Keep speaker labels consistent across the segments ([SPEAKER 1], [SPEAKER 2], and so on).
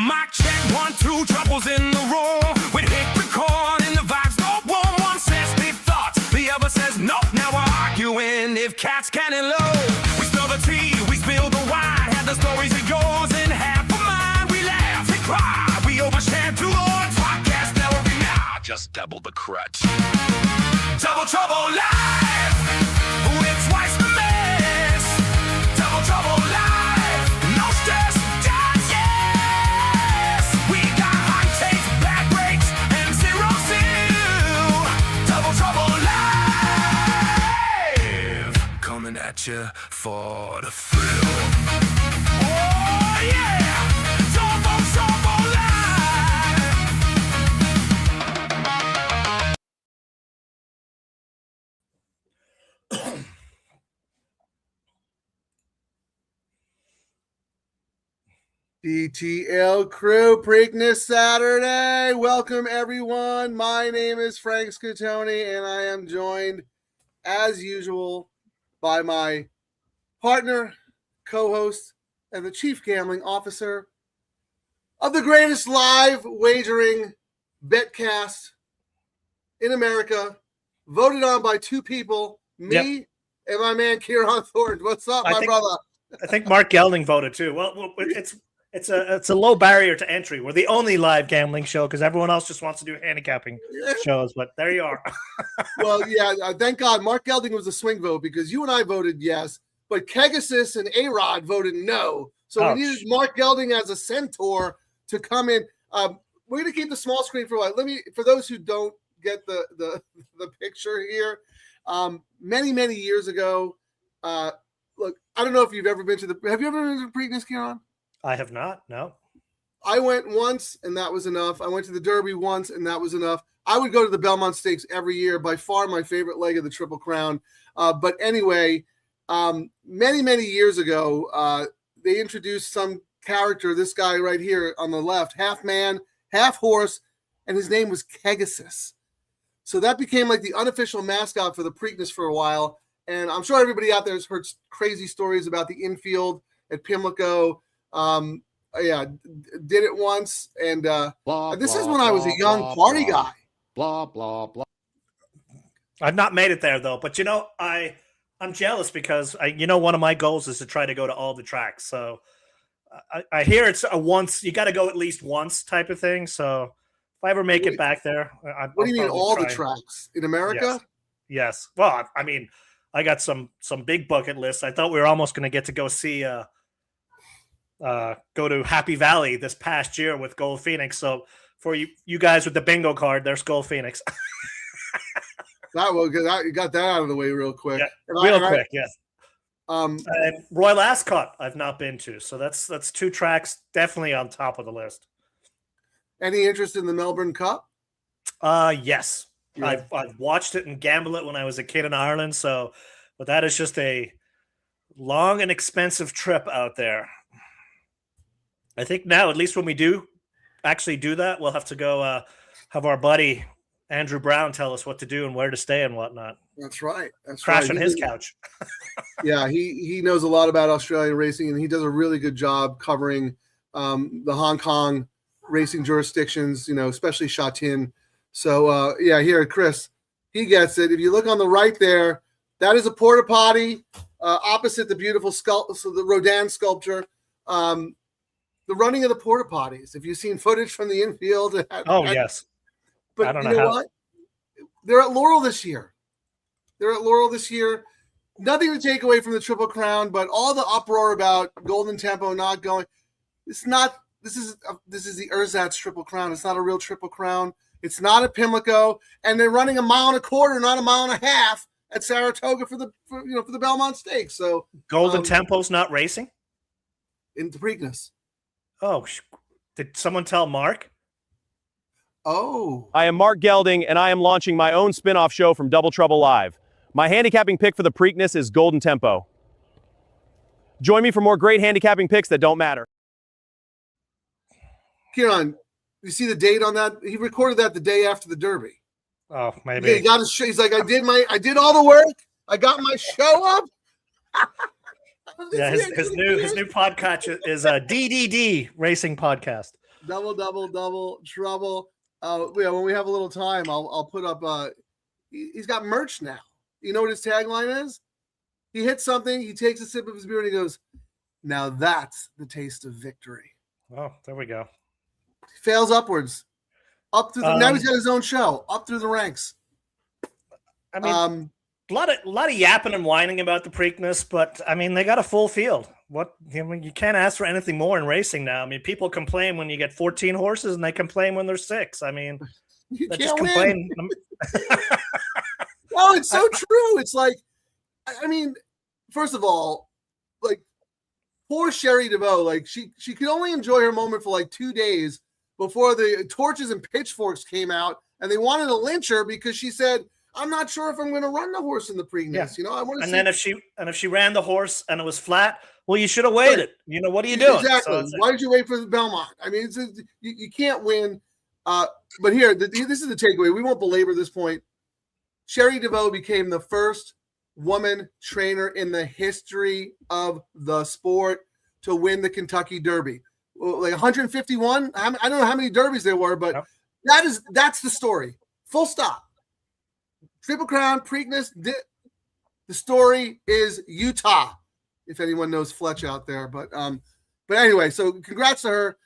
[SPEAKER 1] Mic check, 1, 2, troubles in the room. We hit record and the vibes go warm. One says big thoughts, the other says no. Now we're arguing if cats can and low. We spill the tea, we spill the wine. Have the stories of yours and half of mine. We laugh and cry, we overshare through Lord's podcast. Now every now, just double the crutch. Double trouble live, with twice the mess. Double trouble live, no stress, just yes. We got high takes, bad breaks, and zero seal. Double trouble live, coming at you for the thrill. Oh yeah, double trouble live.
[SPEAKER 2] DTL Crew, Preakness Saturday. Welcome, everyone. My name is Frank Scatoni, and I am joined, as usual, by my partner, co-host, and the chief gambling officer of the greatest live wagering betcast in America, voted on by two people, me and my man, Kieran Thornton. What's up, brother?
[SPEAKER 3] I think Mark Gelding voted too. Well, it's a low barrier to entry. We're the only live gambling show because everyone else just wants to do handicapping shows. But there you are.
[SPEAKER 2] Well, yeah, thank God Mark Gelding was a swing vote because you and I voted yes, but Kegasus and A-Rod voted no. So we needed Mark Gelding as a centaur to come in. We're going to keep the small screen for a while. For those who don't get the picture here, many years ago, look, I don't know if you've ever been to have you ever been to Preakness, Kieran?
[SPEAKER 3] I have not. No.
[SPEAKER 2] I went once, and that was enough. I went to the Derby once, and that was enough. I would go to the Belmont Stakes every year. By far, my favorite leg of the Triple Crown. But anyway, many years ago, they introduced some character. This guy right here on the left, half man, half horse, and his name was Kegasus. So that became like the unofficial mascot for the Preakness for a while. And I'm sure everybody out there has heard crazy stories about the infield at Pimlico. Did it once, and this is when I was a young party guy.
[SPEAKER 4] Blah blah blah.
[SPEAKER 3] I've not made it there though, but I'm jealous because one of my goals is to try to go to all the tracks. So I hear it's a once. You got to go at least once type of thing. So if I ever make it back there,
[SPEAKER 2] what do you mean all the tracks in America?
[SPEAKER 3] Yes. Well, I mean, I got some big bucket lists. I thought we were almost going to get to go see. Go to Happy Valley this past year with Gold Phoenix. So for you guys with the bingo card, there's Gold Phoenix.
[SPEAKER 2] You got that out of the way real quick.
[SPEAKER 3] Yeah, quick, yes. Royal Ascot, I've not been to, so that's two tracks definitely on top of the list.
[SPEAKER 2] Any interest in the Melbourne Cup?
[SPEAKER 3] Yes.
[SPEAKER 2] Yeah.
[SPEAKER 3] I've watched it and gambled it when I was a kid in Ireland. But that is just a long and expensive trip out there. I think now, at least when we do actually do that, we'll have to go have our buddy Andrew Brown tell us what to do and where to stay and whatnot.
[SPEAKER 2] That's right.
[SPEAKER 3] Crash on his couch.
[SPEAKER 2] Yeah, he knows a lot about Australian racing, and he does a really good job covering the Hong Kong racing jurisdictions, especially Sha Tin. So, here, Chris, he gets it. If you look on the right there, that is a Porta-Potty opposite the beautiful the Rodin sculpture. The running of the Porta-Potties. If you've seen footage from the infield.
[SPEAKER 3] Yes.
[SPEAKER 2] But you know what? They're at Laurel this year. Nothing to take away from the Triple Crown, but all the uproar about Golden Tempo not going. This is the Ersatz Triple Crown. It's not a real Triple Crown. It's not at Pimlico. And they're running 1.25 miles, not 1.5 miles at Saratoga for the Belmont Stakes. So
[SPEAKER 3] Golden Tempo's not racing?
[SPEAKER 2] In the Preakness.
[SPEAKER 3] Oh, did someone tell Mark?
[SPEAKER 2] Oh.
[SPEAKER 5] I am Mark Gelding, and I am launching my own spin-off show from Double Trouble Live. My handicapping pick for the Preakness is Golden Tempo. Join me for more great handicapping picks that don't matter.
[SPEAKER 2] Kieran, you see the date on that? He recorded that the day after the Derby.
[SPEAKER 3] Oh, maybe.
[SPEAKER 2] He got his show. He's like, I did all the work. I got my show up.
[SPEAKER 3] Yeah, his new podcast is a DDD Racing Podcast.
[SPEAKER 2] double trouble. Yeah, when we have a little time, I'll put up. He's got merch now. You know what his tagline is? He hits something. He takes a sip of his beer and he goes, "Now that's the taste of victory."
[SPEAKER 3] Oh, there we go.
[SPEAKER 2] He fails upwards, up through the. Now he's got his own show, up through the ranks.
[SPEAKER 3] I mean, a lot of yapping and whining about the Preakness, but I mean, they got a full field. You can't ask for anything more in racing now. I mean, people complain when you get 14 horses, and they complain when there's 6. I mean,
[SPEAKER 2] you
[SPEAKER 3] they
[SPEAKER 2] can't
[SPEAKER 3] just complain.
[SPEAKER 2] No, it's so true. It's like, I mean, first of all, like poor Sherry DeVoe, like she could only enjoy her moment for like 2 days before the torches and pitchforks came out, and they wanted to lynch her because she said, "I'm not sure if I'm going to run the horse in the Preakness."
[SPEAKER 3] Yeah.
[SPEAKER 2] You know, I want to.
[SPEAKER 3] And then if she ran the horse and it was flat, well, you should have waited. Right. You know, what are you doing?
[SPEAKER 2] Exactly. So why did you wait for the Belmont? I mean, you can't win. But here, this is the takeaway. We won't belabor this point. Sherry DeVoe became the first woman trainer in the history of the sport to win the Kentucky Derby. Like 151. I don't know how many derbies there were, but that's the story. Full stop. Triple Crown, Preakness. The story is Utah. If anyone knows Fletch out there, but anyway, so congrats to her.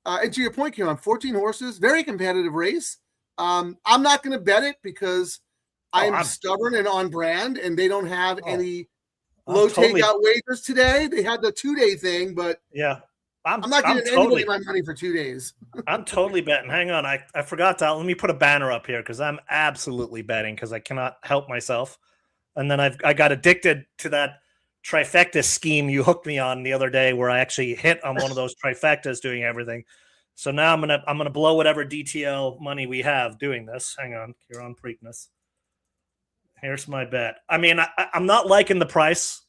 [SPEAKER 2] And to your point, Kieran, 14 horses, very competitive race. I'm not going to bet it because I'm stubborn and on brand, and they don't have any low takeout wagers today. They had the 2-day thing, but
[SPEAKER 3] yeah,
[SPEAKER 2] I'm not giving anybody my money for 2 days.
[SPEAKER 3] I'm totally betting. Hang on, I forgot to. Let me put a banner up here because I'm absolutely betting because I cannot help myself. And then I got addicted to that trifecta scheme you hooked me on the other day, where I actually hit on one of those trifectas doing everything. So now I'm gonna blow whatever DTL money we have doing this. Hang on, you're on Preakness. Here's my bet. I mean, I'm not liking the price.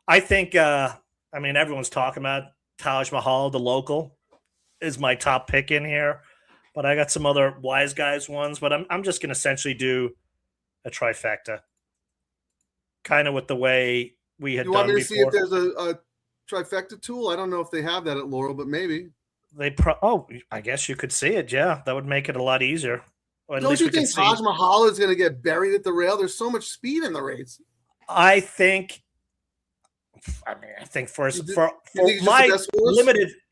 [SPEAKER 3] I think. I mean, everyone's talking about Taj Mahal, the local, is my top pick in here, but I got some other wise guys ones. But I'm just gonna essentially do a trifecta, kind of with the way we had done before. You want me to see
[SPEAKER 2] if there's a trifecta tool? I don't know if they have that at Laurel, but maybe.
[SPEAKER 3] I guess you could see it. Yeah, that would make it a lot easier.
[SPEAKER 2] Don't you think Taj Mahal is going to get buried at the rail? There's so much speed in the race.
[SPEAKER 3] I think for my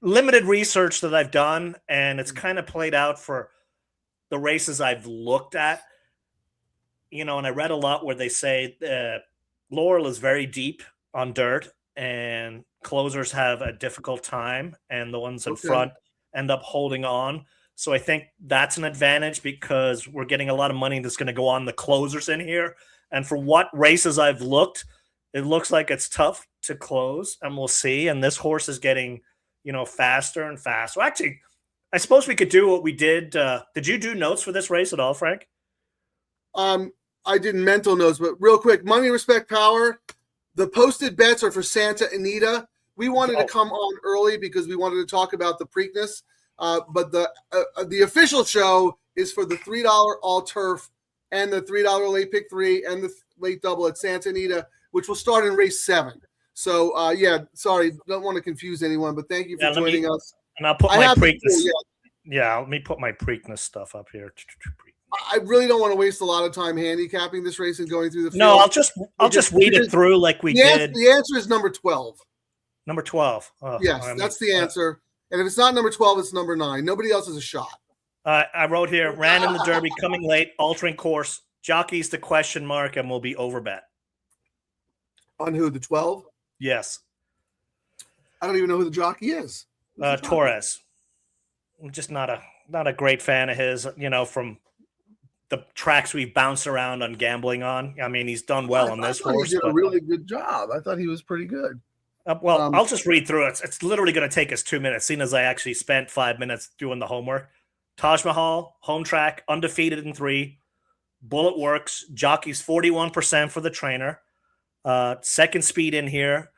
[SPEAKER 3] limited research that I've done, and it's kind of played out for the races I've looked at, you know, and I read a lot where they say Laurel is very deep on dirt and closers have a difficult time, and the ones in front end up holding on. So I think that's an advantage because we're getting a lot of money that's going to go on the closers in here. And for what races I've looked, it looks like it's tough to close, and we'll see. And this horse is getting, you know, faster and faster. Well, actually, I suppose we could do what we did. Did you do notes for this race at all, Frank?
[SPEAKER 2] I did mental notes, but real quick, money, respect, power. The posted bets are for Santa Anita. We wanted to come on early because we wanted to talk about the Preakness. But the official show is for the $3 all turf and the $3 late pick 3 and the late double at Santa Anita, which will start in race 7. So sorry, don't want to confuse anyone, but thank you for joining us.
[SPEAKER 3] And I'll put my Preakness. Let me put my Preakness stuff up here.
[SPEAKER 2] I really don't want to waste a lot of time handicapping this race and going through the field.
[SPEAKER 3] No, I'll just read it through like we did.
[SPEAKER 2] The answer is number 12.
[SPEAKER 3] Number 12. Oh,
[SPEAKER 2] yes, that's the answer. And if it's not number 12, it's number 9. Nobody else has a shot.
[SPEAKER 3] I wrote here, ran in the Derby, coming late, altering course. Jockey's the question mark and will be overbet.
[SPEAKER 2] On who, the 12?
[SPEAKER 3] Yes.
[SPEAKER 2] I don't even know who the jockey is.
[SPEAKER 3] Torres. I'm just not a great fan of his, you know, from the tracks we've bounced around on gambling on. I mean, he's done well on this horse.
[SPEAKER 2] He did a really good job. I thought he was pretty good.
[SPEAKER 3] I'll just read through it. It's literally going to take us 2 minutes, seeing as I actually spent 5 minutes doing the homework. Taj Mahal, home track, undefeated in 3. Bullet works. Jockey's 41% for the trainer. Second speed in here.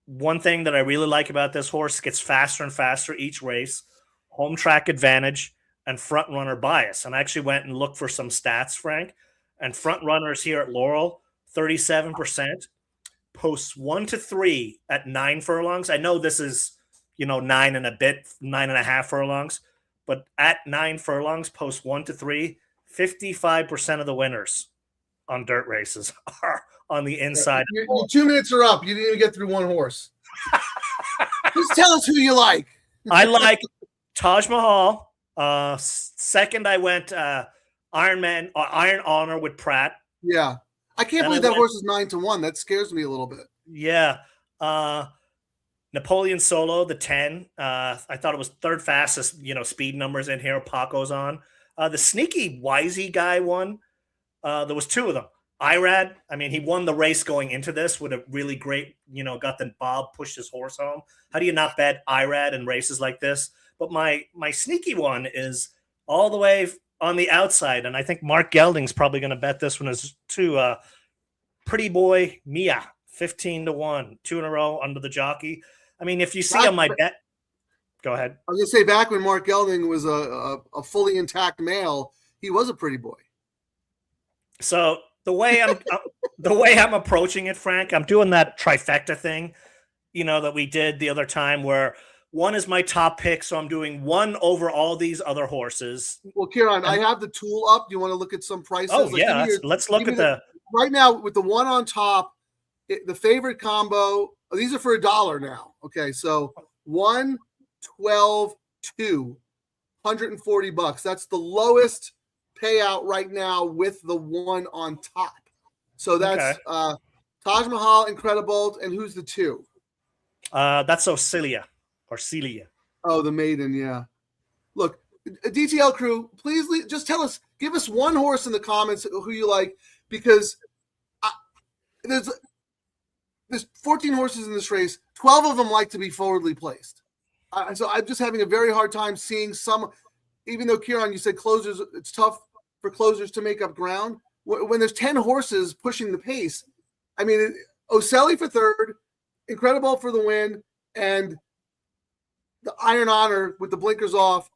[SPEAKER 3] One thing that I really like about this horse, gets faster and faster each race. Home track advantage and front runner bias. And I actually went and looked for some stats, Frank. And front runners here at Laurel, 37%. Posts 1 to 3 at 9 furlongs. I know this is, 9 and a bit, 9.5 furlongs. but at 9 furlongs, post 1 to 3, 55% of the winners on dirt races are on the inside.
[SPEAKER 2] Your 2 minutes are up. You didn't even get through one horse. Just tell us who you like.
[SPEAKER 3] I like Taj Mahal. Second, I went Iron Honor with Pratt.
[SPEAKER 2] Yeah. I can't believe that horse is 9-1. That scares me a little bit.
[SPEAKER 3] Yeah. Napoleon Solo, the 10. I thought it was third fastest, speed numbers in here. Paco's on. The sneaky Wisey guy won. There was 2 of them. Irad, he won the race going into this with a really great, got the Bob pushed his horse home. How do you not bet Irad in races like this? But my sneaky one is all the way on the outside, and I think Mark Gelding's probably going to bet this one is to Pretty Boy Mia, 15-1, 2 in a row under the jockey. If you see on my bet, go ahead.
[SPEAKER 2] I was going to say, back when Mark Gelding was a fully intact male, he was a pretty boy.
[SPEAKER 3] So the way I'm approaching it, Frank, I'm doing that trifecta thing, that we did the other time where 1 is my top pick. So I'm doing 1 over all these other horses.
[SPEAKER 2] Well, Kieran, I have the tool up. Do you want to look at some prices?
[SPEAKER 3] Oh, yeah. Let's look at
[SPEAKER 2] right now with the 1 on top, the favorite combo. These are for $1 now. Okay. So 1, 12, 2, $140. That's the lowest payout right now with the 1 on top. So that's Taj Mahal, Incredible, and who's the 2?
[SPEAKER 3] That's Celia.
[SPEAKER 2] Oh, the maiden, yeah. Look, DTL Crew, please just tell us, give us 1 horse in the comments who you like, because there's 14 horses in this race. 12 of them like to be forwardly placed. So I'm just having a very hard time seeing some, even though, Kieran, you said closers, it's tough for closers to make up ground. When there's 10 horses pushing the pace, Ocelli for third, Incredible for the win, and the Iron Honor with the blinkers off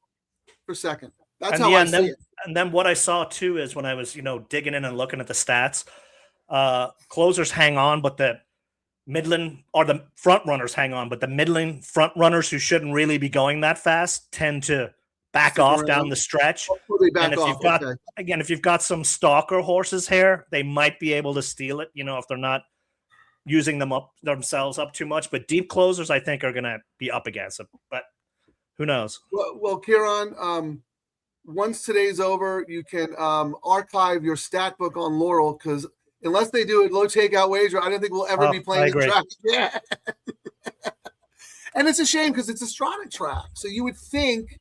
[SPEAKER 2] for second. That's how I see it.
[SPEAKER 3] And then what I saw too is when I was, digging in and looking at the stats, closers hang on, but the Midland or the front runners hang on, but the Midland front runners who shouldn't really be going that fast tend to back off down the stretch. And if you've got some stalker horses here, they might be able to steal it, if they're not using themselves up too much. But deep closers, I think, are going to be up against it. But who knows?
[SPEAKER 2] Well, Kieran, once today's over, you can archive your stat book on Laurel, because unless they do a low-takeout wager, I don't think we'll ever be playing the track again. And it's a shame because it's a Stronic track. So you would think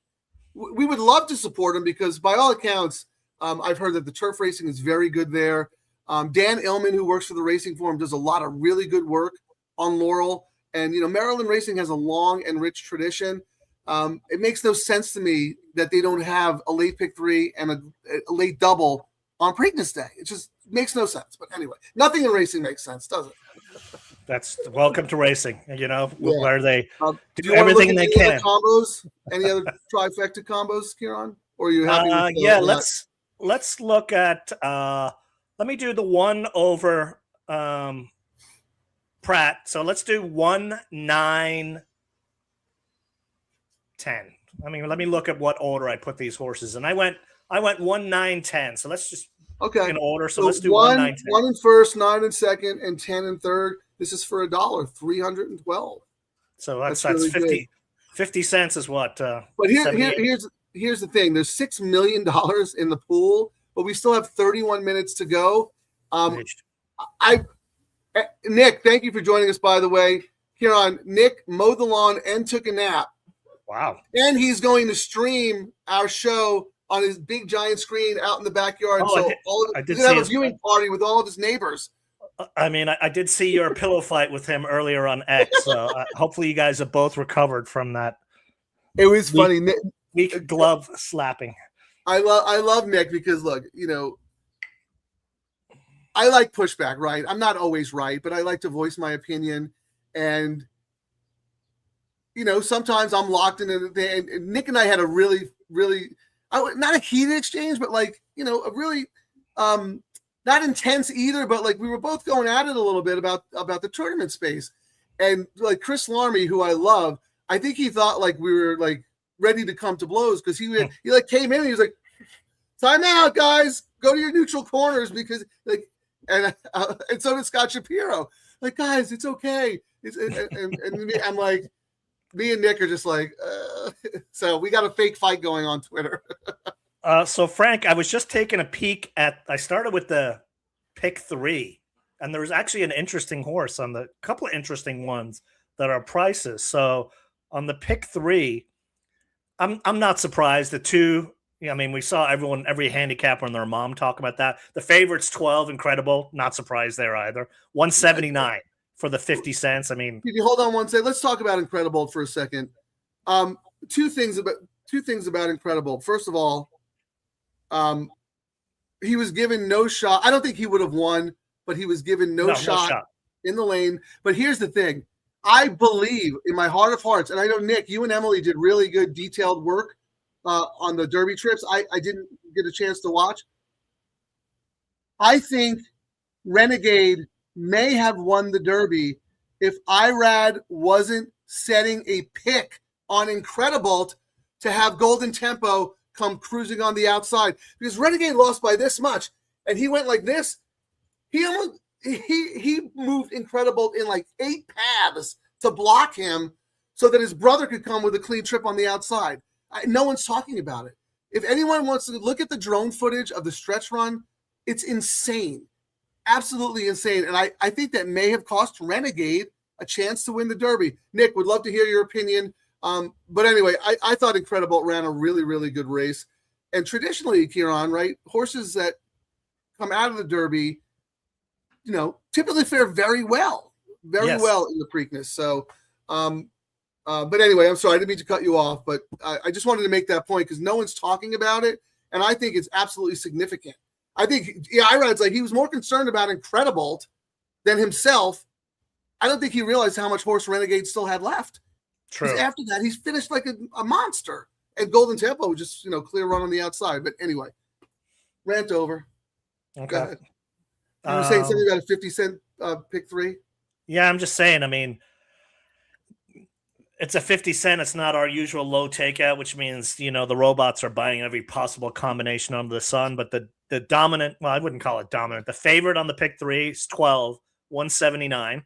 [SPEAKER 2] we would love to support them, because by all accounts, I've heard that the turf racing is very good there. Dan Illman, who works for the Racing Forum, does a lot of really good work on Laurel. And, Maryland racing has a long and rich tradition. It makes no sense to me that they don't have a late pick 3 and a late double on Preakness Day. It just makes no sense. But anyway, nothing in racing makes sense, does it?
[SPEAKER 3] That's welcome to racing, where they
[SPEAKER 2] do
[SPEAKER 3] everything they can.
[SPEAKER 2] Combos? Any other trifecta combos, Kieran? Or are you happy with
[SPEAKER 3] let's look at let me do the 1 over Pratt. So let's do 1, 9, 10. Let me look at what order I put these horses in. I went 1, 9, 10. So let's just in order. So let's do 1, 9, 10.
[SPEAKER 2] 1 in first, 9 in second, and 10 in third. This is for $1, 312.
[SPEAKER 3] So that's
[SPEAKER 2] really
[SPEAKER 3] 50 cents is what.
[SPEAKER 2] But here's the thing. There's $6 million in the pool, but we still have 31 minutes to go. Nick, thank you for joining us, by the way. Kieran, Nick mowed the lawn and took a nap.
[SPEAKER 3] Wow.
[SPEAKER 2] And he's going to stream our show on his big giant screen out in the backyard.
[SPEAKER 3] Oh,
[SPEAKER 2] so he's going to have a viewing party with all of his neighbors.
[SPEAKER 3] I did see your pillow fight with him earlier on X. So hopefully you guys have both recovered from that.
[SPEAKER 2] It was funny.
[SPEAKER 3] Weak glove slapping.
[SPEAKER 2] I love Nick because, look, I like pushback, right? I'm not always right, but I like to voice my opinion. And, sometimes I'm locked in it. And Nick and I had a really, really, not a heated exchange, but a really, not intense either, but we were both going at it a little bit about the tournament space. And Chris Larmy, who I love, I think he thought we ready to come to blows because he like came in and he was like, time out, guys, go to your neutral corners because like, and so did Scott Shapiro. Like, guys, it's okay. I'm like, me and Nick are just like, so we got a fake fight going on Twitter.
[SPEAKER 3] So Frank, I was just taking a peek I started with the pick 3, and there was actually an interesting horse on the couple of interesting ones that are prices. So on the pick 3, I'm not surprised. The 2, I mean, we saw every handicapper and their mom talk about that. The favorite's 12, Incredible. Not surprised there either. 179 for the 50 cents. I mean,
[SPEAKER 2] if you hold on one second, let's talk about Incredible for a second. Two things about Incredible. First of all, he was given no shot. I don't think he would have won, but he was given no shot in the lane. But here's the thing. I believe in my heart of hearts, and I know, Nick, you and Emily did really good detailed work on the Derby trips. I didn't get a chance to watch. I think Renegade may have won the Derby if Irad wasn't setting a pick on Incredible to have Golden Tempo come cruising on the outside, because Renegade lost by this much and he went like this. He moved Incredible in like 8 paths to block him so that his brother could come with a clean trip on the outside. No one's talking about it. If anyone wants to look at the drone footage of the stretch run, it's insane. Absolutely insane. And I think that may have cost Renegade a chance to win the Derby. Nick, would love to hear your opinion. But anyway, I thought Incredible ran a really, really good race. And traditionally, Kieran, right, horses that come out of the Derby, typically fare very well in the Preakness. So, but anyway, I'm sorry, I didn't mean to cut you off, but I just wanted to make that point because no one's talking about it. And I think it's absolutely significant. I think, Irad's like, he was more concerned about Incredible than himself. I don't think he realized how much horse Renegade still had left.
[SPEAKER 3] True.
[SPEAKER 2] After that, he's finished like a monster. And Golden Tempo just, clear run on the outside. But anyway, rant over.
[SPEAKER 3] Okay.
[SPEAKER 2] You were saying something about a 50-cent pick 3?
[SPEAKER 3] Yeah, I'm just saying, I mean, it's a 50 cent. It's not our usual low takeout, which means, the robots are buying every possible combination under the sun. But the dominant, well, I wouldn't call it dominant. The favorite on the pick 3 is 12, 179.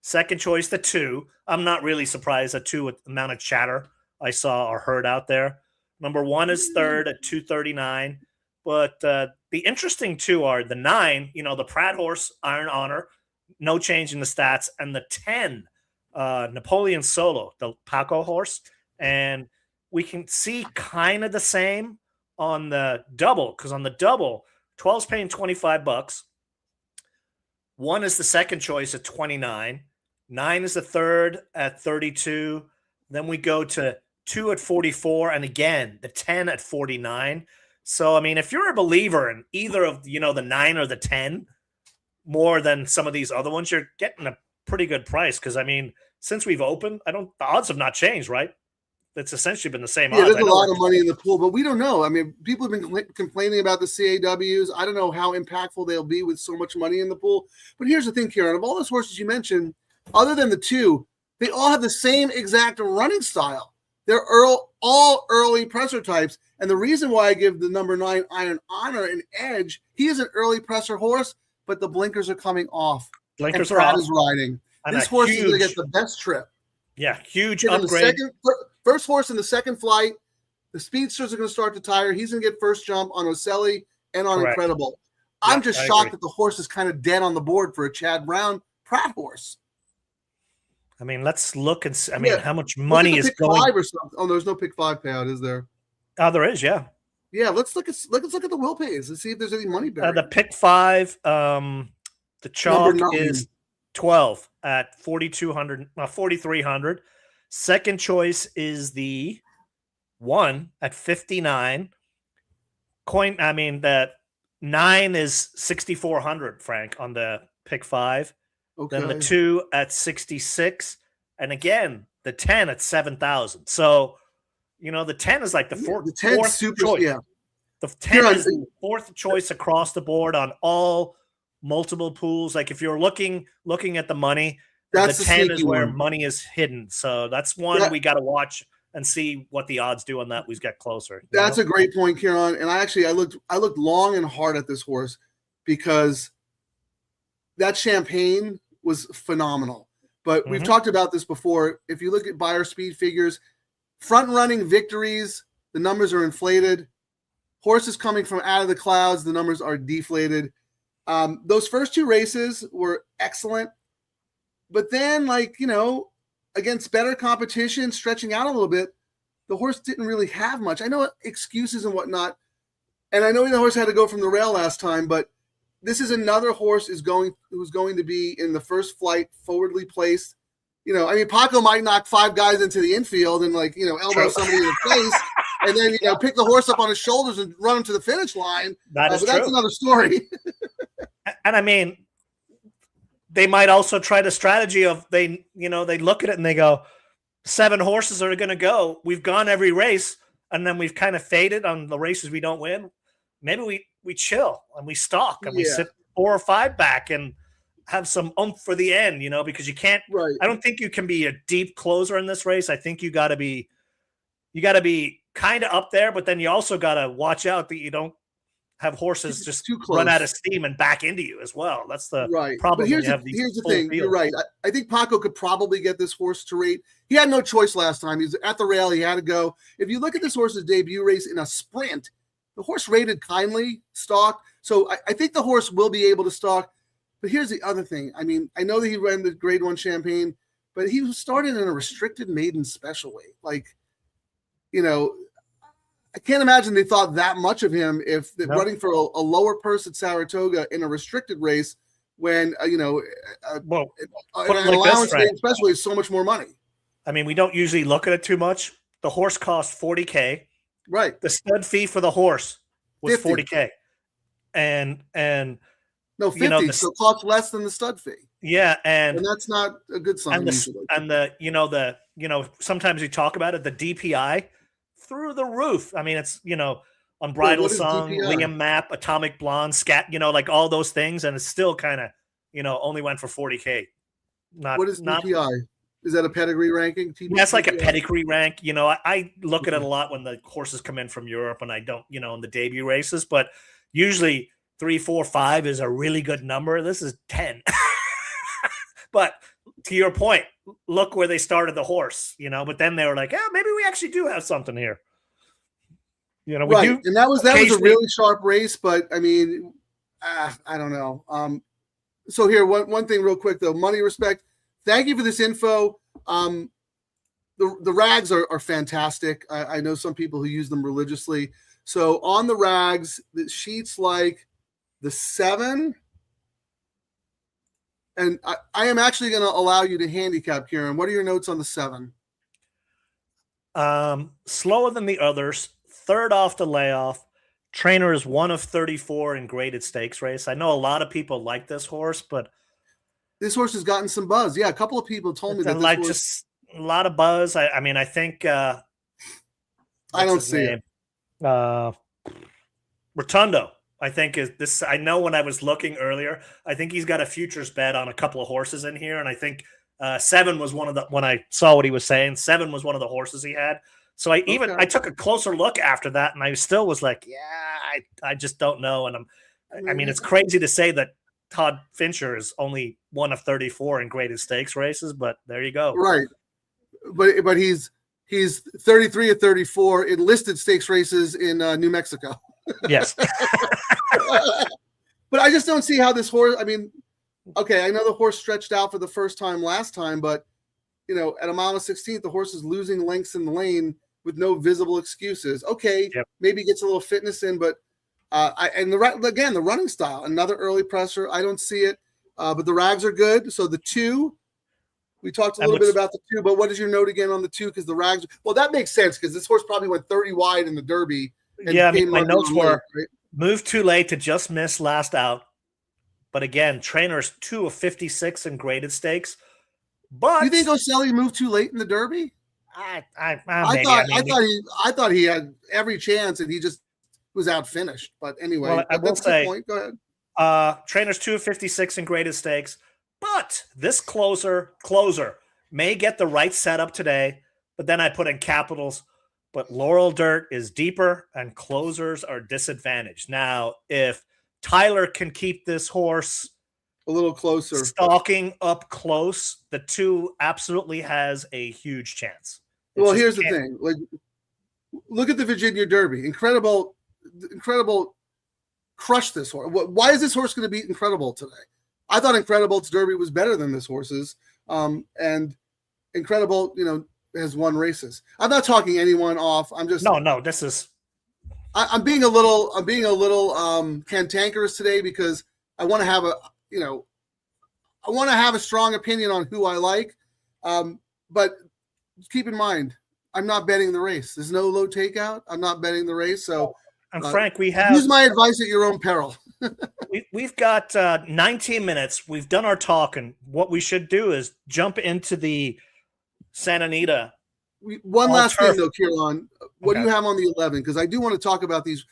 [SPEAKER 3] Second choice, the 2. I'm not really surprised at 2 with the amount of chatter I saw or heard out there. Number 1 is third at 239. But the interesting 2 are the 9, the Pratt horse, Iron Honor, no change in the stats, and the 10, Napoleon Solo, the Paco horse. And we can see kind of the same on the double, because on the double, 12's paying $25. 1 is the second choice at 29. 9 is the third at 32. Then we go to 2 at 44. And again, the 10 at 49. So, I mean, if you're a believer in either of, the 9 or the 10 more than some of these other ones, you're getting a pretty good price. Because, I mean, since we've opened, the odds have not changed, right? It's essentially been the same odds.
[SPEAKER 2] There's a lot of money in the pool, but we don't know. I mean, people have been complaining about the CAWs. I don't know how impactful they'll be with so much money in the pool. But here's the thing, Kieran. Of all those horses you mentioned, other than the 2, they all have the same exact running style. They're all early presser types. And the reason why I give the number 9 Iron Honor an edge, he is an early presser horse, but the blinkers are coming off.
[SPEAKER 3] Blinkers are off.
[SPEAKER 2] Is riding.
[SPEAKER 3] And
[SPEAKER 2] this horse is going to get the best trip.
[SPEAKER 3] Yeah, huge upgrade.
[SPEAKER 2] First horse in the second flight. The speedsters are going to start to tire. He's going to get first jump on Ocelli and on
[SPEAKER 3] Correct.
[SPEAKER 2] Incredible.
[SPEAKER 3] Yeah,
[SPEAKER 2] I'm just shocked that the horse is kind of dead on the board for a Chad Brown Pratt horse.
[SPEAKER 3] I mean, let's look and see. How much money is
[SPEAKER 2] pick
[SPEAKER 3] going?
[SPEAKER 2] 5 or something. Oh, there's no pick 5 payout, is there?
[SPEAKER 3] Oh, there is, yeah.
[SPEAKER 2] Yeah, let's look at the will pays and see if there's any money buried.
[SPEAKER 3] The pick 5, the chalk is 12 at 4,300. Second choice is the 1 at 59. The 9 is 6,400, Frank, on the pick 5. Okay. Then the 2 at 66. And again, the 10 at 7,000. So, the 10 is like the fourth
[SPEAKER 2] super
[SPEAKER 3] choice.
[SPEAKER 2] Yeah.
[SPEAKER 3] The 10 is the fourth choice across the board on all multiple pools. Like if you're looking at the money, the 10 is where money is hidden. So that's one we got to watch and see what the odds do on that. We get closer.
[SPEAKER 2] That's a great point, Kieran. And I looked long and hard at this horse because that Champagne was phenomenal. But we've talked about this before. If you look at buyer speed figures, front running victories, the numbers are inflated. Horses coming from out of the clouds, the numbers are deflated. Those first 2 races were excellent. But then, against better competition, stretching out a little bit, the horse didn't really have much. I know excuses and whatnot. And I know the horse had to go from the rail last time, but this is another horse who's going to be in the first flight, forwardly placed. Paco might knock 5 guys into the infield and elbow somebody in the face, and then pick the horse up on his shoulders and run him to the finish line. But that's another story.
[SPEAKER 3] And they might also try the strategy of they look at it and they go, 7 horses are going to go. We've gone every race, and then we've kind of faded on the races we don't win. Maybe we chill and we stalk and we sit 4 or 5 back and have some oomph for the end, because you can't. Right. I don't think you can be a deep closer in this race. I think you got to be kind of up there, but then you also got to watch out that you don't have horses just run out of steam and back into you as well. That's the problem.
[SPEAKER 2] But here's the thing. Field. You're right. I think Paco could probably get this horse to rate. He had no choice last time. He was at the rail. He had to go. If you look at this horse's debut race in a sprint, the horse rated kindly, stalked. So I think the horse will be able to stalk. But here's the other thing. I know that he ran the Grade 1 Champagne, but he started in a restricted maiden special weight. I can't imagine they thought that much of him if running for a lower purse at Saratoga in a restricted race when, an allowance maiden special weight is so much more money.
[SPEAKER 3] We don't usually look at it too much. The horse cost $40K.
[SPEAKER 2] Right.
[SPEAKER 3] The stud fee for the horse was
[SPEAKER 2] 50.
[SPEAKER 3] $40K. And
[SPEAKER 2] no, 50, so it costs less than the stud fee.
[SPEAKER 3] Yeah, and
[SPEAKER 2] that's not a good sign.
[SPEAKER 3] Sometimes we talk about it, the DPI through the roof. It's Unbridled Song, Liam Map, Atomic Blonde, Scat, all those things, and it's still kind of only went for $40K.
[SPEAKER 2] What is DPI? Is that a pedigree ranking?
[SPEAKER 3] That's like a pedigree rank. I look at it a lot when the horses come in from Europe, and I don't, in the debut races, but usually 3, 4, 5 is a really good number. This is 10. But to your point, look where they started the horse, but then they were like, maybe we actually do have something here. We do.
[SPEAKER 2] And that was a really sharp race, but I don't know. So here, one thing real quick though, Money Respect. Thank you for this info. The rags are fantastic. I know some people who use them religiously. So on the rags, the sheets like the 7. And I am actually going to allow you to handicap, Kieran. What are your notes on the 7?
[SPEAKER 3] Slower than the others. 3rd off the layoff. Trainer is 1 of 34 in graded stakes race. I know a lot of people like this horse, but
[SPEAKER 2] this horse has gotten some buzz. Yeah, a couple of people told me that this
[SPEAKER 3] just a lot of buzz. I think
[SPEAKER 2] I don't see it.
[SPEAKER 3] Rotundo, I think is this. I know when I was looking earlier, I think he's got a futures bet on a couple of horses in here, and I think 7 was one of the. When I saw what he was saying, 7 was one of the horses he had. So I took a closer look after that, and I still was like, I just don't know. And it's crazy to say that Todd Fincher is only 1 of 34 in graded stakes races, but there you go.
[SPEAKER 2] Right, but he's 33 of 34 in listed stakes races in New Mexico.
[SPEAKER 3] Yes.
[SPEAKER 2] But I just don't see how this horse. Okay, I know the horse stretched out for the first time last time, but at a mile and 16th, the horse is losing lengths in the lane with no visible excuses. Okay, maybe gets a little fitness in, but the running style, another early presser. I don't see it, but the rags are good. So the 2, we talked a little bit about the 2, but what is your note again on the 2? Because the rags, well, that makes sense because this horse probably went 30 wide in the Derby.
[SPEAKER 3] My notes were moved too late to just miss last out. But again, Trainer's 2 of 56 in graded stakes. But
[SPEAKER 2] you think Oselli moved too late in the Derby?
[SPEAKER 3] I
[SPEAKER 2] thought he had every chance and he just was outfinished. But anyway,
[SPEAKER 3] well, I will say,
[SPEAKER 2] point. Go ahead.
[SPEAKER 3] Trainer's 2 of 56 in graded stakes, but this closer may get the right setup today. but then I put in capitals, but Laurel dirt is deeper and closers are disadvantaged. Now, if Tyler can keep this horse
[SPEAKER 2] a little closer,
[SPEAKER 3] stalking up close, the 2 absolutely has a huge chance.
[SPEAKER 2] Well, here's the thing. Like, look at the Virginia Derby. Incredible crushed this horse. Why is this horse going to beat Incredible today? I thought Incredible's Derby was better than this horse's. And Incredible, has won races. I'm not talking anyone off. I'm just
[SPEAKER 3] no. This is.
[SPEAKER 2] I'm being a little cantankerous today because I want to have a strong opinion on who I like. But keep in mind, I'm not betting the race. There's no low takeout. I'm not betting the race. So,
[SPEAKER 3] and Frank, we have
[SPEAKER 2] use my advice at your own peril.
[SPEAKER 3] we've got 19 minutes. We've done our talking. What we should do is jump into the Santa Anita.
[SPEAKER 2] One last thing, though, Kieran. What do you have on the 11? Because I do want to talk about these.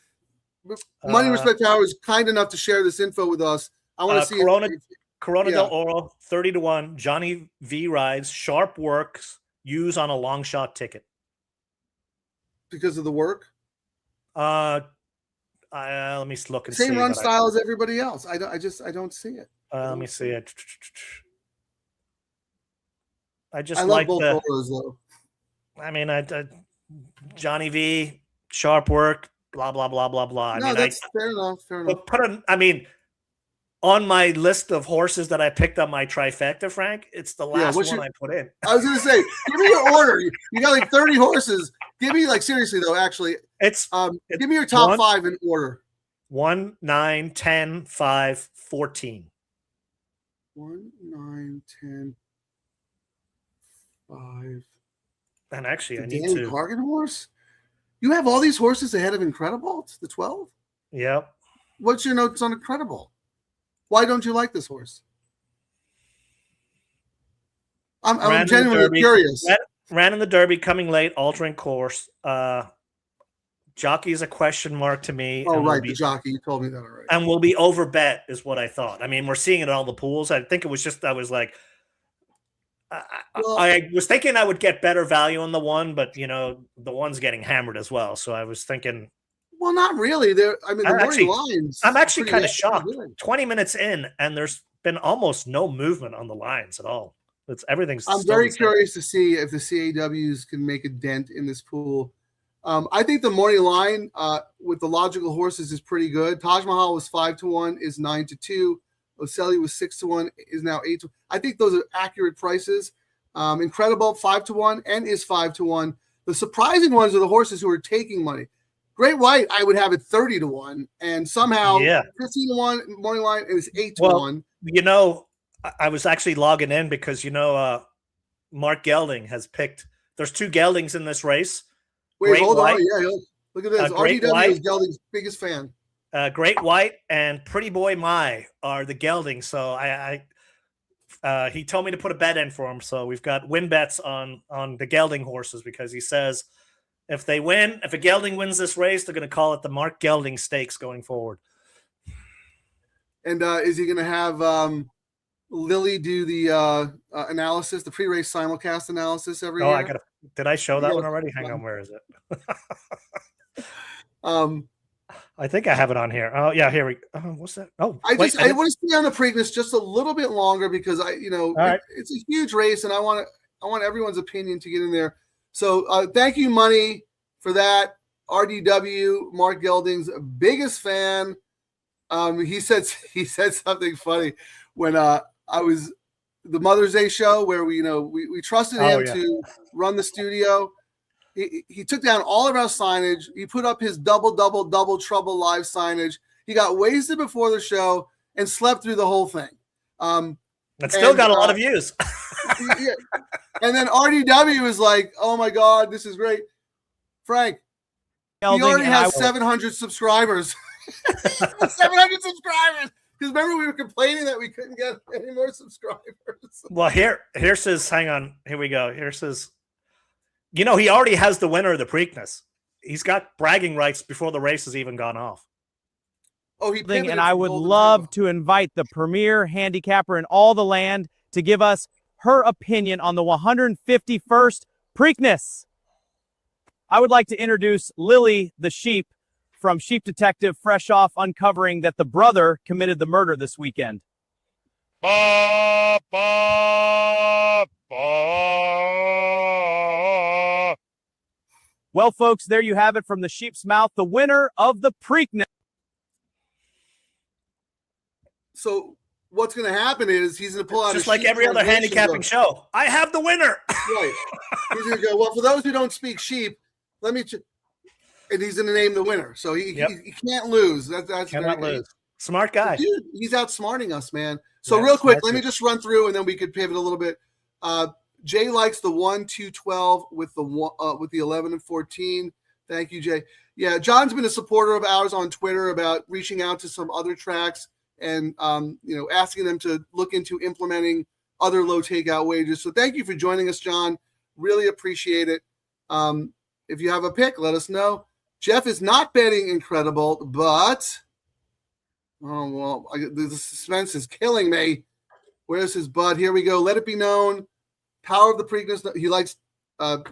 [SPEAKER 2] Money Respect Tower is kind enough to share this info with us. I want to see
[SPEAKER 3] Corona del Oro, 30-1. Johnny V rides. Sharp works. Use on a long shot ticket.
[SPEAKER 2] Because of the work?
[SPEAKER 3] Let me look and see.
[SPEAKER 2] Same run style as everybody else. I don't see it.
[SPEAKER 3] Let me see it. I
[SPEAKER 2] love
[SPEAKER 3] like
[SPEAKER 2] both Oros, though.
[SPEAKER 3] I mean, Johnny V, sharp work, blah blah blah blah blah.
[SPEAKER 2] No, that's fair enough. Fair enough.
[SPEAKER 3] On my list of horses that I picked on my trifecta, Frank, it's the last one I put in.
[SPEAKER 2] I was going to say, give me your order. You got like 30 horses. Give me, like, seriously though. Actually, give me your top 5 in order. 1, 9, 10, 5, 14. 1, 9, 10, 5.
[SPEAKER 3] And actually, I need
[SPEAKER 2] Danny
[SPEAKER 3] to.
[SPEAKER 2] Cargan horse. You have all these horses ahead of Incredible. It's the 12.
[SPEAKER 3] Yep.
[SPEAKER 2] What's your notes on Incredible? Why don't you like this horse? I'm genuinely curious.
[SPEAKER 3] Ran in the Derby, coming late, altering course. Jockey is a question mark to me.
[SPEAKER 2] Oh, right, the jockey. You told me that already.
[SPEAKER 3] And will be overbet is what I thought. I mean, we're seeing it in all the pools. I think it was just, I was like, I was thinking I would get better value on the 1, but, the 1's getting hammered as well. So I was thinking.
[SPEAKER 2] Well, not really. The morning lines.
[SPEAKER 3] I'm actually kind of shocked. 20 minutes in, and there's been almost no movement on the lines at all. Everything's.
[SPEAKER 2] I'm very curious to see if the CAWs can make a dent in this pool. I think the morning line with the logical horses is pretty good. Taj Mahal was 5-1, is 9-2. Ocelli was 6-1, is now 8-1. I think those are accurate prices. Incredible 5-1 and is 5-1. The surprising ones are the horses who are taking money. Great White, I would have it 30-1, and somehow 15-1 morning line is 8-1.
[SPEAKER 3] Well, I was actually logging in because Mark Gelding has picked. There's 2 Geldings in this race.
[SPEAKER 2] Wait,
[SPEAKER 3] Great
[SPEAKER 2] hold
[SPEAKER 3] White,
[SPEAKER 2] on. Yeah, look at this. RDW is Gelding's biggest fan.
[SPEAKER 3] Great White and Pretty Boy Mai are the Geldings. So he told me to put a bet in for him. So we've got win bets on the Gelding horses because he says if a Gelding wins this race, they're going to call it the Mark Gelding Stakes going forward.
[SPEAKER 2] And is he going to have Lily do the analysis, the pre-race simulcast analysis every year?
[SPEAKER 3] Did I show that one already? Hang on, where is it? I think I have it on here. Oh yeah, here we. What's that? Oh,
[SPEAKER 2] I want to stay on the Preakness just a little bit longer because it's a huge race and I want everyone's opinion to get in there. So thank you, Money, for that. RDW, Mark Gelding's biggest fan. He said something funny when I was the Mother's Day show where we trusted him to run the studio. He took down all of our signage. He put up his double trouble live signage. He got wasted before the show and slept through the whole thing.
[SPEAKER 3] That still got a lot of views.
[SPEAKER 2] Yeah. And then RDW was like, "Oh my God, this is great." Frank, he already has 700 subscribers. 700 subscribers. Because remember, we were complaining that we couldn't get any more subscribers.
[SPEAKER 3] Well, here's his. Hang on. Here we go. Here's his. He already has the winner of the Preakness. He's got bragging rights before the race has even gone off.
[SPEAKER 2] Oh,
[SPEAKER 5] and I would love to invite the premier handicapper in all the land to give us her opinion on the 151st Preakness. I would like to introduce Lily the sheep from Sheep Detective, fresh off uncovering that the brother committed the murder this weekend.
[SPEAKER 4] Ba, ba, ba.
[SPEAKER 5] Well, folks, there you have it from the sheep's mouth, the winner of the Preakness.
[SPEAKER 2] So what's going to happen is he's going to pull out
[SPEAKER 3] Just
[SPEAKER 2] a
[SPEAKER 3] like
[SPEAKER 2] sheep
[SPEAKER 3] every other
[SPEAKER 2] translation
[SPEAKER 3] handicapping
[SPEAKER 2] book.
[SPEAKER 3] show. I have the winner.
[SPEAKER 2] Right. He's going to go, well, for those who don't speak sheep, let me. And he's going to name the winner. So he can't lose. That's
[SPEAKER 3] Cannot lose. Smart guy.
[SPEAKER 2] Dude, he's outsmarting us, man. So
[SPEAKER 3] Yeah,
[SPEAKER 2] real quick,
[SPEAKER 3] smart
[SPEAKER 2] let me
[SPEAKER 3] dude.
[SPEAKER 2] just run through and then we could pivot a little bit. Jay likes the 1, 2, 12 with the 11 and 14. Thank you, Jay. Yeah, John's been a supporter of ours on Twitter about reaching out to some other tracks and asking them to look into implementing other low takeout wagers. So thank you for joining us, John. Really appreciate it. If you have a pick, let us know. Jeff is not betting incredible, but the suspense is killing me. Where's his bud? Here we go. Let it be known. Power of the Preakness. He likes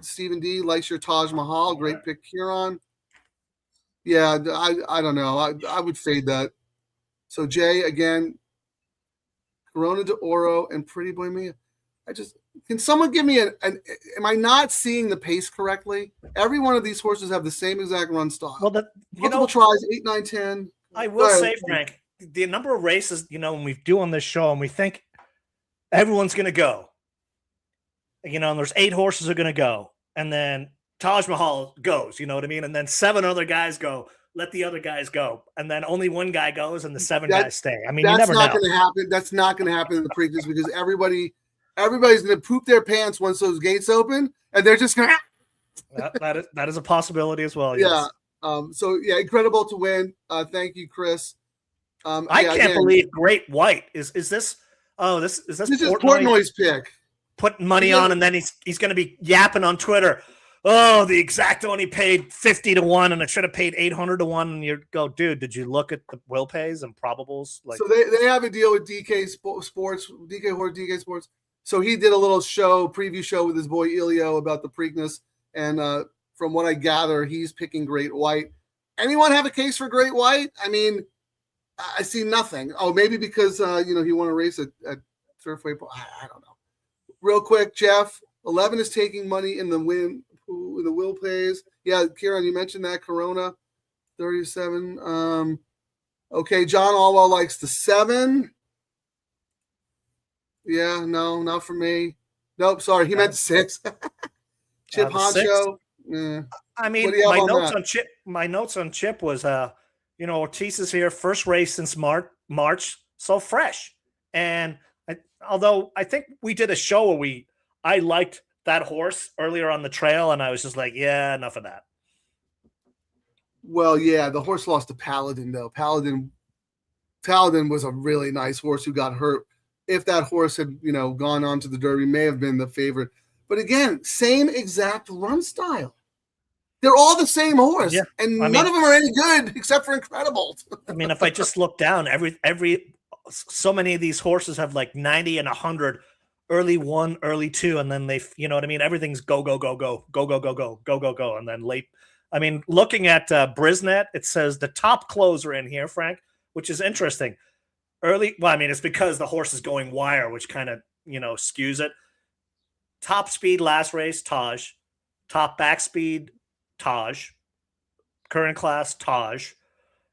[SPEAKER 2] Stephen D. Likes your Taj Mahal. Great pick, Kieran. Yeah, I don't know. I would fade that. So Jay again. Corona de Oro and Pretty Boy Mia. Can someone give me am I not seeing the pace correctly? Every one of these horses have the same exact run style.
[SPEAKER 3] Well,
[SPEAKER 2] Multiple tries, 8, 9, 10.
[SPEAKER 3] I will say, Frank, the number of races, when we do on this show and we think everyone's going to go, and there's 8 horses are going to go, and then Taj Mahal goes, you know what I mean? And then 7 other guys go, let the other guys go. And then only one guy goes and the 7 guys stay. I mean, you never know.
[SPEAKER 2] That's not going to happen. That's not going to happen in the Preakness because everybody's going to poop their pants once those gates open, and they're just going to.
[SPEAKER 3] That is a possibility as well.
[SPEAKER 2] Yeah.
[SPEAKER 3] Yes.
[SPEAKER 2] So yeah, incredible to win. Thank you, Chris.
[SPEAKER 3] I can't believe Great White is this. Oh, this is
[SPEAKER 2] Portnoy's pick.
[SPEAKER 3] Putting money on, and then he's going to be yapping on Twitter. Oh, the exact only paid 50 to 1, and it should have paid 800 to 1. And you go, dude, did you look at the will pays and probables? Like,
[SPEAKER 2] so they have a deal with DK Sports, DK Sports. So he did a little preview show with his boy Elio about the Preakness, and from what I gather, he's picking Great White. Anyone have a case for Great White? I mean, I see nothing. Oh, maybe because he won a race at Turfway. I don't know. Real quick, Jeff, 11 is taking money in the win. The will pays. Yeah, Kieran, you mentioned that. Corona, 37. Okay, John Alwell likes the 7. Yeah, no, not for me. Nope, sorry, he meant 6. Chip Honcho.
[SPEAKER 3] I mean, my notes on Chip was, Ortiz is here, first race since March, so fresh. And although I think we did a show where I liked that horse earlier on the trail, and I was just like, yeah, enough of that.
[SPEAKER 2] Well, yeah, the horse lost to Paladin, though. Paladin was a really nice horse who got hurt. If that horse had, gone on to the Derby, may have been the favorite. But again, same exact run style. They're all the same horse, and none of them are any good except for Incredible.
[SPEAKER 3] I mean, if I just look down, so many of these horses have like 90 and 100. Early 1, early 2, and then everything's go, go, go, go, go, go, go, go, go, go, go, and then late. I mean, looking at Brisnet, it says the top closer in here, Frank, which is interesting. It's because the horse is going wire, which kind of, skews it. Top speed last race, Taj. Top back speed, Taj. Current class, Taj.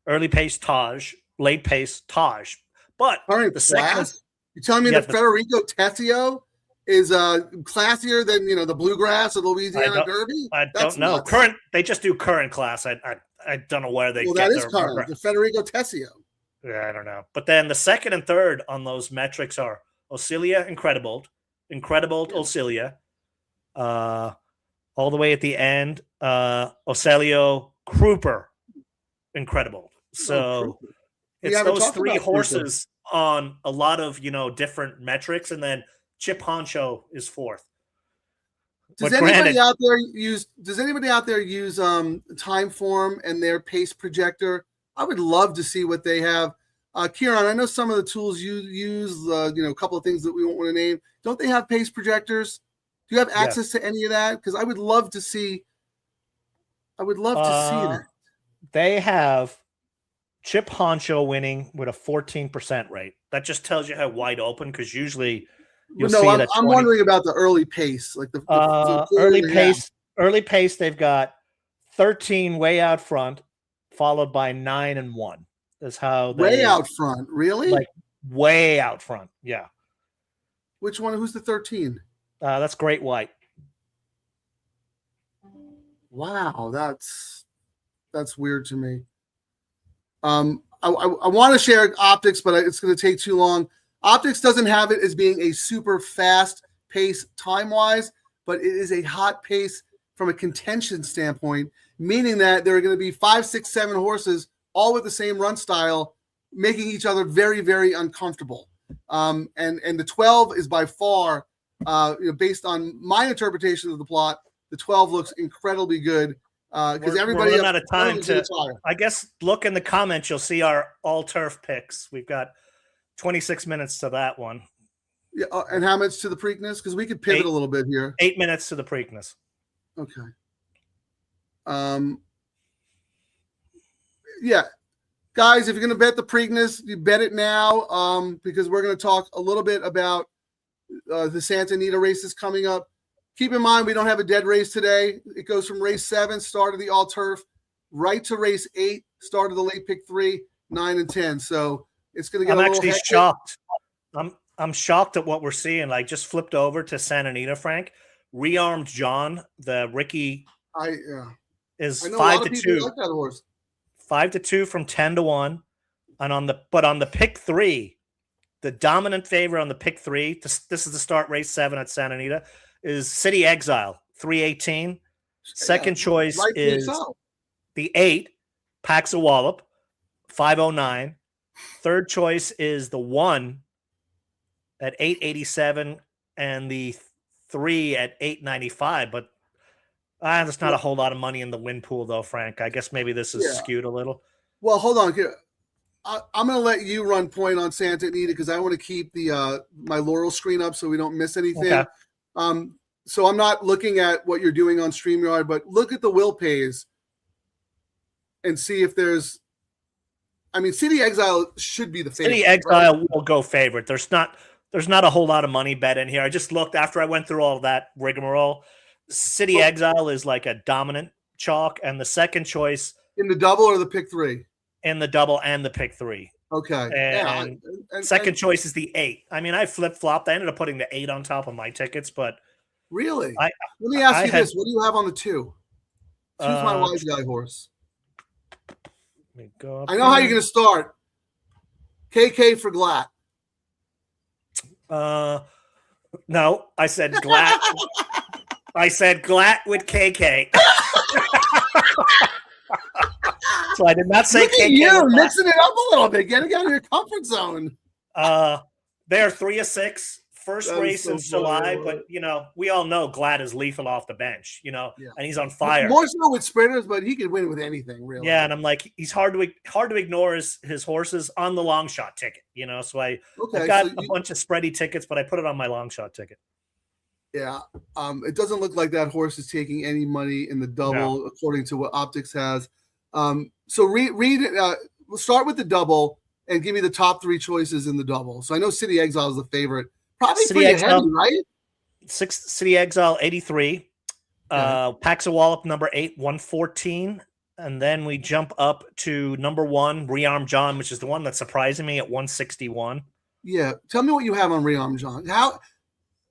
[SPEAKER 3] Early pace, Taj. Late pace, Taj. But
[SPEAKER 2] the second. You're telling me that Federico Tessio is classier than the Bluegrass or the Louisiana Derby?
[SPEAKER 3] I don't know. Nuts. They just do current class. I don't know where they get
[SPEAKER 2] that is current. The Federico Tessio.
[SPEAKER 3] Yeah, I don't know. But then the second and third on those metrics are Osilia, Incredible, Osilia, all the way at the end, Ocelio, Kruper, Incredible. So it's those 3 horses on a lot of different metrics, and then Chip Honcho is 4th.
[SPEAKER 2] Does anybody out there use Timeform and their pace projector? I would love to see what they have. Kieran, I know some of the tools you use, a couple of things that we won't want to name. Don't they have pace projectors? Do you have access to any of that? Because I would love to see. I would love to see that.
[SPEAKER 3] They have Chip Honcho winning with a 14% rate. That just tells you how wide open, because usually you'll see it at 20.
[SPEAKER 2] I'm wondering about the early pace, like the
[SPEAKER 3] early pace. Early pace, they've got 13 way out front, followed by 9 and 1. Is how they
[SPEAKER 2] way out front. Really?
[SPEAKER 3] Like way out front. Yeah.
[SPEAKER 2] Which one? Who's the 13?
[SPEAKER 3] That's Great White.
[SPEAKER 2] Wow, that's weird to me. I want to share Optics, but it's going to take too long. Optics doesn't have it as being a super fast pace time-wise, but it is a hot pace from a contention standpoint, meaning that there are going to be 5, 6, 7 horses all with the same run style, making each other very, very uncomfortable. And the 12 is by far, based on my interpretation of the plot, the 12 looks incredibly good. Because everybody
[SPEAKER 3] running out of time I guess look in the comments, you'll see our all turf picks. We've got 26 minutes to that one.
[SPEAKER 2] Yeah, and how much to the Preakness? Because we could pivot a little bit here.
[SPEAKER 3] 8 minutes to the Preakness.
[SPEAKER 2] Okay. Yeah, guys, if you're going to bet the Preakness, you bet it now. Because we're going to talk a little bit about the Santa Anita races coming up. Keep in mind, we don't have a dead race today. It goes from race 7, start of the all turf, right to race 8, start of the late pick 3, 9, and 10. So it's going to get. I'm
[SPEAKER 3] actually shocked. I'm shocked at what we're seeing. Like, just flipped over to Santa Anita, Frank. Rearmed John, the Ricky, is 5-2. Like that horse. 5-2 from 10-1, and on the pick 3, the dominant favorite on the pick 3. This is the start race 7 at Santa Anita. Is City Exile, 318. Second choice is the 8, Pax a Wallop, 509. Third choice is the 1 at 887 and the 3 at 895. But there's not a whole lot of money in the win pool, though, Frank. I guess maybe this is skewed a little.
[SPEAKER 2] Well, hold on here. I'm going to let you run point on Santa Anita because I want to keep the my Laurel screen up so we don't miss anything. Okay. So I'm not looking at what you're doing on StreamYard, but look at the will pays and see if there's. I mean, City Exile should be the favorite.
[SPEAKER 3] City Exile will go favorite. There's not a whole lot of money bet in here. I just looked after I went through all that rigmarole. City Exile is like a dominant chalk, and the second choice
[SPEAKER 2] in the double or the pick 3.
[SPEAKER 3] In the double and the pick 3.
[SPEAKER 2] Okay.
[SPEAKER 3] And second choice is the 8. I mean, I flip-flopped. I ended up putting the 8 on top of my tickets, but
[SPEAKER 2] really? Let me ask you this. What do you have on the 2? 2's my wise guy horse.
[SPEAKER 3] Let me go up
[SPEAKER 2] I know how you're going to start. KK for Glatt.
[SPEAKER 3] No, I said Glatt. I said Glatt with KK. So I did not say KK.
[SPEAKER 2] You're mixing it up a little bit, getting out of your comfort zone.
[SPEAKER 3] They are 3 of 6. First race in July, but we all know Glatt is lethal off the bench, and he's on fire.
[SPEAKER 2] More so with sprinters, but he could win with anything, really.
[SPEAKER 3] Yeah, and I'm like, he's hard to ignore his horses on the long shot ticket, So I've got a bunch of spready tickets, but I put it on my long shot ticket.
[SPEAKER 2] Yeah, it doesn't look like that horse is taking any money in the double, according to what Optics has. So read it. We'll start with the double and give me the top 3 choices in the double. So I know City Exile is the favorite. Probably
[SPEAKER 3] City
[SPEAKER 2] pretty
[SPEAKER 3] Exile,
[SPEAKER 2] heavy, right?
[SPEAKER 3] City Exile 83. Pax a Wallop number 8, 114. And then we jump up to number 1, Rearm John, which is the one that's surprising me at 161.
[SPEAKER 2] Yeah. Tell me what you have on Rearm John. How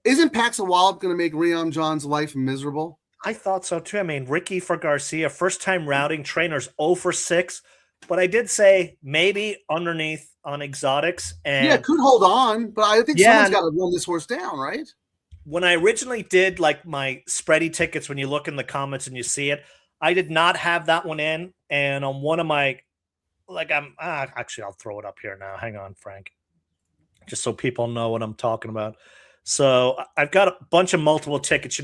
[SPEAKER 2] isn't Pax a Wallop going to make Rearm John's life miserable?
[SPEAKER 3] I thought so too. I mean, Ricky for Garcia, first time routing, trainers 0 for 6. But I did say maybe underneath on exotics. And
[SPEAKER 2] could hold on, but I think someone's got to run this horse down, right?
[SPEAKER 3] When I originally did like my spready tickets, when you look in the comments and you see it, I did not have that one in. And on one of my, actually, I'll throw it up here now. Hang on, Frank, just so people know what I'm talking about. So I've got a bunch of multiple tickets.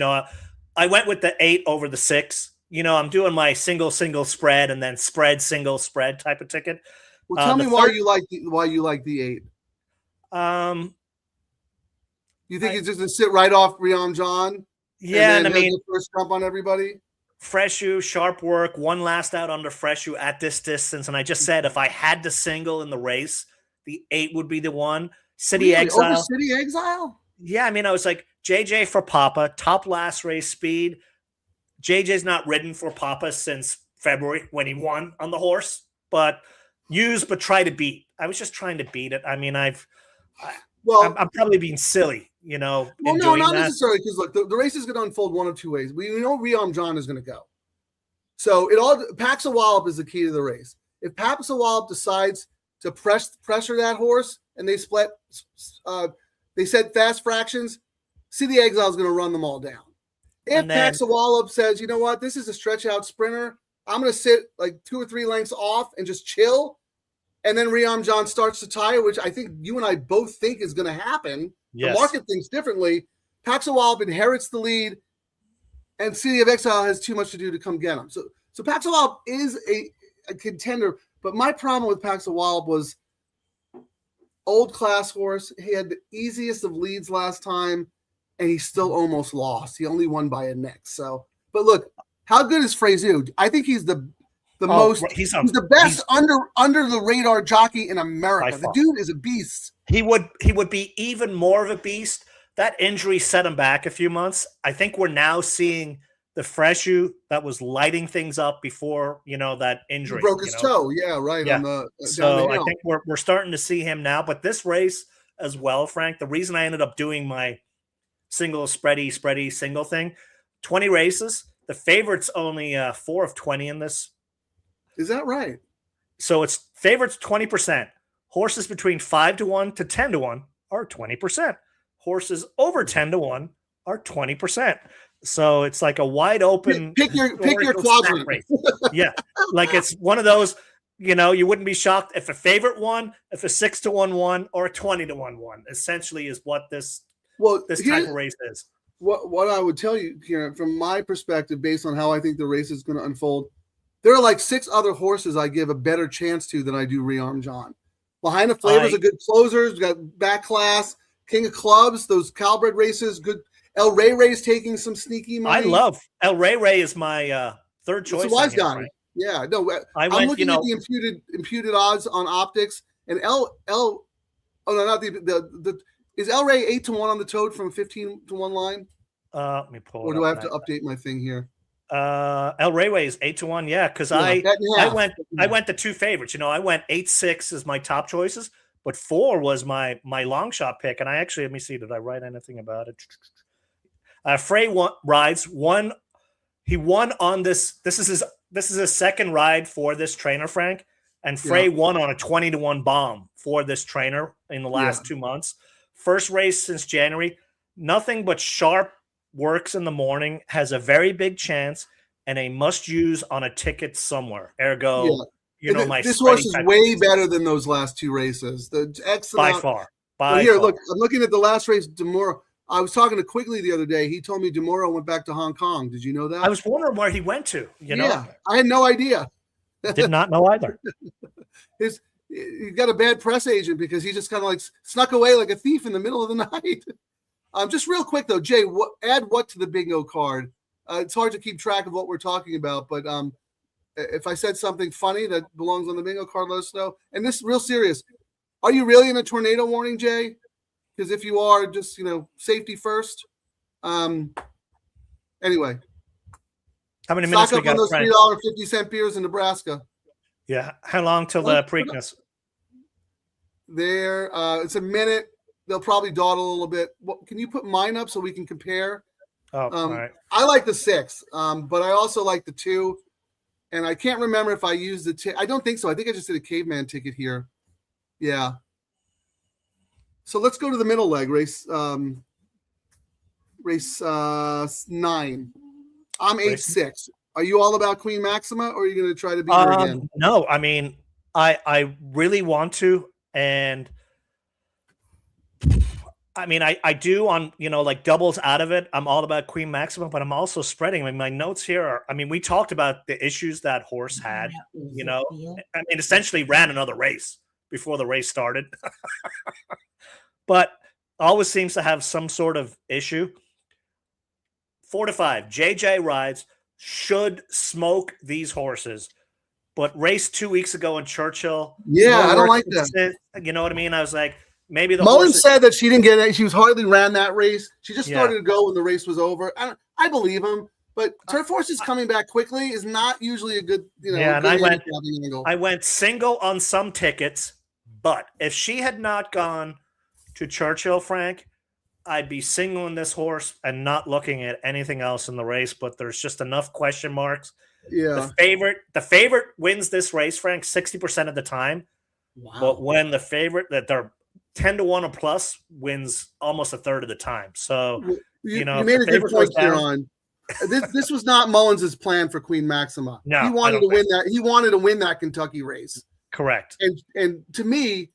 [SPEAKER 3] I went with the 8 over the 6. I'm doing my single spread and then single spread type of ticket.
[SPEAKER 2] Well, tell me why you like the 8. You think it's just going to sit right off Rearm John?
[SPEAKER 3] Yeah, and I
[SPEAKER 2] he'll
[SPEAKER 3] mean,
[SPEAKER 2] get first jump on everybody.
[SPEAKER 3] Freshu, sharp work, one last out under Freshu at this distance. And I just said if I had to single in the race, the 8 would be the one. City
[SPEAKER 2] Really? Over
[SPEAKER 3] Exile.
[SPEAKER 2] City Exile?
[SPEAKER 3] Yeah, I mean, I was like, JJ for Papa, top last race speed. JJ's not ridden for Papa since February when he won on the horse, but try to beat. I was just trying to beat it. I mean, I'm probably being silly,
[SPEAKER 2] Well,
[SPEAKER 3] in
[SPEAKER 2] no,
[SPEAKER 3] doing
[SPEAKER 2] not
[SPEAKER 3] that.
[SPEAKER 2] necessarily, because look, the race is going to unfold one of two ways. We know Rearm John is going to go. So Paxa Wallop is the key to the race. If Paxa Wallop decides to pressure that horse and they split, they set fast fractions, City Exile is going to run them all down. If Paxa Wallop says, you know what, this is a stretch out sprinter, I'm going to sit like 2 or 3 lengths off and just chill, and then Rearm John starts to tire, which I think you and I both think is going to happen.
[SPEAKER 3] Yes.
[SPEAKER 2] The market thinks differently. Paxa Wallop inherits the lead, and City of Exile has too much to do to come get him. So Paxa Wallop is a contender, but my problem with Paxa Wallop was old class horse. He had the easiest of leads last time, and he still almost lost. He only won by a neck. So, but look, how good is Frezu? I think he's the most. He's the best under the radar jockey in America. The dude is a beast.
[SPEAKER 3] He would be even more of a beast. That injury set him back a few months. I think we're now seeing the Freshu that was lighting things up before that injury.
[SPEAKER 2] He broke his toe. Yeah, right.
[SPEAKER 3] Yeah.
[SPEAKER 2] On the
[SPEAKER 3] so I think we're starting to see him now. But this race as well, Frank. The reason I ended up doing my single spready single thing, 20 races. The favorite's only 4 of 20 in this.
[SPEAKER 2] Is that right?
[SPEAKER 3] So it's favorites 20%. Horses between 5-1 to 10-1 are 20%. Horses over 10-1 are 20%. So it's like a wide open.
[SPEAKER 2] Pick your quadrant.
[SPEAKER 3] Yeah, like it's one of those. You wouldn't be shocked if a favorite won, if a 6-1 won, or a 20-1 won. Essentially, is what this type of race is.
[SPEAKER 2] What I would tell you, Kieran, from my perspective, based on how I think the race is going to unfold, there are like 6 other horses I give a better chance to than I do Rearm John. Behind the Flavor's a good closer. We've got back class, King of Clubs, those Calbred races, good. El Rey Rey's taking some sneaky money.
[SPEAKER 3] I love El Rey Rey is my third choice.
[SPEAKER 2] It's a wise guy. Right? Yeah, no, I'm looking at the imputed odds on optics, and is El Rey 8-1 on the toad from 15-1 line?
[SPEAKER 3] Let me pull.
[SPEAKER 2] Or do I have to update my thing here?
[SPEAKER 3] El Rey is 8-1. Yeah, because I went the 2 favorites. I went 8-6 as my top choices, but 4 was my long shot pick. And I actually, let me see, did I write anything about it? Frey rides one. He won on this. This is his second ride for this trainer, Frank. And Frey won on a 20-1 bomb for this trainer in the last 2 months. First race since January. Nothing but sharp works in the morning. Has a very big chance and a must use on a ticket somewhere. Ergo,
[SPEAKER 2] this horse is way better than those last 2 races. The excellent
[SPEAKER 3] by far.
[SPEAKER 2] Look, I'm looking at the last race. Demora. I was talking to Quigley the other day. He told me Demora went back to Hong Kong. Did you know that?
[SPEAKER 3] I was wondering where he went to.
[SPEAKER 2] Yeah, I had no idea.
[SPEAKER 3] Did not know either.
[SPEAKER 2] He got a bad press agent because he just kind of like snuck away like a thief in the middle of the night. Just real quick though, Jay, add what to the bingo card? It's hard to keep track of what we're talking about, but if I said something funny that belongs on the bingo card, let us know. And this is real serious. Are you really in a tornado warning, Jay? Because if you are, just safety first. Anyway,
[SPEAKER 3] how many minutes
[SPEAKER 2] stock up on those $3.50 beers in Nebraska?
[SPEAKER 3] Yeah, how long till the Preakness?
[SPEAKER 2] There, it's a minute. They'll probably dawdle a little bit. Can you put mine up so we can compare?
[SPEAKER 3] Oh, all right.
[SPEAKER 2] I like the 6, but I also like the 2. And I can't remember if I used the I don't think so. I think I just did a caveman ticket here. Yeah. So let's go to the middle leg, race 9. I'm 8-6. Are you all about Queen Maxima, or are you going to try to beat her again?
[SPEAKER 3] No, I mean, I really want to, and I mean, I do on, like doubles out of it. I'm all about Queen Maxima, but I'm also spreading. I mean, my notes here are, I mean, we talked about the issues that horse had, I mean, essentially ran another race before the race started, but always seems to have some sort of issue. 4 to 5. JJ rides, should smoke these horses. But raced 2 weeks ago in Churchill.
[SPEAKER 2] Yeah,
[SPEAKER 3] no
[SPEAKER 2] I don't
[SPEAKER 3] work
[SPEAKER 2] like
[SPEAKER 3] to
[SPEAKER 2] that.
[SPEAKER 3] sit. You know what I mean? I was like, maybe the
[SPEAKER 2] Mullen
[SPEAKER 3] horses.
[SPEAKER 2] said that she didn't get it. She was hardly ran that race. She just
[SPEAKER 3] Yeah.
[SPEAKER 2] started to go when the race was over. I believe him, but turf horses coming back quickly is not usually a good,
[SPEAKER 3] Yeah, and
[SPEAKER 2] good
[SPEAKER 3] I went-
[SPEAKER 2] handicapping angle.
[SPEAKER 3] I went single on some tickets, but if she had not gone to Churchill, Frank, I'd be singling this horse and not looking at anything else in the race. But there's just enough question marks.
[SPEAKER 2] Yeah.
[SPEAKER 3] The favorite wins this race, Frank, 60% of the time.
[SPEAKER 2] Wow.
[SPEAKER 3] But when the favorite that they're 10 to 1 or plus wins almost a third of the time. So
[SPEAKER 2] You
[SPEAKER 3] know,
[SPEAKER 2] made
[SPEAKER 3] the
[SPEAKER 2] a good
[SPEAKER 3] favorite
[SPEAKER 2] point
[SPEAKER 3] goes
[SPEAKER 2] here
[SPEAKER 3] down.
[SPEAKER 2] on. This was not Mullins' plan for Queen Maxima.
[SPEAKER 3] No,
[SPEAKER 2] he
[SPEAKER 3] I
[SPEAKER 2] wanted
[SPEAKER 3] don't
[SPEAKER 2] to win
[SPEAKER 3] think
[SPEAKER 2] that. He wanted to win that Kentucky race.
[SPEAKER 3] correct.
[SPEAKER 2] And to me,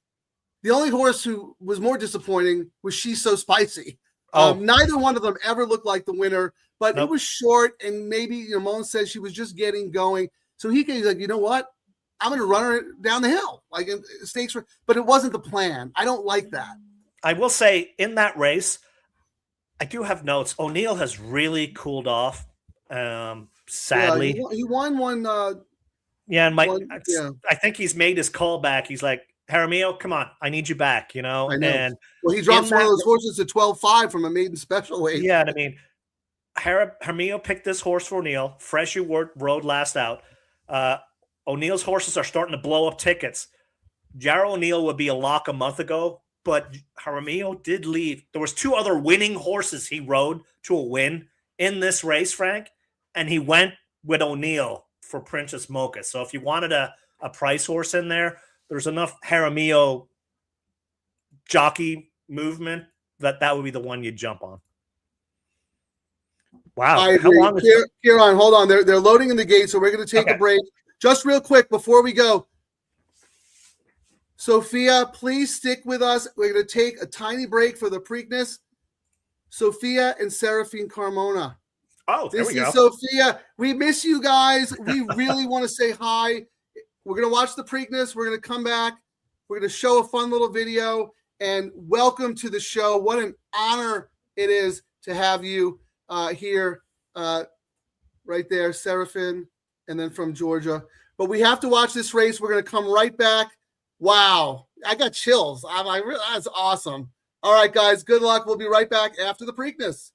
[SPEAKER 2] the only horse who was more disappointing was She's So Spicy. Neither one of them ever looked like the winner, but
[SPEAKER 3] Nope.
[SPEAKER 2] it was short, and maybe Mullins said she was just getting going. So he's like, you know what? I'm going to run her down the hill, like in stakes. But it wasn't the plan. I don't like that.
[SPEAKER 3] I will say in that race, I do have notes. O'Neill has really cooled off. Sadly,
[SPEAKER 2] Yeah, he won one.
[SPEAKER 3] and
[SPEAKER 2] yeah.
[SPEAKER 3] I think he's made his call back. He's like, Jaramillo, come on, I need you back.
[SPEAKER 2] I know.
[SPEAKER 3] And
[SPEAKER 2] Well, he drops
[SPEAKER 3] in
[SPEAKER 2] one of
[SPEAKER 3] that-
[SPEAKER 2] those horses to 12.5 from a maiden special weight.
[SPEAKER 3] yeah, and I mean, Jaramillo picked this horse for O'Neill. Fresh rode last out. O'Neill's horses are starting to blow up tickets. Jarrow O'Neill would be a lock a month ago, but Jaramillo did leave. There was 2 other winning horses he rode to a win in this race, Frank, and he went with O'Neill for Princess Mocha. So if you wanted a price horse in there, there's enough Jaramillo jockey movement that would be the one you'd jump on. Wow.
[SPEAKER 2] I
[SPEAKER 3] How
[SPEAKER 2] agree.
[SPEAKER 3] long is
[SPEAKER 2] Kieran, hold on. They're loading in the gate, so we're going to take a break. Just real quick before we go. Sophia, please stick with us. We're going to take a tiny break for the Preakness. Sophia and Seraphine Carmona.
[SPEAKER 3] Oh, there
[SPEAKER 2] This
[SPEAKER 3] we go.
[SPEAKER 2] is Sophia. We miss you guys. We really want to say hi. We're going to watch the Preakness. We're going to come back. We're going to show a fun little video. And welcome to the show. What an honor it is to have you here. Right there, Seraphine, and then from Georgia. But we have to watch this race. We're going to come right back. Wow. I got chills. That's awesome. All right, guys. Good luck. We'll be right back after the Preakness.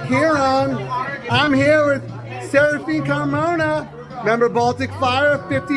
[SPEAKER 2] Kieran, I'm here with Seraphine Carmona. Remember Baltic Fire, 50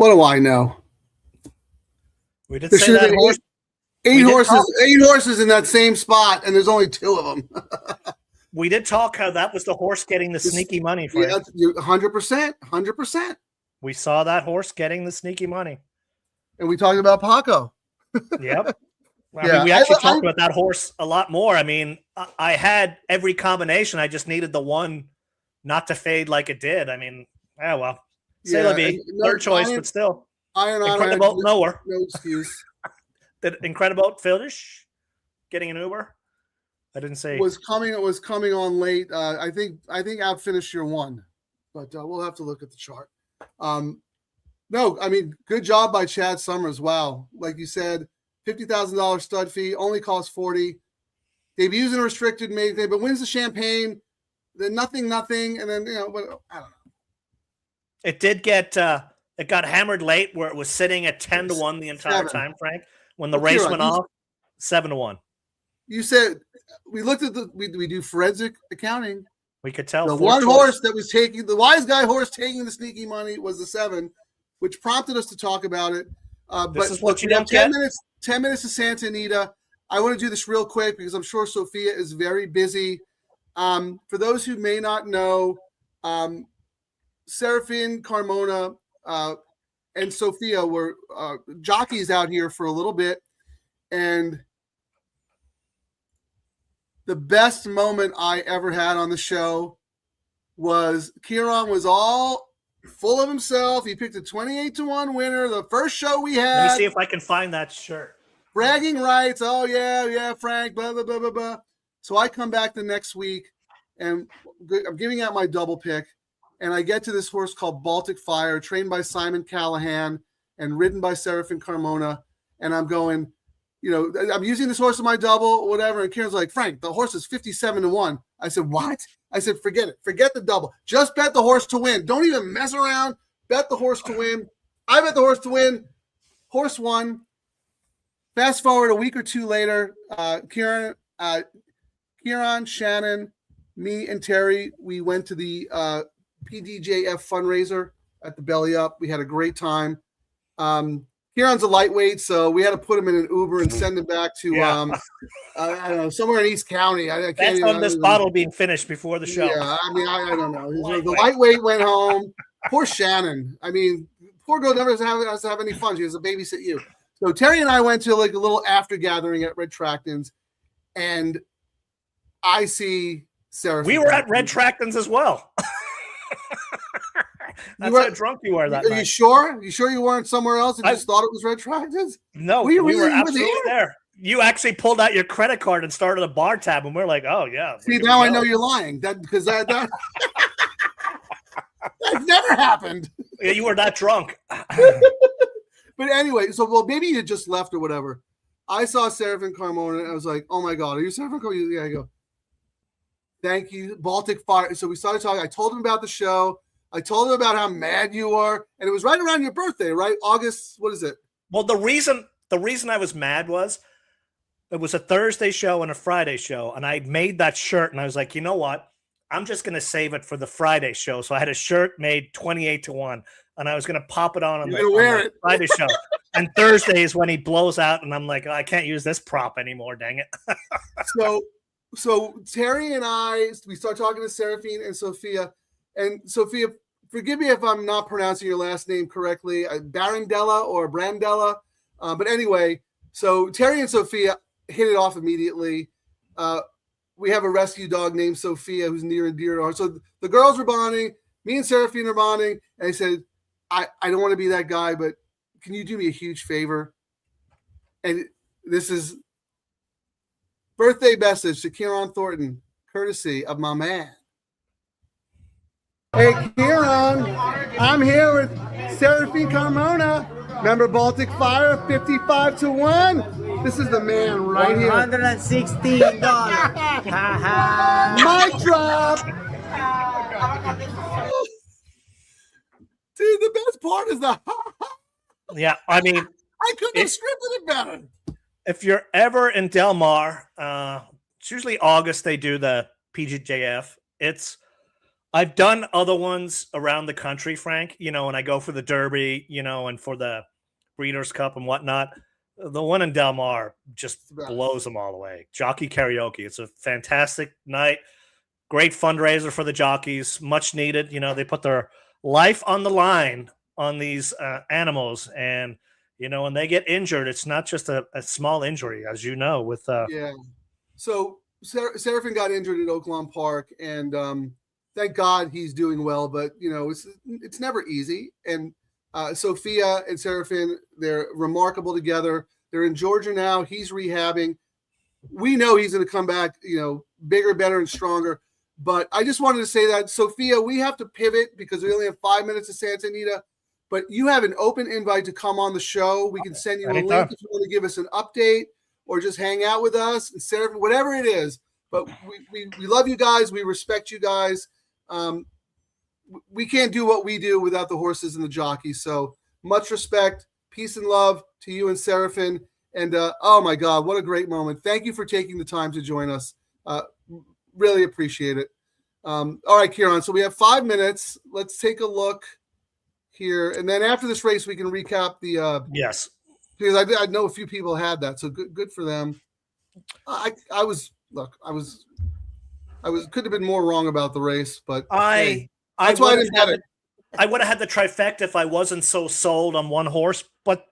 [SPEAKER 2] What do I know?
[SPEAKER 3] We did
[SPEAKER 2] There
[SPEAKER 3] say
[SPEAKER 2] should have
[SPEAKER 3] that
[SPEAKER 2] been
[SPEAKER 3] horse.
[SPEAKER 2] eight
[SPEAKER 3] We did
[SPEAKER 2] horses.
[SPEAKER 3] talk-
[SPEAKER 2] 8 horses in that same spot, and there's only 2 of them.
[SPEAKER 3] We did talk how that was the horse getting the sneaky money for
[SPEAKER 2] Yeah,
[SPEAKER 3] you.
[SPEAKER 2] 100%, 100%.
[SPEAKER 3] We saw that horse getting the sneaky money.
[SPEAKER 2] And we talked about Paco.
[SPEAKER 3] Yep. I
[SPEAKER 2] Yeah,
[SPEAKER 3] mean, we actually
[SPEAKER 2] I-
[SPEAKER 3] talked about that horse a lot more. I mean, I had every combination. I just needed the one not to fade like it did. I mean, yeah, well, say la vie, third choice, but still.
[SPEAKER 2] Iron on
[SPEAKER 3] Incredible nowhere.
[SPEAKER 2] no excuse.
[SPEAKER 3] Did Incredible finish getting an Uber? I didn't say.
[SPEAKER 2] It was coming on late. I think outfinished your 1, but we'll have to look at the chart. No, I mean, good job by Chad Summers. Wow, like you said, $50,000 stud fee, only costs $40,000. Debuts in a restricted maiden, but wins the Champagne. Then nothing, and then but I don't know.
[SPEAKER 3] It did get it got hammered late where it was sitting at 10-1 the entire
[SPEAKER 2] 7.
[SPEAKER 3] time, Frank. When the
[SPEAKER 2] Okay,
[SPEAKER 3] race
[SPEAKER 2] right.
[SPEAKER 3] went off, 7-1.
[SPEAKER 2] You said we looked at we do forensic accounting.
[SPEAKER 3] We could tell
[SPEAKER 2] The
[SPEAKER 3] fourth
[SPEAKER 2] one
[SPEAKER 3] choice.
[SPEAKER 2] horse that was taking the wise guy horse taking the sneaky money was the 7, which prompted us to talk about it.
[SPEAKER 3] This is what you
[SPEAKER 2] we have
[SPEAKER 3] don't get.
[SPEAKER 2] 10 minutes to Santa Anita. I want to do this real quick because I'm sure Sophia is very busy. For those who may not know, Serafin, Carmona, and Sophia were jockeys out here for a little bit. And the best moment I ever had on the show was Kieran was all full of himself. He picked a 28-1 winner, the first show we had.
[SPEAKER 3] Let me see if I can find that shirt.
[SPEAKER 2] Bragging rights. Oh, yeah, Frank, blah, blah, blah, blah, blah. So I come back the next week, and I'm giving out my double pick, and I get to this horse called Baltic Fire, trained by Simon Callahan and ridden by Serafin Carmona, and I'm going, I'm using this horse in my double, whatever, and Kieran's like, Frank, the horse is 57-1. I said, what? I said, forget it. Forget the double. Just bet the horse to win. Don't even mess around. Bet the horse to win. I bet the horse to win. Horse won. Fast forward a week or 2 later, Kieran, Shannon, me, and Terry, we went to the PDJF fundraiser at the Belly Up. We had a great time. Kieran's a lightweight, so we had to put him in an Uber and send him back to I don't know, somewhere in East County. I can't
[SPEAKER 3] That's
[SPEAKER 2] even,
[SPEAKER 3] on this bottle being finished before the show.
[SPEAKER 2] Yeah, I mean, I don't know. The lightweight went home. Poor Shannon. I mean, poor girl never has to have any fun. She has to babysit you. So Terry and I went to like a little after gathering at Red Tracton's, and I see Sarah.
[SPEAKER 3] We were at Red Tracton's as well. That's how drunk you were that night.
[SPEAKER 2] Are you sure? You sure you weren't somewhere else and just thought it was Red Tracton's?
[SPEAKER 3] No, we were absolutely there. You actually pulled out your credit card and started a bar tab, and we're like, oh, yeah.
[SPEAKER 2] See, now I know you're lying. Because that that's never happened.
[SPEAKER 3] Yeah, you were that drunk.
[SPEAKER 2] But anyway, maybe you just left or whatever. I saw Serafin Carmona, and I was like, oh, my God, are you Serafin Carmona? Yeah, I go, thank you, Baltic Fire. So we started talking. I told him about the show. I told him about how mad you are. And it was right around your birthday, right? August, what is it?
[SPEAKER 3] Well, the reason I was mad was it was a Thursday show and a Friday show, and I made that shirt, and I was like, you know what? I'm just going to save it for the Friday show. So I had a shirt made 28-1, and I was going to pop it on the Friday show. And Thursday is when he blows out, and I'm like, oh, I can't use this prop anymore, dang it.
[SPEAKER 2] So Terry and we start talking to Serafin and Sophia. And Sophia, forgive me if I'm not pronouncing your last name correctly, Barandella or Brandella. But anyway, so Terry and Sophia hit it off immediately. We have a rescue dog named Sophia who's near and dear to her. So the girls were bonding. Me and Serafin are bonding. And I said, I don't want to be that guy, but can you do me a huge favor? And this is birthday message to Kieran Thornton, courtesy of my man. Hey, Kieran, I'm here with Serafin Carmona. Remember Baltic Fire, 55-1? This is the man right here.
[SPEAKER 6] $116.
[SPEAKER 2] Mic drop. Dude, the best part is the
[SPEAKER 3] Yeah, I mean,
[SPEAKER 2] I couldn't have scripted it better.
[SPEAKER 3] If you're ever in Del Mar, it's usually August they do the PGJF. It's I've done other ones around the country, Frank, and I go for the Derby, and for the Breeders' Cup and whatnot. The one in Del Mar just blows them all away. Jockey karaoke. It's a fantastic night. Great fundraiser for the jockeys. Much needed. They put their life on the line on these animals. And, when they get injured, it's not just a small injury, as you know, with
[SPEAKER 2] yeah. So Seraphin got injured at Oaklawn Park, and thank God he's doing well, but it's never easy. And Sophia and Seraphin, they're remarkable together. They're in Georgia now. He's rehabbing. We know he's going to come back, bigger, better, and stronger. But I just wanted to say that, Sophia, we have to pivot because we only have 5 minutes of Santa Anita. But you have an open invite to come on the show. We can send you a link if you want to give us an update or just hang out with us, and Seraphin, whatever it is. But we love you guys. We respect you guys. We can't do what we do without the horses and the jockeys. So much respect, peace and love to you and Seraphin. And oh my God, what a great moment. Thank you for taking the time to join us. Really appreciate it. All right, Kieran. So we have 5 minutes. Let's take a look here. And then after this race, we can recap the
[SPEAKER 3] yes.
[SPEAKER 2] Because I know a few people had that. So good for them. I could have been more wrong about the race, but that's why I didn't have it.
[SPEAKER 3] I would have had the trifecta if I wasn't so sold on one horse. But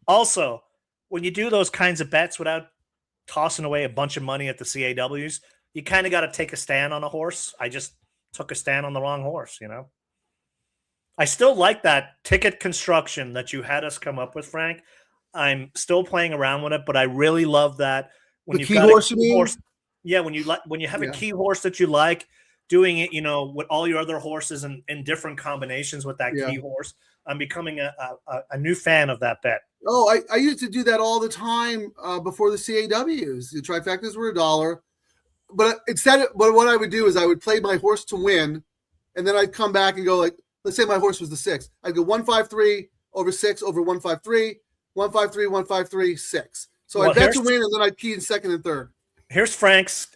[SPEAKER 3] also, when you do those kinds of bets without tossing away a bunch of money at the CAWs, you kind of got to take a stand on a horse. I just took a stand on the wrong horse, I still like that ticket construction that you had us come up with, Frank. I'm still playing around with it, but I really love that when
[SPEAKER 2] the
[SPEAKER 3] you've
[SPEAKER 2] key
[SPEAKER 3] got
[SPEAKER 2] horse,
[SPEAKER 3] a key horse. Yeah, when you have a key horse that you like, doing it, with all your other horses and in different combinations with that key horse. I'm becoming a new fan of that bet.
[SPEAKER 2] Oh, I used to do that all the time before the CAWs. The trifectas were $1, but but what I would do is I would play my horse to win, and then I'd come back and go like, let's say my horse was the 6. I'd go 153 over 6 over 153, 153, 153, 6. So I bet to win, and then I'd key in second and third.
[SPEAKER 3] Here's Frank's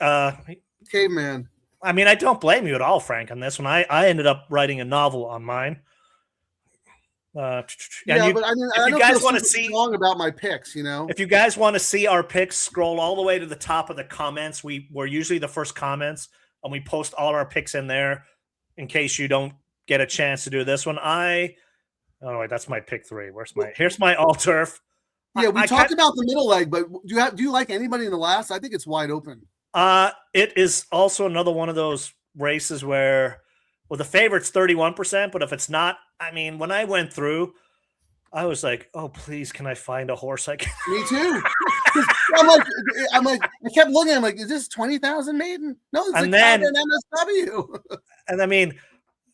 [SPEAKER 2] caveman.
[SPEAKER 3] I mean, I don't blame you at all, Frank, on this one. I ended up writing a novel on mine.
[SPEAKER 2] But I don't guys want to see wrong about my picks,
[SPEAKER 3] If you guys want to see our picks, scroll all the way to the top of the comments. We're usually the first comments, and we post all our picks in there in case you don't get a chance to do this one. That's my pick 3. Here's my all turf.
[SPEAKER 2] Yeah, we talked about the middle leg, but do you like anybody in the last? I think it's wide open.
[SPEAKER 3] It is also another one of those races where, the favorite's 31%, but if it's not, when I went through, I was like, oh, please, can I find a horse I can?
[SPEAKER 2] Me too. I'm like, I kept looking. I'm like, is this 20,000 maiden? No, it's an MSW.
[SPEAKER 3] And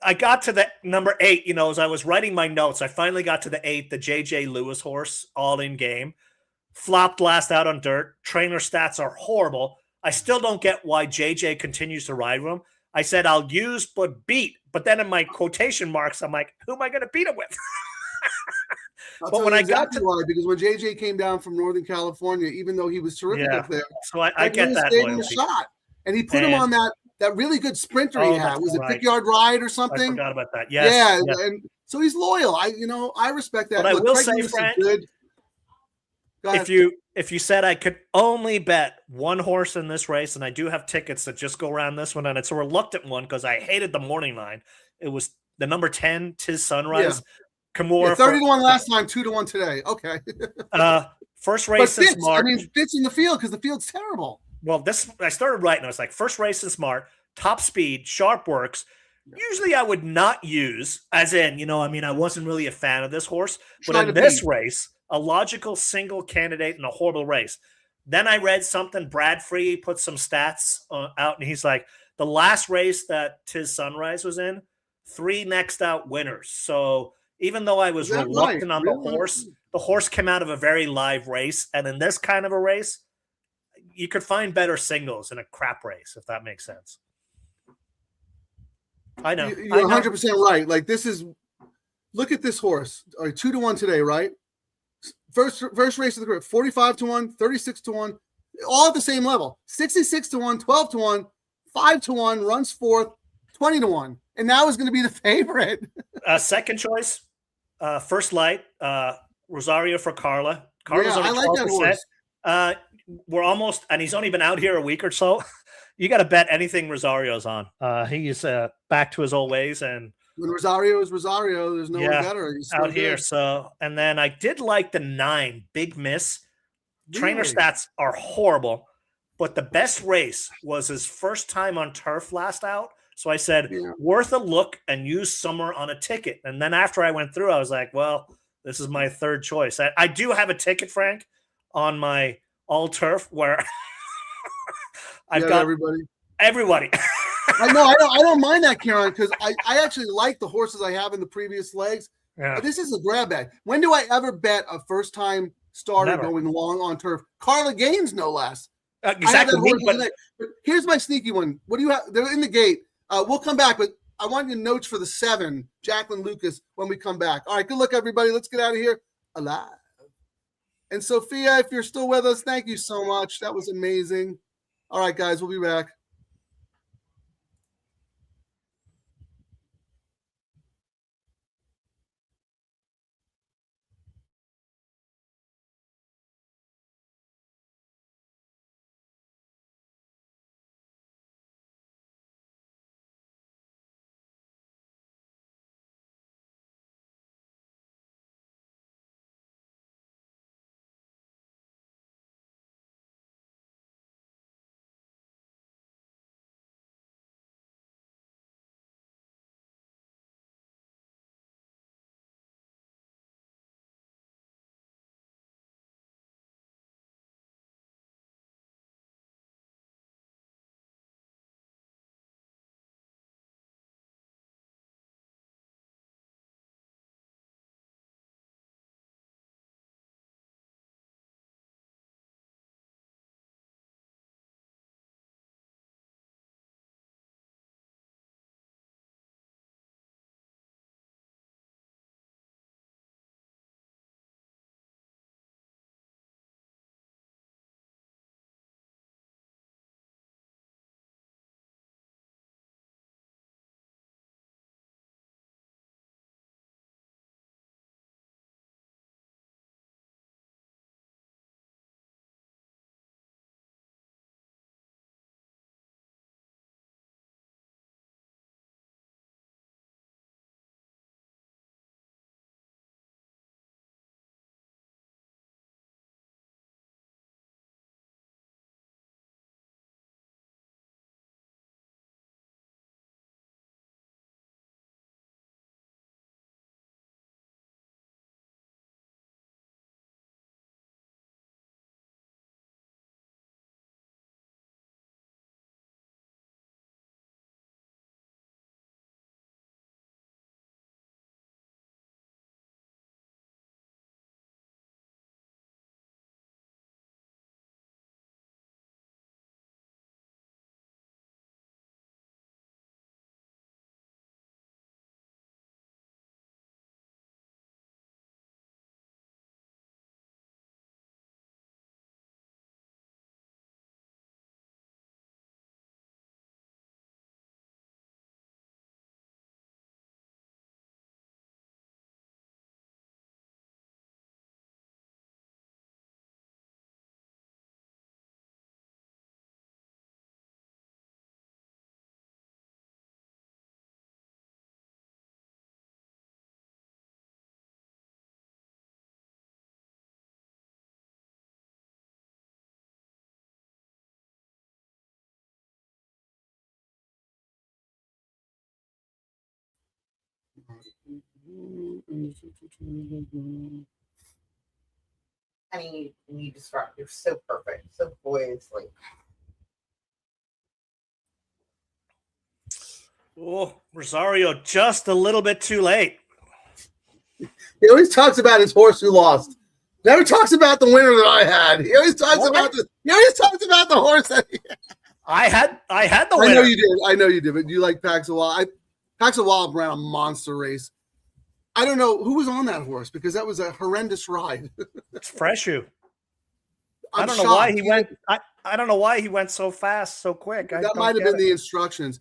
[SPEAKER 3] I got to the number 8, as I was writing my notes, I finally got to the 8, the JJ Lewis horse, all in game. Flopped last out on dirt. Trainer stats are horrible. I still don't get why JJ continues to ride with him. I said, I'll use but beat. But then in my quotation marks, I'm like, who am I going to beat him with?
[SPEAKER 2] But when I got to why, because when JJ came down from Northern California, even though he was terrific up there,
[SPEAKER 3] so I get that
[SPEAKER 2] gave him a shot. And he put him on that really good sprinter he had. Was it Brickyard Ride or something?
[SPEAKER 3] I forgot about that. Yes.
[SPEAKER 2] Yeah. And so he's loyal. I respect that.
[SPEAKER 3] But I will say, Frank, if you said I could only bet one horse in this race, and I do have tickets that just go around this one, and it's a reluctant one because I hated the morning line. It was the number 10, Tis Sunrise. Kimura,
[SPEAKER 2] 30 to 1 last time, 2 to 1 today. Okay.
[SPEAKER 3] First race in Smart.
[SPEAKER 2] Fits in the field because the field's terrible.
[SPEAKER 3] Well, I started writing. I was like, first race in Smart, top speed, sharp works. Usually I would not use, as in, I wasn't really a fan of this horse. But in this race, a logical single candidate in a horrible race. Then I read something, Brad Free put some stats out, and he's like, the last race that Tis Sunrise was in, 3 next out winners. So even though I was reluctant on the horse came out of a very live race. And in this kind of a race, you could find better singles in a crap race, if that makes sense. I know.
[SPEAKER 2] You're 100% right. Like look at this horse. All right, 2 to 1 today, right? First race of the group, 45 to 1, 36 to 1, all at the same level. 66 to 1, 12 to 1, 5 to 1, runs 4th, 20-1, and now is going to be the favorite.
[SPEAKER 3] Second choice, First Light, Rosario for Carla. Carla's
[SPEAKER 2] Yeah, I
[SPEAKER 3] only
[SPEAKER 2] like that
[SPEAKER 3] 12%.
[SPEAKER 2] horse.
[SPEAKER 3] We're almost, and he's only been out here a week or so. You got to bet anything Rosario's on. He's back to his old ways, and
[SPEAKER 2] When Rosario is Rosario, there's no one better. He's so
[SPEAKER 3] out here.
[SPEAKER 2] good.
[SPEAKER 3] So, and then I did like the 9, Big Miss. Trainer
[SPEAKER 2] Really?
[SPEAKER 3] stats are horrible, but the best race was his first time on turf last out. So I said, worth a look and use Summer on a ticket. And then after I went through, I was like, well, this is my third choice. I do have a ticket, Frank, on my all turf where I've got everybody.
[SPEAKER 2] I know. I don't mind that, Karen, because I actually like the horses I have in the previous legs.
[SPEAKER 3] Yeah.
[SPEAKER 2] But this is a grab bag. When do I ever bet a first time starter going long on turf? Carla Gaines, no less.
[SPEAKER 3] Exactly.
[SPEAKER 2] But here's my sneaky one. What do you have? They're in the gate. We'll come back, but I want your notes for the 7, Jacqueline Lucas, when we come back. All right, good luck, everybody. Let's get out of here alive. And Sophia, if you're still with us, thank you so much. That was amazing. All right, guys, we'll be back.
[SPEAKER 6] Honey, you described, you're so perfect, so poised, like.
[SPEAKER 3] Oh, Rosario, just a little bit too late.
[SPEAKER 2] He always talks about his horse who lost. Never talks about the winner that I had. He always talks about the horse that he had.
[SPEAKER 3] I had the winner.
[SPEAKER 2] I know you did. But you like Paxawal. Paxawal ran a monster race. I don't know who was on that horse because that was a horrendous ride.
[SPEAKER 3] It's Freshu.
[SPEAKER 2] I
[SPEAKER 3] don't know why he went. I don't know why he went so fast, so quick.
[SPEAKER 2] That might have been the instructions.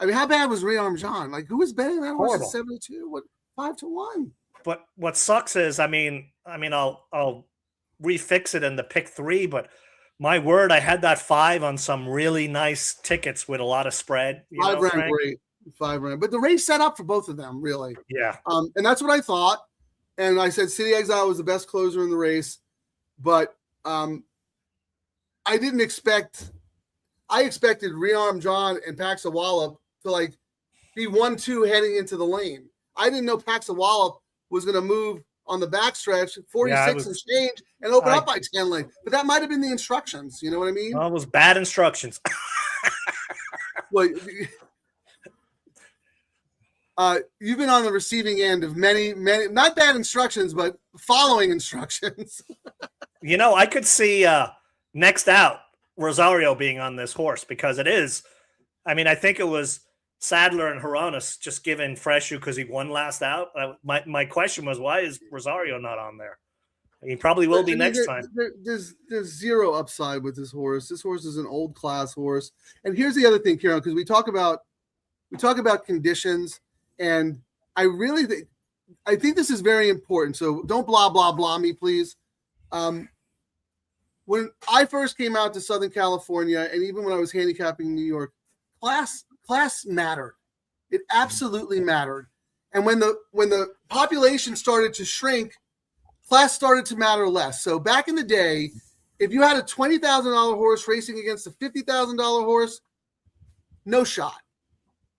[SPEAKER 2] I mean, how bad was Rearm John? Like, who was betting that horse at
[SPEAKER 3] Horrible.
[SPEAKER 2] 72? What, 5-1?
[SPEAKER 3] But what sucks is, I'll refix it in the pick 3, but my word, I had that 5 on some really nice tickets with a lot of spread. You
[SPEAKER 2] 5
[SPEAKER 3] know,
[SPEAKER 2] ran
[SPEAKER 3] Frank?
[SPEAKER 2] great. 5 ran. But the race set up for both of them, really.
[SPEAKER 3] Yeah.
[SPEAKER 2] And that's what I thought. And I said City Exile was the best closer in the race. But I didn't expect – I expected Rearm John and Paxawallop to, like, be 1-2 heading into the lane. I didn't know Paxawallop was going to move on the backstretch, 46 and change, and open up by 10 lengths. But that might have been the instructions. You know what I mean?
[SPEAKER 3] Well, it was bad instructions.
[SPEAKER 2] Well, you've been on the receiving end of many, not bad instructions, but following instructions.
[SPEAKER 3] You know, I could see next out Rosario being on this horse because it is. I mean, I think it was Sadler and Horonis just giving Freshu because he won last out. My question was, why is Rosario not on there? He probably will be next time.
[SPEAKER 2] There's zero upside with this horse. This horse is an old class horse. And here's the other thing, Kieran, because we talk about conditions, and I think this is very important. So don't blah blah blah me, please. When I first came out to Southern California, and even when I was handicapping in New York, class mattered. It absolutely mattered. And when the population started to shrink, class started to matter less. So back in the day, if you had a $20,000 horse racing against a $50,000 horse, no shot,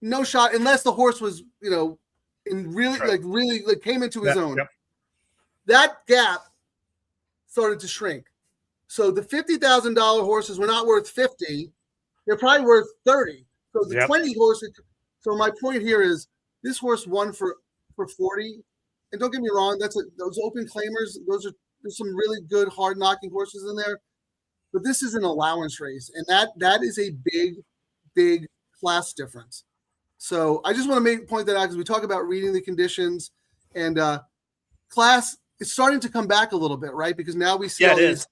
[SPEAKER 2] unless the horse was, really came into his own. Yep. That gap started to shrink. So the $50,000 horses were not worth 50; they're probably worth 30. So the 20 horses. So my point here is this horse won for 40. And don't get me wrong, those open claimers. There's some really good hard knocking horses in there, but this is an allowance race, and that is a big class difference. So I just want to point that out because we talk about reading the conditions, and class is starting to come back a little bit, right? Because now we see
[SPEAKER 3] it is.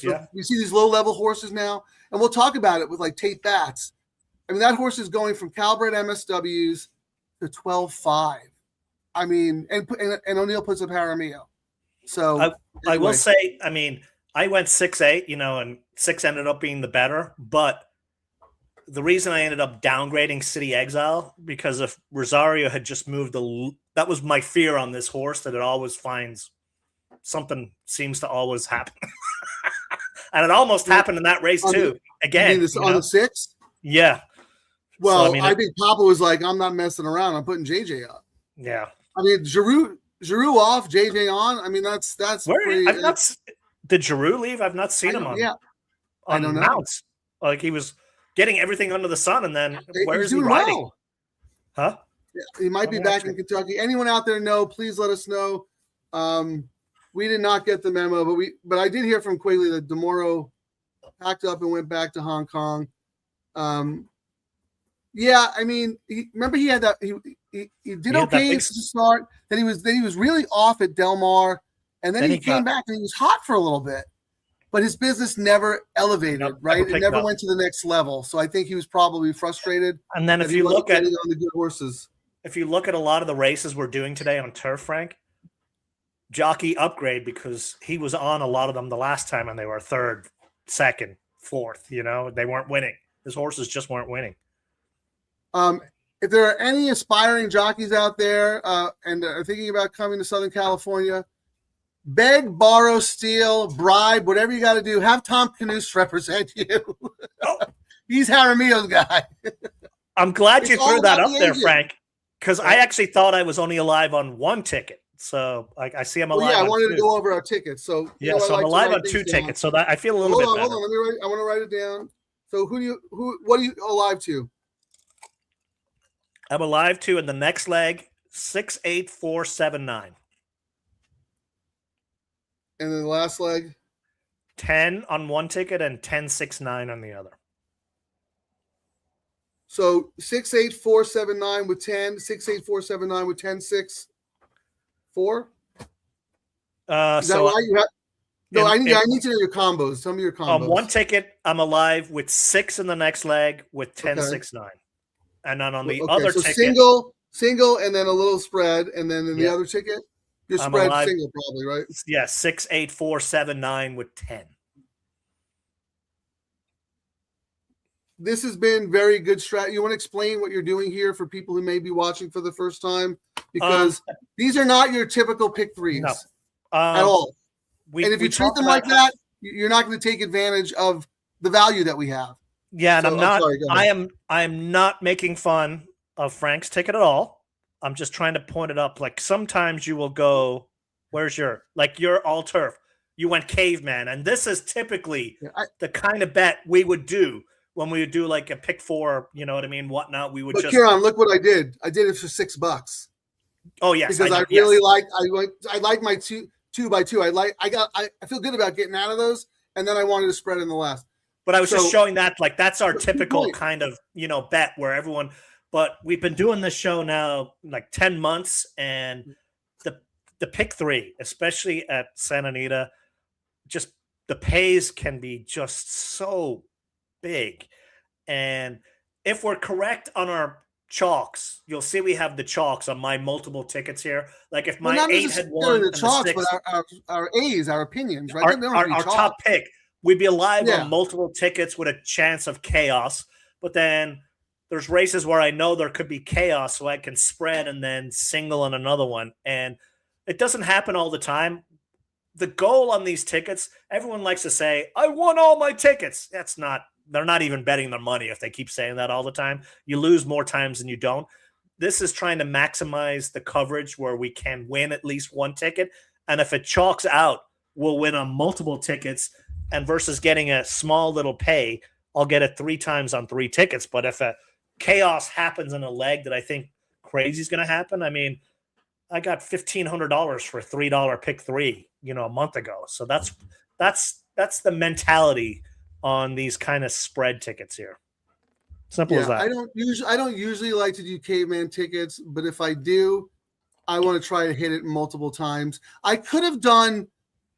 [SPEAKER 3] Yeah,
[SPEAKER 2] we see these low level horses now, and we'll talk about it with like Tate Bats. I mean, that horse is going from Calbred MSWs to 12.5. I mean, and O'Neill puts up Jaramillo. So
[SPEAKER 3] I will say, I mean, I went 6-8, and 6 ended up being the better. But the reason I ended up downgrading City Exile because if Rosario had just moved that was my fear on this horse, that it always finds something seems to always happen, and it almost happened in that race too. Again,
[SPEAKER 2] on the 6.
[SPEAKER 3] Yeah.
[SPEAKER 2] Well, so, I think Papa was like, I'm not messing around. I'm putting JJ up.
[SPEAKER 3] Yeah.
[SPEAKER 2] I mean, Giroux off, JJ on. I mean, that's pretty.
[SPEAKER 3] Did Giroux leave? I've not seen him on.
[SPEAKER 2] Yeah,
[SPEAKER 3] on mounts. Like he was getting everything under the sun, and then where is he riding?
[SPEAKER 2] Well.
[SPEAKER 3] Huh?
[SPEAKER 2] Yeah, he might be back in Kentucky. Anyone out there know? Please let us know. We did not get the memo, but I did hear from Quayle that DeMoro packed up and went back to Hong Kong. Yeah, I mean, remember he had that he did okay to start. Then he was really off at Del Mar, and then he came back and he was hot for a little bit, but his business never elevated, right? It never went to the next level. So I think he was probably frustrated.
[SPEAKER 3] And then if you look at
[SPEAKER 2] on the good horses,
[SPEAKER 3] if you look at a lot of the races we're doing today on turf, Frank, jockey upgrade because he was on a lot of them the last time and they were 3rd, 2nd, 4th. They weren't winning. His horses just weren't winning.
[SPEAKER 2] If there are any aspiring jockeys out there and are thinking about coming to Southern California, beg, borrow, steal, bribe, whatever you got to do. Have Tom Knuth represent you. He's Jaramillo's guy.
[SPEAKER 3] I'm glad you threw that up there, Frank, because I actually thought I was only alive on 1 ticket. So I see I'm alive.
[SPEAKER 2] I wanted to go over our tickets. So
[SPEAKER 3] so I'm alive on 2 tickets. So that I feel a little bit better.
[SPEAKER 2] Hold on. I want to write it down. So what are you alive to?
[SPEAKER 3] I'm alive to in the next leg 68479.
[SPEAKER 2] And then the last leg
[SPEAKER 3] 10 on 1 ticket and 1069 on the other.
[SPEAKER 2] So 68479 with 10, 68479 with 1064. Is that why you have? No, I need to know your combos. Tell me your combos.
[SPEAKER 3] On 1 ticket, I'm alive with 6 in the next leg with 1069. And then on the
[SPEAKER 2] Okay,
[SPEAKER 3] other
[SPEAKER 2] so
[SPEAKER 3] ticket,
[SPEAKER 2] single, and then a little spread, and then in the
[SPEAKER 3] Yeah.
[SPEAKER 2] other ticket, you're
[SPEAKER 3] I'm
[SPEAKER 2] spread
[SPEAKER 3] alive.
[SPEAKER 2] single probably, right?
[SPEAKER 3] yeah, 6, 8, 4, 7, 9 with 10.
[SPEAKER 2] This has been very good strat. You want to explain what you're doing here for people who may be watching for the first time? Because these are not your typical pick threes
[SPEAKER 3] No.
[SPEAKER 2] at all.
[SPEAKER 3] We,
[SPEAKER 2] And if
[SPEAKER 3] we
[SPEAKER 2] you treat
[SPEAKER 3] talked
[SPEAKER 2] them
[SPEAKER 3] about
[SPEAKER 2] like that, you're not going to take advantage of the value that we have.
[SPEAKER 3] Yeah, and
[SPEAKER 2] So,
[SPEAKER 3] I'm not.
[SPEAKER 2] sorry, go ahead.
[SPEAKER 3] I am not making fun of Frank's ticket at all. I'm just trying to point it up. Like sometimes you will go, "Where's your all turf?" You went caveman, and this is typically the kind of bet we would do when we would do like a pick four. You know what I mean? Whatnot. We would
[SPEAKER 2] But
[SPEAKER 3] just.
[SPEAKER 2] Kieran, look what I did. I did it for $6
[SPEAKER 3] Oh yes,
[SPEAKER 2] because I
[SPEAKER 3] know,
[SPEAKER 2] really
[SPEAKER 3] yes.
[SPEAKER 2] I like my two by two. I feel good about getting out of those, and then I wanted to spread in the last.
[SPEAKER 3] But I was just
[SPEAKER 2] So-
[SPEAKER 3] showing that like that's our
[SPEAKER 2] Good
[SPEAKER 3] typical
[SPEAKER 2] point.
[SPEAKER 3] kind of bet where everyone. But we've been doing this show now like 10 months, and the pick three, especially at Santa Anita, just the pays can be just so big. And if we're correct on our chalks, you'll see we have the chalks on my multiple tickets here. Like if my
[SPEAKER 2] not
[SPEAKER 3] 8 had
[SPEAKER 2] necessarily
[SPEAKER 3] won
[SPEAKER 2] the
[SPEAKER 3] and
[SPEAKER 2] chalks,
[SPEAKER 3] the 6,
[SPEAKER 2] but our A's, our opinions, right? They don't have to be
[SPEAKER 3] our
[SPEAKER 2] chalk.
[SPEAKER 3] top pick, we'd be alive
[SPEAKER 2] Yeah.
[SPEAKER 3] on multiple tickets with a chance of chaos. But then there's races where I know there could be chaos, so I can spread and then single on another one. And it doesn't happen all the time. The goal on these tickets, everyone likes to say, I won all my tickets. They're not even betting their money if they keep saying that all the time. You lose more times than you don't. This is trying to maximize the coverage where we can win at least one ticket. And if it chalks out, we'll win on multiple tickets. And versus getting a small little pay, I'll get it 3 times on 3 tickets. But if a chaos happens in a leg that I think crazy is going to happen, I mean, I got $1,500 for a $3 pick 3, a month ago. So that's the mentality on these kind of spread tickets here. Simple as that.
[SPEAKER 2] I don't usually like to do caveman tickets, but if I do, I want to try to hit it multiple times. I could have done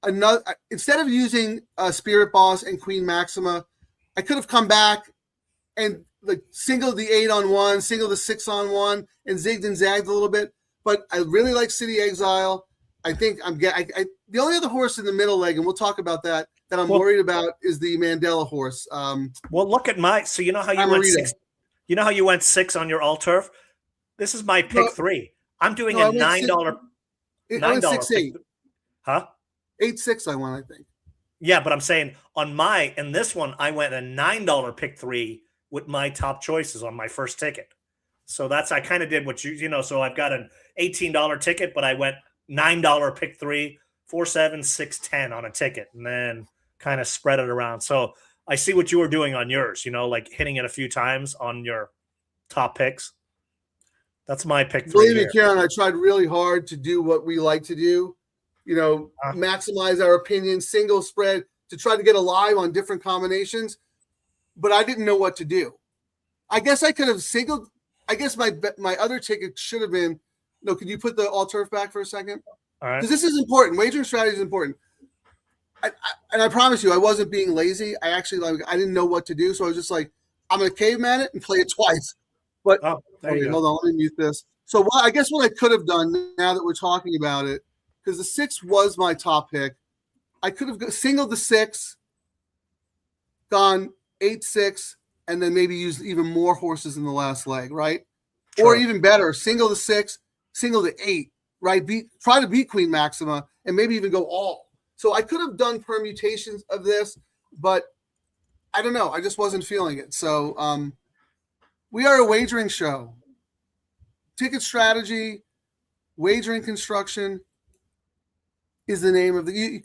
[SPEAKER 2] another instead of using Spirit Boss and Queen Maxima. I could have come back and like single the 8 on one, single the 6 on one, and zigged and zagged a little bit. But I really like City Exile. I think the only other horse in the middle leg, and we'll talk about that I'm worried about is the Mandela horse.
[SPEAKER 3] Well, look at so you know how you went 6. You know how you went 6 on your all turf. This is my pick 3. I'm doing a $9.
[SPEAKER 2] I went 6-8.
[SPEAKER 3] Huh?
[SPEAKER 2] 8-6. I won, I think.
[SPEAKER 3] Yeah, but I'm saying in this one, I went a $9 pick 3 with my top choices on my first ticket. So I kind of did what so I've got an $18 ticket, but I went $9 pick 3, 4, 7, 6, 10 on a ticket, and then kind of spread it around. So I see what you were doing on yours, like hitting it a few times on your top picks. That's my pick 3.
[SPEAKER 2] Believe me, Karen, I tried really hard to do what we like to do, maximize our opinion, single spread, to try to get alive on different combinations, but I didn't know what to do. I guess I could have singled. I guess my other ticket should have been, could you put the all turf back for a second?
[SPEAKER 3] All right.
[SPEAKER 2] Because this is important. Wagering strategy is important. And I promise you, I wasn't being lazy. I didn't know what to do. So I was just like, I'm going to caveman it and play it twice. But
[SPEAKER 3] hold on,
[SPEAKER 2] let me mute this. So I guess what I could have done now that we're talking about it, because the 6 was my top pick, I could have singled the 6, gone 8-6, and then maybe use even more horses in the last leg, right?
[SPEAKER 3] Sure.
[SPEAKER 2] Or even better, single the 6, single the 8, right? Try to beat Queen Maxima and maybe even go all. So I could have done permutations of this, but I don't know. I just wasn't feeling it. So we are a wagering show. Ticket strategy, wagering construction is the name of the.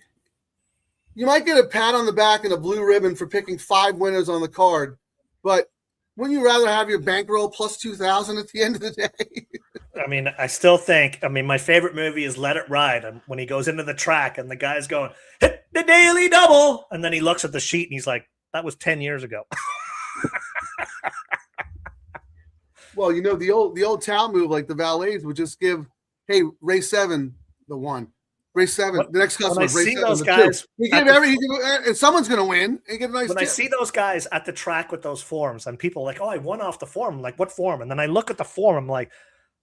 [SPEAKER 2] You might get a pat on the back and a blue ribbon for picking 5 winners on the card, but wouldn't you rather have your bankroll plus 2,000 at the end of the day?
[SPEAKER 3] I mean, I still think, my favorite movie is Let It Ride. And when he goes into the track and the guy's going, hit the daily double. And then he looks at the sheet and he's like, that was 10 years ago.
[SPEAKER 2] Well, the old town move, like the valets would just give, hey, race 7, the 1. Race 7.
[SPEAKER 3] When-
[SPEAKER 2] The next
[SPEAKER 3] when
[SPEAKER 2] customer.
[SPEAKER 3] I
[SPEAKER 2] Race
[SPEAKER 3] see
[SPEAKER 2] 7.
[SPEAKER 3] those
[SPEAKER 2] the
[SPEAKER 3] guys
[SPEAKER 2] two. He
[SPEAKER 3] at
[SPEAKER 2] gave
[SPEAKER 3] the-
[SPEAKER 2] and someone's going to win and get a nice
[SPEAKER 3] when
[SPEAKER 2] tip.
[SPEAKER 3] I see those guys at the track with those forms and people are like, oh, I won off the form. I'm like, what form? And then I look at the form. I'm like,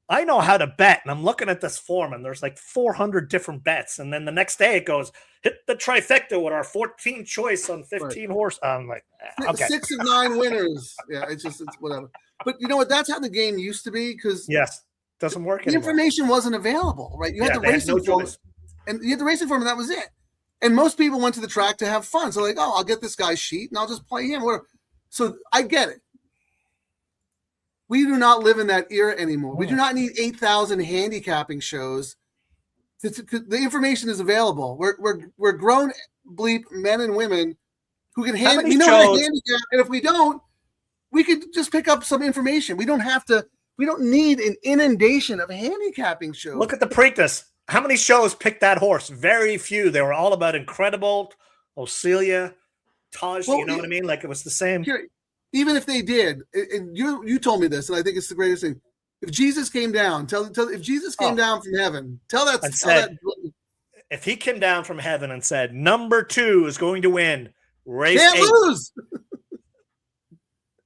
[SPEAKER 3] I know how to bet. And I'm looking at this form and there's like 400 different bets. And then the next day it goes, hit the trifecta with our 14th choice on 15 horse. I'm like, okay.
[SPEAKER 2] 6 of 9 winners. Yeah, it's whatever. But you know what? That's how the game used to be because
[SPEAKER 3] Yes. Doesn't work
[SPEAKER 2] the
[SPEAKER 3] anymore.
[SPEAKER 2] information wasn't available, right? You had the
[SPEAKER 3] they had
[SPEAKER 2] racing
[SPEAKER 3] no
[SPEAKER 2] form,
[SPEAKER 3] choice.
[SPEAKER 2] and you had the racing form, and that was it. And most people went to the track to have fun. So like, oh, I'll get this guy's sheet and I'll just play him. Whatever. So I get it. We do not live in that era anymore. We do not need 8,000 handicapping shows. The information is available. We're grown bleep men and women who can how to handicap. And if we don't, we could just pick up some information. We don't have to. We don't need an inundation of handicapping shows.
[SPEAKER 3] Look at the Preakness. How many shows picked that horse? Very few. They were all about Incredible, Ocelia, Taj.
[SPEAKER 2] Well,
[SPEAKER 3] you know what I mean? Like it was the same.
[SPEAKER 2] Here, even if they did, and you told me this, and I think it's the greatest thing. If Jesus came down, if Jesus came down from heaven,
[SPEAKER 3] if he came down from heaven and said, number 2 is going to win race
[SPEAKER 2] can't
[SPEAKER 3] 8.
[SPEAKER 2] lose.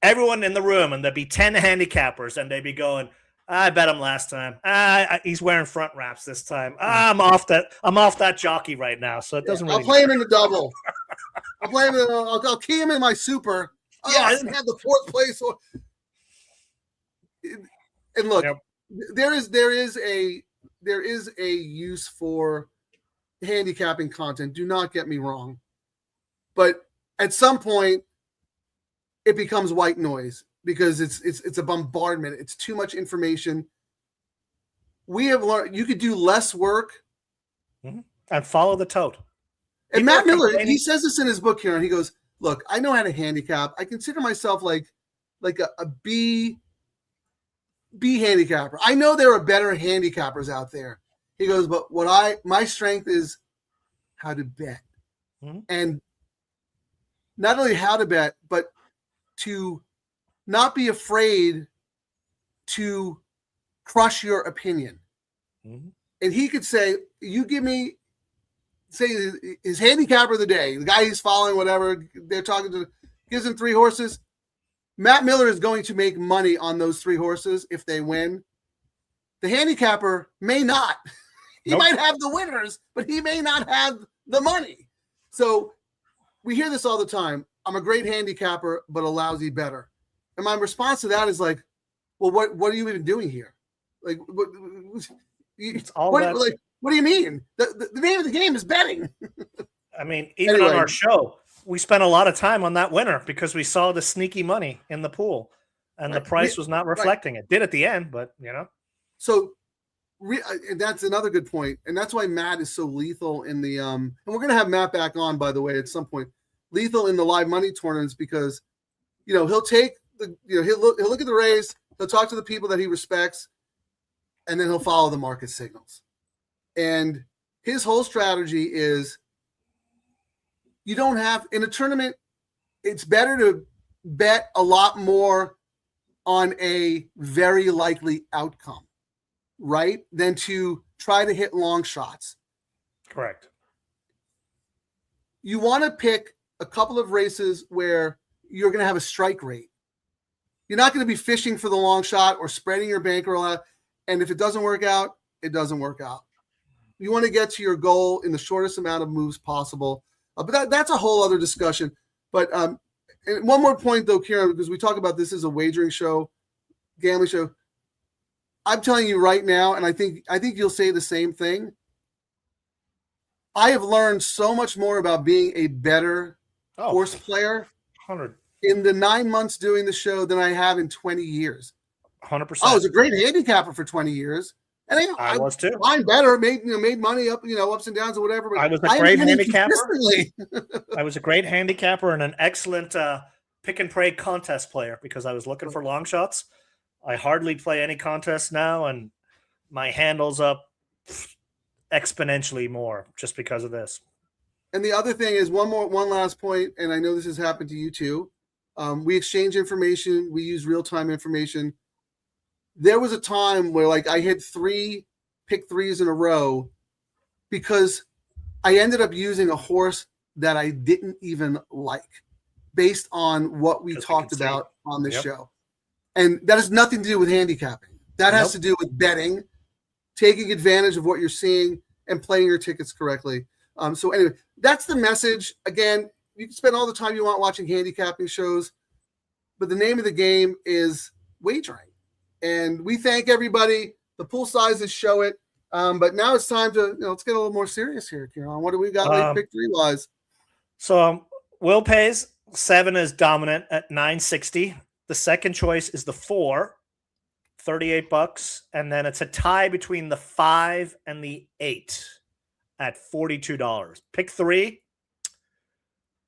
[SPEAKER 3] Everyone in the room, and there'd be 10 handicappers, and they'd be going, I bet him last time. He's wearing front wraps this time. I'm off that jockey right now, so it doesn't really
[SPEAKER 2] I'll play him in the double. I'll key him in my super. Oh,
[SPEAKER 3] Yes.
[SPEAKER 2] I didn't have the 4th place. And look, there is a use for handicapping content. Do not get me wrong, but at some point, it becomes white noise because it's a bombardment. It's too much information. We have learned you could do less work
[SPEAKER 3] and follow the tote.
[SPEAKER 2] And Matt Miller, he says this in his book here, and he goes, "Look, I know how to handicap. I consider myself like a B handicapper. I know there are better handicappers out there." He goes, "But my strength is how to bet, and not only how to bet, but to not be afraid to crush your opinion." And he could say, "You give me." Say his handicapper of the day, the guy he's following, whatever they're talking to, gives him 3 horses. Matt Miller is going to make money on those 3 horses if they win. The handicapper may not. He might have the winners, but he may not have the money. So we hear this all the time. I'm a great handicapper, but a lousy bettor. And my response to that is like, well, what are you even doing here? Like, what do you mean? The name of the game is betting.
[SPEAKER 3] I mean, even on our show, we spent a lot of time on that winner because we saw the sneaky money in the pool, and the price was not reflecting it. Did at the end, but
[SPEAKER 2] So that's another good point, and that's why Matt is so lethal in the and we're gonna have Matt back on, by the way, at some point. Lethal in the live money tournaments because he'll take he'll look at the race, he'll talk to the people that he respects, and then he'll follow the market signals. And his whole strategy is you don't have in a tournament. It's better to bet a lot more on a very likely outcome, right? Than to try to hit long shots.
[SPEAKER 3] Correct.
[SPEAKER 2] You want to pick a couple of races where you're going to have a strike rate. You're not going to be fishing for the long shot or spreading your bankroll out. And if it doesn't work out, it doesn't work out. You want to get to your goal in the shortest amount of moves possible. But that's a whole other discussion. But and one more point, though, Kieran, because we talk about this as a wagering show, gambling show. I'm telling you right now, and I think you'll say the same thing. I have learned so much more about being a better horse player
[SPEAKER 3] 100
[SPEAKER 2] in the 9 months doing the show than I have in 20 years.
[SPEAKER 3] 100%.
[SPEAKER 2] I was a great handicapper for 20 years. And
[SPEAKER 3] I was too.
[SPEAKER 2] I'm better, made money up, ups and downs or whatever. But
[SPEAKER 3] I was a great handicapper.
[SPEAKER 2] I
[SPEAKER 3] was a great handicapper and an excellent pick and pray contest player because I was looking for long shots. I hardly play any contests now, and my handle's up exponentially more just because of this.
[SPEAKER 2] And the other thing is one last point, and I know this has happened to you too. We exchange information. We use real-time information. There was a time where I hit 3 pick 3s in a row because I ended up using a horse that I didn't even like based on what we
[SPEAKER 3] Because we
[SPEAKER 2] talked
[SPEAKER 3] can see.
[SPEAKER 2] about on this
[SPEAKER 3] Yep.
[SPEAKER 2] show. And that has nothing to do with handicapping. That has
[SPEAKER 3] Nope.
[SPEAKER 2] to do with betting, taking advantage of what you're seeing, and playing your tickets correctly. So anyway, that's the message. Again, you can spend all the time you want watching handicapping shows, but the name of the game is wagering. And we thank everybody. The pool sizes show it. But now it's time to, let's get a little more serious here, Kieran. What do we got late pick 3 wise?
[SPEAKER 3] So Will pays 7 is dominant at 960. The second choice is the 4, $38, and then it's a tie between the 5 and the 8 at $42. Pick 3.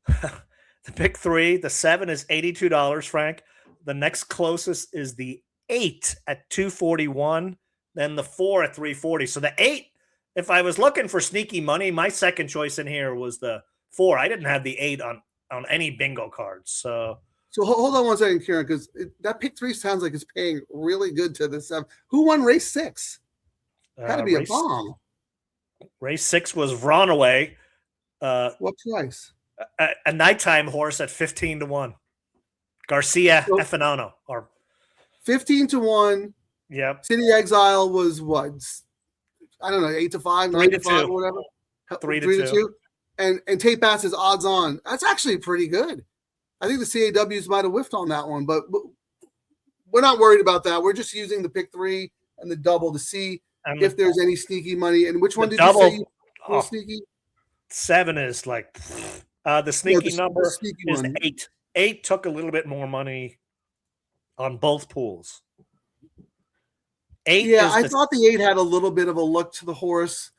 [SPEAKER 3] The pick 3, the 7 is $82, Frank. The next closest is the 8 at $241. Then the 4 at $340. So the 8, if I was looking for sneaky money, my second choice in here was the 4. I didn't have the 8 on any bingo cards. So
[SPEAKER 2] hold on one second, Kieran, because that pick 3 sounds like it's paying really good to the 7. Who won race 6? Got to be a bomb.
[SPEAKER 3] Race 6 was Ronaway.
[SPEAKER 2] What price?
[SPEAKER 3] A nighttime horse at 15-1. Garcia Efenano. Or
[SPEAKER 2] 15-1.
[SPEAKER 3] Yep.
[SPEAKER 2] City Exile was what? I don't know, 8-5, 9-5, whatever.
[SPEAKER 3] 3-2.
[SPEAKER 2] And Tate Bass is odds on. That's actually pretty good. I think the CAWs might have whiffed on that one, but we're not worried about that. We're just using the pick 3 and the double to see if there's any sneaky money. And which one did you say was sneaky?
[SPEAKER 3] 7 is like the sneaky number
[SPEAKER 2] the sneaky
[SPEAKER 3] is
[SPEAKER 2] one.
[SPEAKER 3] 8. 8 took a little bit more money on both pools. 8
[SPEAKER 2] yeah, I thought the 8 had a little bit of a look to the horse.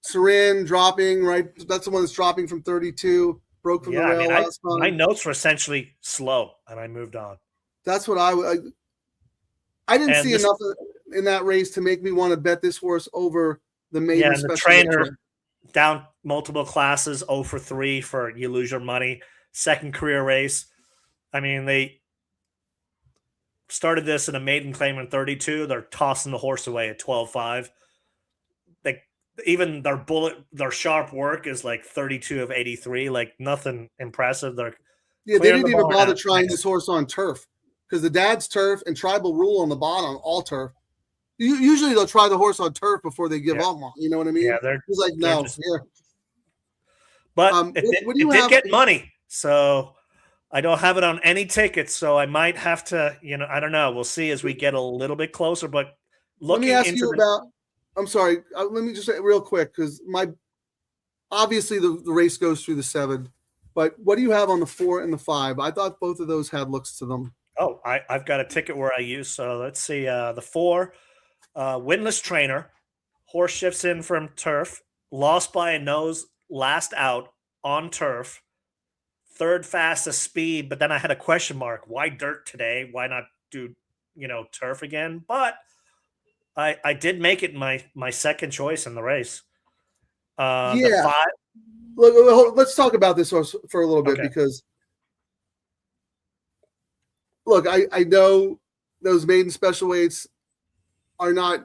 [SPEAKER 2] Serin dropping, right? That's the one that's dropping from 32. Broke from the rail last time.
[SPEAKER 3] My notes were essentially slow, and I moved on.
[SPEAKER 2] That's what I didn't see enough in that race to make me want to bet this horse over the maiden special.
[SPEAKER 3] The trainer down multiple classes, 0 for 3 for you lose your money. Second career race. I mean, they started this in a maiden claim in 32. They're tossing the horse away at 12.5. Even their sharp work is like 32 of 83, like nothing impressive. They
[SPEAKER 2] didn't even bother trying this horse on turf because the dad's turf and tribal rule on the bottom, all turf. Usually they'll try the horse on turf before they give up on. You know what I mean?
[SPEAKER 3] Yeah,
[SPEAKER 2] he's like, no.
[SPEAKER 3] But it did get money, so I don't have it on any tickets. So I might have to, I don't know. We'll see as we get a little bit closer. But
[SPEAKER 2] let me ask you about. I'm sorry. Let me just say real quick because obviously the race goes through the 7, but what do you have on the 4 and the 5? I thought both of those had looks to them.
[SPEAKER 3] Oh, I've got a ticket where I use. So let's see. The 4, winless trainer, horse shifts in from turf, lost by a nose, last out on turf, third fastest speed. But then I had a question mark. Why dirt today? Why not do turf again? But I did make it my second choice in the race. The 5.
[SPEAKER 2] Let's talk about this horse for a little bit because, look, I know those maiden special weights are not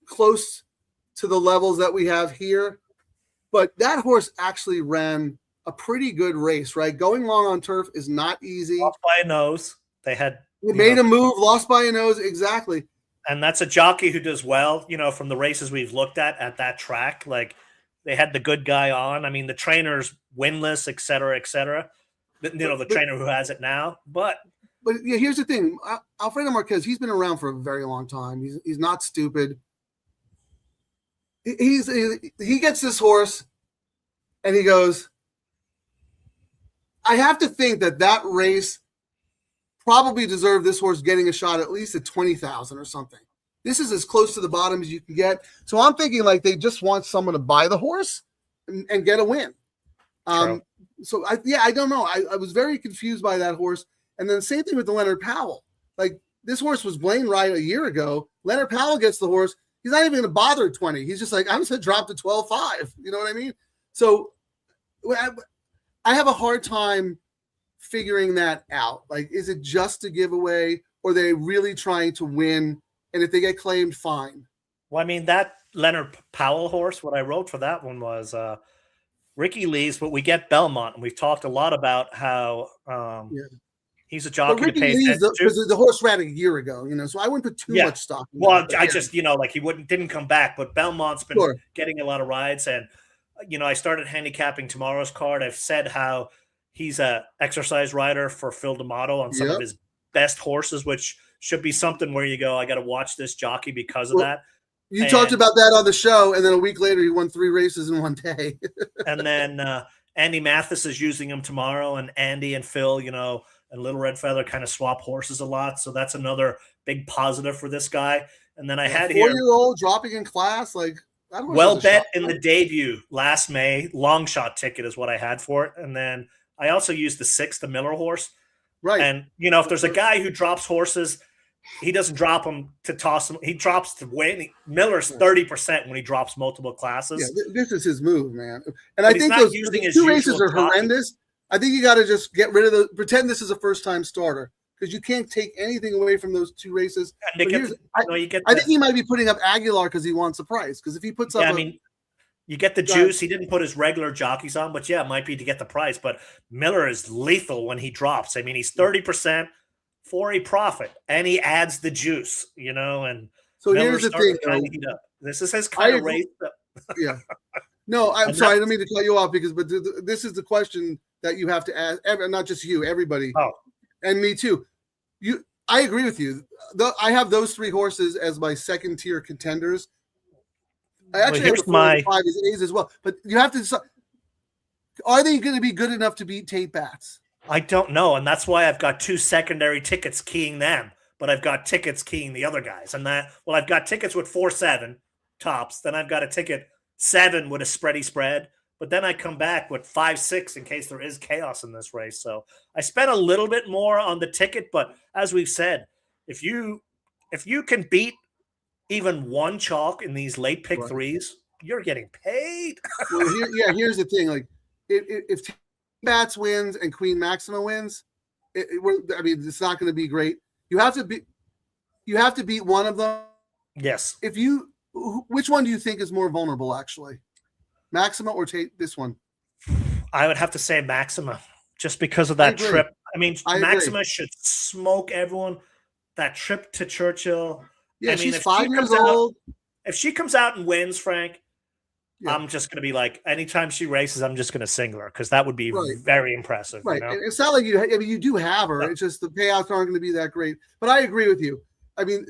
[SPEAKER 2] close to the levels that we have here, but that horse actually ran a pretty good race, right? Going long on turf is not easy.
[SPEAKER 3] Lost by a nose. They
[SPEAKER 2] made a move, lost by a nose, exactly.
[SPEAKER 3] And that's a jockey who does well, from the races we've looked at that track. Like, they had the good guy on. I mean, the trainer's winless, et cetera, et cetera. The trainer who has it now. But
[SPEAKER 2] yeah, here's the thing. Alfredo Marquez, he's been around for a very long time. He's not stupid. He gets this horse, and he goes, I have to think that race probably deserved this horse getting a shot at least at 20,000 or something. This is as close to the bottom as you can get. So I'm thinking like they just want someone to buy the horse and get a win. So I don't know. I was very confused by that horse. And then same thing with the Leonard Powell. Like this horse was Blaine Wright a year ago. Leonard Powell gets the horse. He's not even going to bother at 20. He's just like, I'm just going to drop to 12.5. You know what I mean? So I have a hard time figuring that out. Like, is it just a giveaway or are they really trying to win? And if they get claimed, fine.
[SPEAKER 3] Well, I mean, that Leonard Powell horse, what I wrote for that one was Ricky Lee's, but we get Belmont, and we've talked a lot about how
[SPEAKER 2] Yeah.
[SPEAKER 3] he's a
[SPEAKER 2] But
[SPEAKER 3] jockey to
[SPEAKER 2] Ricky
[SPEAKER 3] pay
[SPEAKER 2] Lee's
[SPEAKER 3] attention to.
[SPEAKER 2] because the horse ran a year ago, so I wouldn't put too
[SPEAKER 3] Yeah.
[SPEAKER 2] much stock in
[SPEAKER 3] Well,
[SPEAKER 2] that, but
[SPEAKER 3] I
[SPEAKER 2] yeah.
[SPEAKER 3] just, like he didn't come back, but Belmont's been
[SPEAKER 2] Sure.
[SPEAKER 3] getting a lot of rides, and I started handicapping tomorrow's card. I've said how he's a exercise rider for Phil D'Amato on some
[SPEAKER 2] Yep.
[SPEAKER 3] of his best horses, which should be something where you go, I got to watch this jockey because of
[SPEAKER 2] Well,
[SPEAKER 3] that.
[SPEAKER 2] You talked
[SPEAKER 3] And-
[SPEAKER 2] about that on the show, and then a week later, he won 3 races in one day.
[SPEAKER 3] And then Andy Mathis is using him tomorrow, and Andy and Phil, and Little Red Feather kind of swap horses a lot. So that's another big positive for this guy. And then I had here
[SPEAKER 2] 4-year-old dropping in class, like that horse
[SPEAKER 3] well
[SPEAKER 2] has a
[SPEAKER 3] bet
[SPEAKER 2] shot.
[SPEAKER 3] in the debut last May. Long shot ticket is what I had for it. And then I also used the 6, the Miller horse.
[SPEAKER 2] Right.
[SPEAKER 3] And, if there's a guy who drops horses, he doesn't drop them to toss them. He drops to win. Miller's 30% when he drops multiple classes.
[SPEAKER 2] Yeah, this is his move, man. And
[SPEAKER 3] But
[SPEAKER 2] I
[SPEAKER 3] he's
[SPEAKER 2] think
[SPEAKER 3] not
[SPEAKER 2] those
[SPEAKER 3] using his
[SPEAKER 2] 2 races
[SPEAKER 3] usual
[SPEAKER 2] are
[SPEAKER 3] jockey.
[SPEAKER 2] horrendous. I think you got to just get rid of the pretend this is a first-time starter because you can't take anything away from those 2 races.
[SPEAKER 3] And
[SPEAKER 2] But here's- I think he might be putting up Aguilar because he wants a price. Because if he puts up,
[SPEAKER 3] you get the juice. He didn't put his regular jockeys on, but yeah, it might be to get the price. But Miller is lethal when he drops. I mean, he's 30% for a profit, and he adds the juice, and
[SPEAKER 2] so
[SPEAKER 3] Miller's
[SPEAKER 2] here's the
[SPEAKER 3] starting
[SPEAKER 2] thing,
[SPEAKER 3] to kinda
[SPEAKER 2] though.
[SPEAKER 3] heat up. This is his kind of
[SPEAKER 2] agree.
[SPEAKER 3] race.
[SPEAKER 2] Yeah. No, I'm
[SPEAKER 3] And
[SPEAKER 2] sorry. I don't mean to cut you off but this is the question that you have to ask. Not just you, everybody.
[SPEAKER 3] Oh.
[SPEAKER 2] And me too. I agree with you. I have those 3 horses as my second tier contenders. I actually have
[SPEAKER 3] here's
[SPEAKER 2] the 4
[SPEAKER 3] my-
[SPEAKER 2] and 5 as A's as well. But you have to decide: are they going to be good enough to beat Tate Bats?
[SPEAKER 3] I don't know, and that's why I've got 2 secondary tickets keying them, but I've got tickets keying the other guys. And I've got tickets with 4-7 tops. Then I've got a ticket 7 with a spready spread. But then I come back with 5-6 in case there is chaos in this race. So I spent a little bit more on the ticket, but as we've said, if you can beat even one chalk in these late pick 3s, you're getting paid.
[SPEAKER 2] Well, here's the thing: like if Tate Bats wins and Queen Maxima wins, it's not going to be great. You have to beat one of them.
[SPEAKER 3] Yes.
[SPEAKER 2] Which one do you think is more vulnerable, actually? Maxima or Tate? This one?
[SPEAKER 3] I would have to say Maxima, just because of that trip. I mean, Maxima should smoke everyone. That trip to Churchill.
[SPEAKER 2] Yeah,
[SPEAKER 3] I mean,
[SPEAKER 2] she's
[SPEAKER 3] if
[SPEAKER 2] 5
[SPEAKER 3] she
[SPEAKER 2] years
[SPEAKER 3] comes out-
[SPEAKER 2] old.
[SPEAKER 3] If she comes out and wins, Frank,
[SPEAKER 2] Yeah.
[SPEAKER 3] I'm just going to be like, anytime she races, I'm just going to single her because that would be
[SPEAKER 2] Right.
[SPEAKER 3] very impressive.
[SPEAKER 2] Right.
[SPEAKER 3] You know?
[SPEAKER 2] And it's not like you do have her. It's just the payouts aren't going to be that great. But I agree with you. I mean,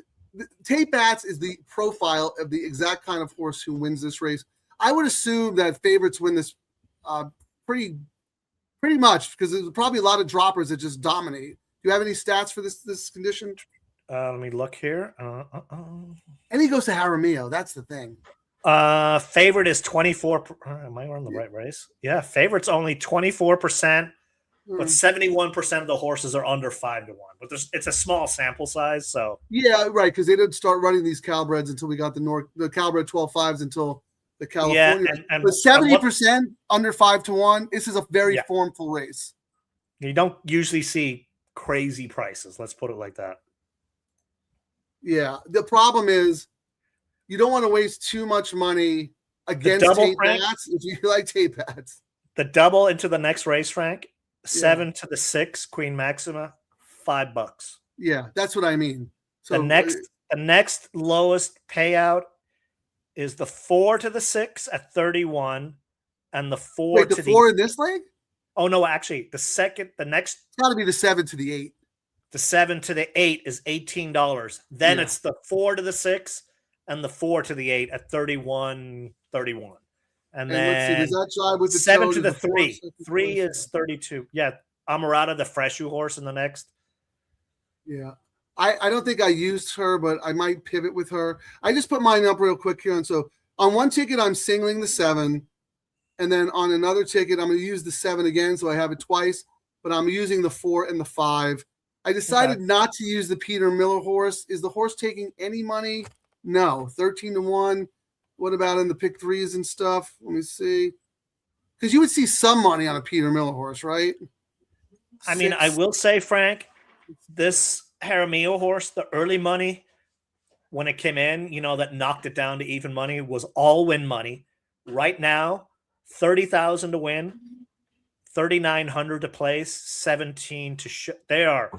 [SPEAKER 2] Tate Bats is the profile of the exact kind of horse who wins this race. I would assume that favorites win this pretty much because there's probably a lot of droppers that just dominate. Do you have any stats for this condition?
[SPEAKER 3] Let me look here.
[SPEAKER 2] And he goes to Jaramillo. That's the thing.
[SPEAKER 3] Favorite is 24. Am I on the right race? Yeah, favorite's only 24%, but 71% of the horses are under 5-1. But it's a small sample size, so
[SPEAKER 2] Yeah, right. Because they didn't start running these Calbreds until we got the Calbred 12.5s until the California.
[SPEAKER 3] and
[SPEAKER 2] But 70% under 5-1. This is a very
[SPEAKER 3] Yeah.
[SPEAKER 2] formful race.
[SPEAKER 3] you don't usually see crazy prices. Let's put it like that.
[SPEAKER 2] Yeah. The problem is you don't want to waste too much money against
[SPEAKER 3] double,
[SPEAKER 2] Tate
[SPEAKER 3] Frank?
[SPEAKER 2] Bats if you like Tate Bats.
[SPEAKER 3] The double into the next race, Frank. 7 to the 6, Queen Maxima, $5.
[SPEAKER 2] Yeah, that's what I mean. So
[SPEAKER 3] The next lowest payout is the 4 to the 6 at 31, and the 4
[SPEAKER 2] wait,
[SPEAKER 3] to
[SPEAKER 2] the 4 in this leg?
[SPEAKER 3] Oh no, actually, the next
[SPEAKER 2] It's got to be the 7 to the 8.
[SPEAKER 3] the 7 to the 8 is $18. Then
[SPEAKER 2] Yeah.
[SPEAKER 3] it's the 4 to the 6 and the 4 to the 8 at 31.31. And
[SPEAKER 2] And let's see,
[SPEAKER 3] then
[SPEAKER 2] does that jive with the
[SPEAKER 3] 7
[SPEAKER 2] toes
[SPEAKER 3] to
[SPEAKER 2] of
[SPEAKER 3] the
[SPEAKER 2] the
[SPEAKER 3] 3.
[SPEAKER 2] first, second,
[SPEAKER 3] 3
[SPEAKER 2] first?
[SPEAKER 3] is 32. Yeah, Amarada, the Freshu horse in the next.
[SPEAKER 2] Yeah. I don't think I used her, but I might pivot with her. I just put mine up real quick here. And so on one ticket, I'm singling the 7. And then on another ticket, I'm going to use the 7 again. So I have it twice, but I'm using the 4 and the 5. I decided not to use the Peter Miller horse. Is the horse taking any money? No. 13-1. What about in the pick 3s and stuff? Let me see. Because you would see some money on a Peter Miller horse, right?
[SPEAKER 3] I mean, I will say, Frank, this Jaramillo horse, the early money, when it came in, that knocked it down to even money was all win money. Right now, 30,000 to win, 3,900 to place, 17 to they are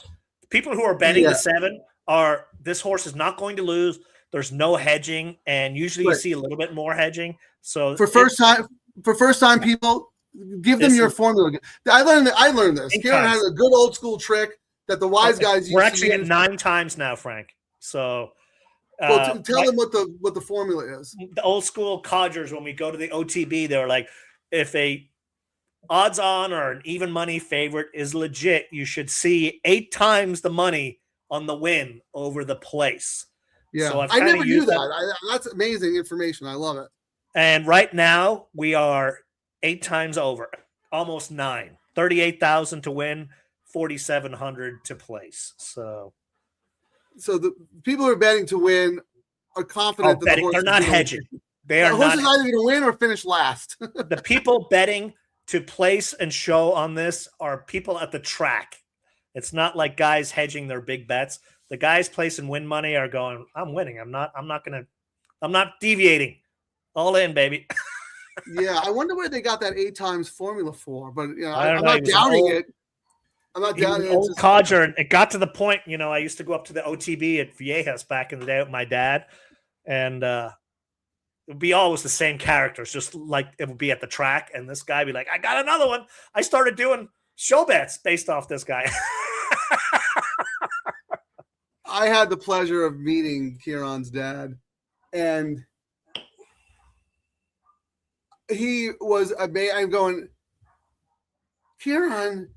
[SPEAKER 3] people who are betting the 7 are this horse is not going to lose. There's no hedging, and usually you see a little bit more hedging. So
[SPEAKER 2] for first time people, give them your formula. I learned this. Kieran has a good old school trick that the wise guys use.
[SPEAKER 3] We're actually at 9 times now, Frank. So
[SPEAKER 2] tell them what the formula is.
[SPEAKER 3] The old school codgers, when we go to the OTB, they're like, if a odds on or an even money favorite is legit, you should see 8 times the money on the win over the place.
[SPEAKER 2] Yeah,
[SPEAKER 3] so
[SPEAKER 2] I never knew that. That's amazing information. I love it.
[SPEAKER 3] And right now we are 8 times over, almost 9, 38,000 to win, 4,700 to place. So
[SPEAKER 2] the people who are betting to win are confident that the horse
[SPEAKER 3] they're not hedging. They are
[SPEAKER 2] the horse is either going to win or finish last.
[SPEAKER 3] The people betting to place and show on this are people at the track. It's not like guys hedging their big bets. The guys placing win money are going, I'm winning. I'm not deviating. All in, baby.
[SPEAKER 2] Yeah, I wonder where they got that 8 times formula for, but I'm
[SPEAKER 3] not
[SPEAKER 2] doubting it. I'm not doubting it.
[SPEAKER 3] Old codger, and it got to the point, I used to go up to the OTB at Viejas back in the day with my dad, and it would be always the same characters, just like it would be at the track, and this guy would be like, I got another one. I started doing show bets based off this guy.
[SPEAKER 2] I had the pleasure of meeting Kieran's dad, and he was amazing. I'm going, Kieran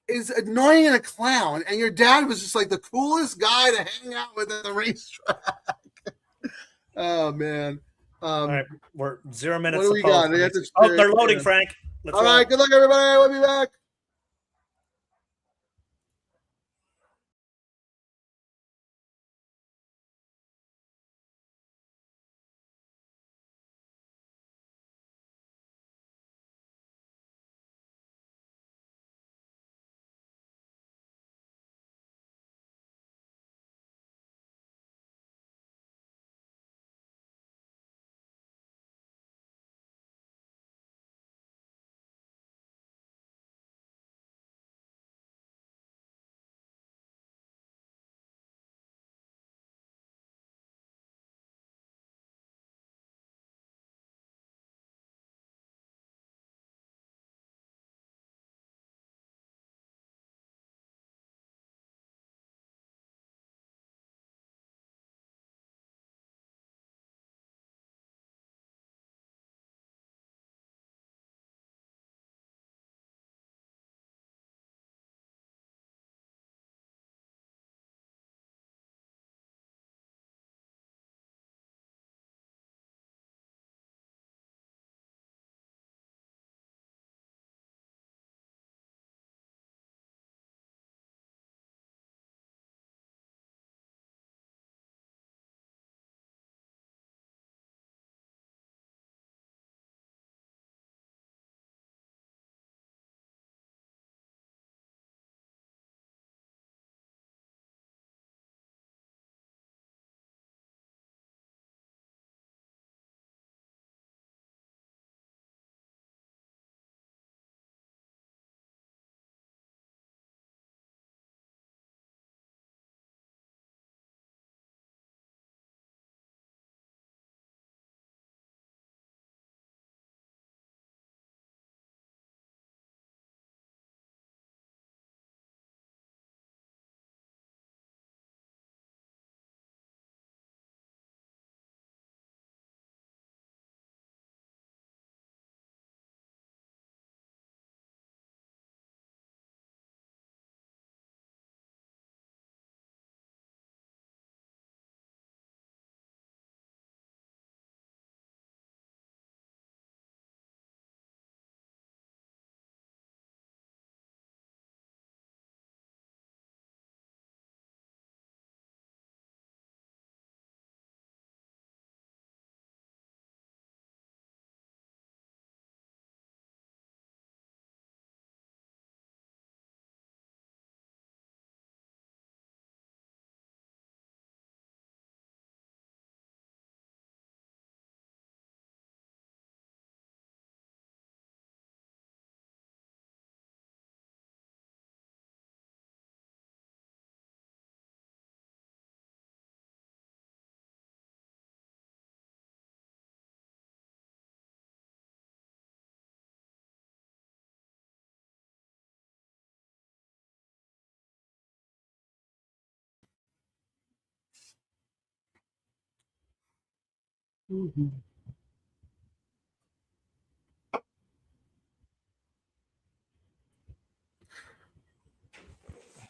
[SPEAKER 2] is annoying and a clown, and your dad was just like the coolest guy to hang out with at the racetrack. Oh man!
[SPEAKER 3] All right, we're 0 minutes.
[SPEAKER 2] What do we got?
[SPEAKER 3] They're loading, Frank.
[SPEAKER 2] All right, good luck, everybody. We'll be back.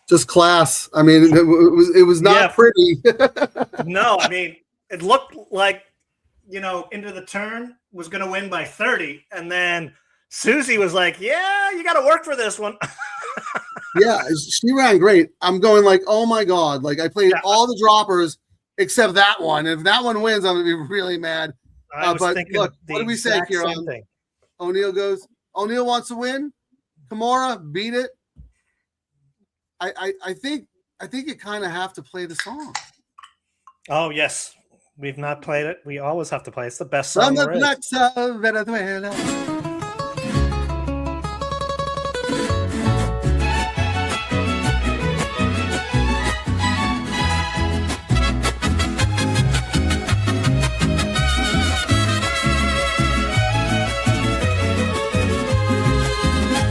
[SPEAKER 2] Just class. I mean, it was not
[SPEAKER 3] Yeah.
[SPEAKER 2] pretty.
[SPEAKER 3] No, I mean, it looked like, Into the Turn was going to win by 30. And then Susie was like, yeah, you got to work for this one.
[SPEAKER 2] Yeah, she ran great. I'm going like, oh my God. Like, I played all the droppers except that one. If that one wins, I'm going to be really mad.
[SPEAKER 3] I was
[SPEAKER 2] but
[SPEAKER 3] thinking
[SPEAKER 2] look,
[SPEAKER 3] the
[SPEAKER 2] what do we say
[SPEAKER 3] exact
[SPEAKER 2] here?
[SPEAKER 3] same thing.
[SPEAKER 2] O'Neill goes, O'Neill wants to win. Kimura, beat it. I think you kind of have to play the song.
[SPEAKER 3] Oh, yes. We've not played it. We always have to play. It's the best song there is.
[SPEAKER 2] of Venezuela.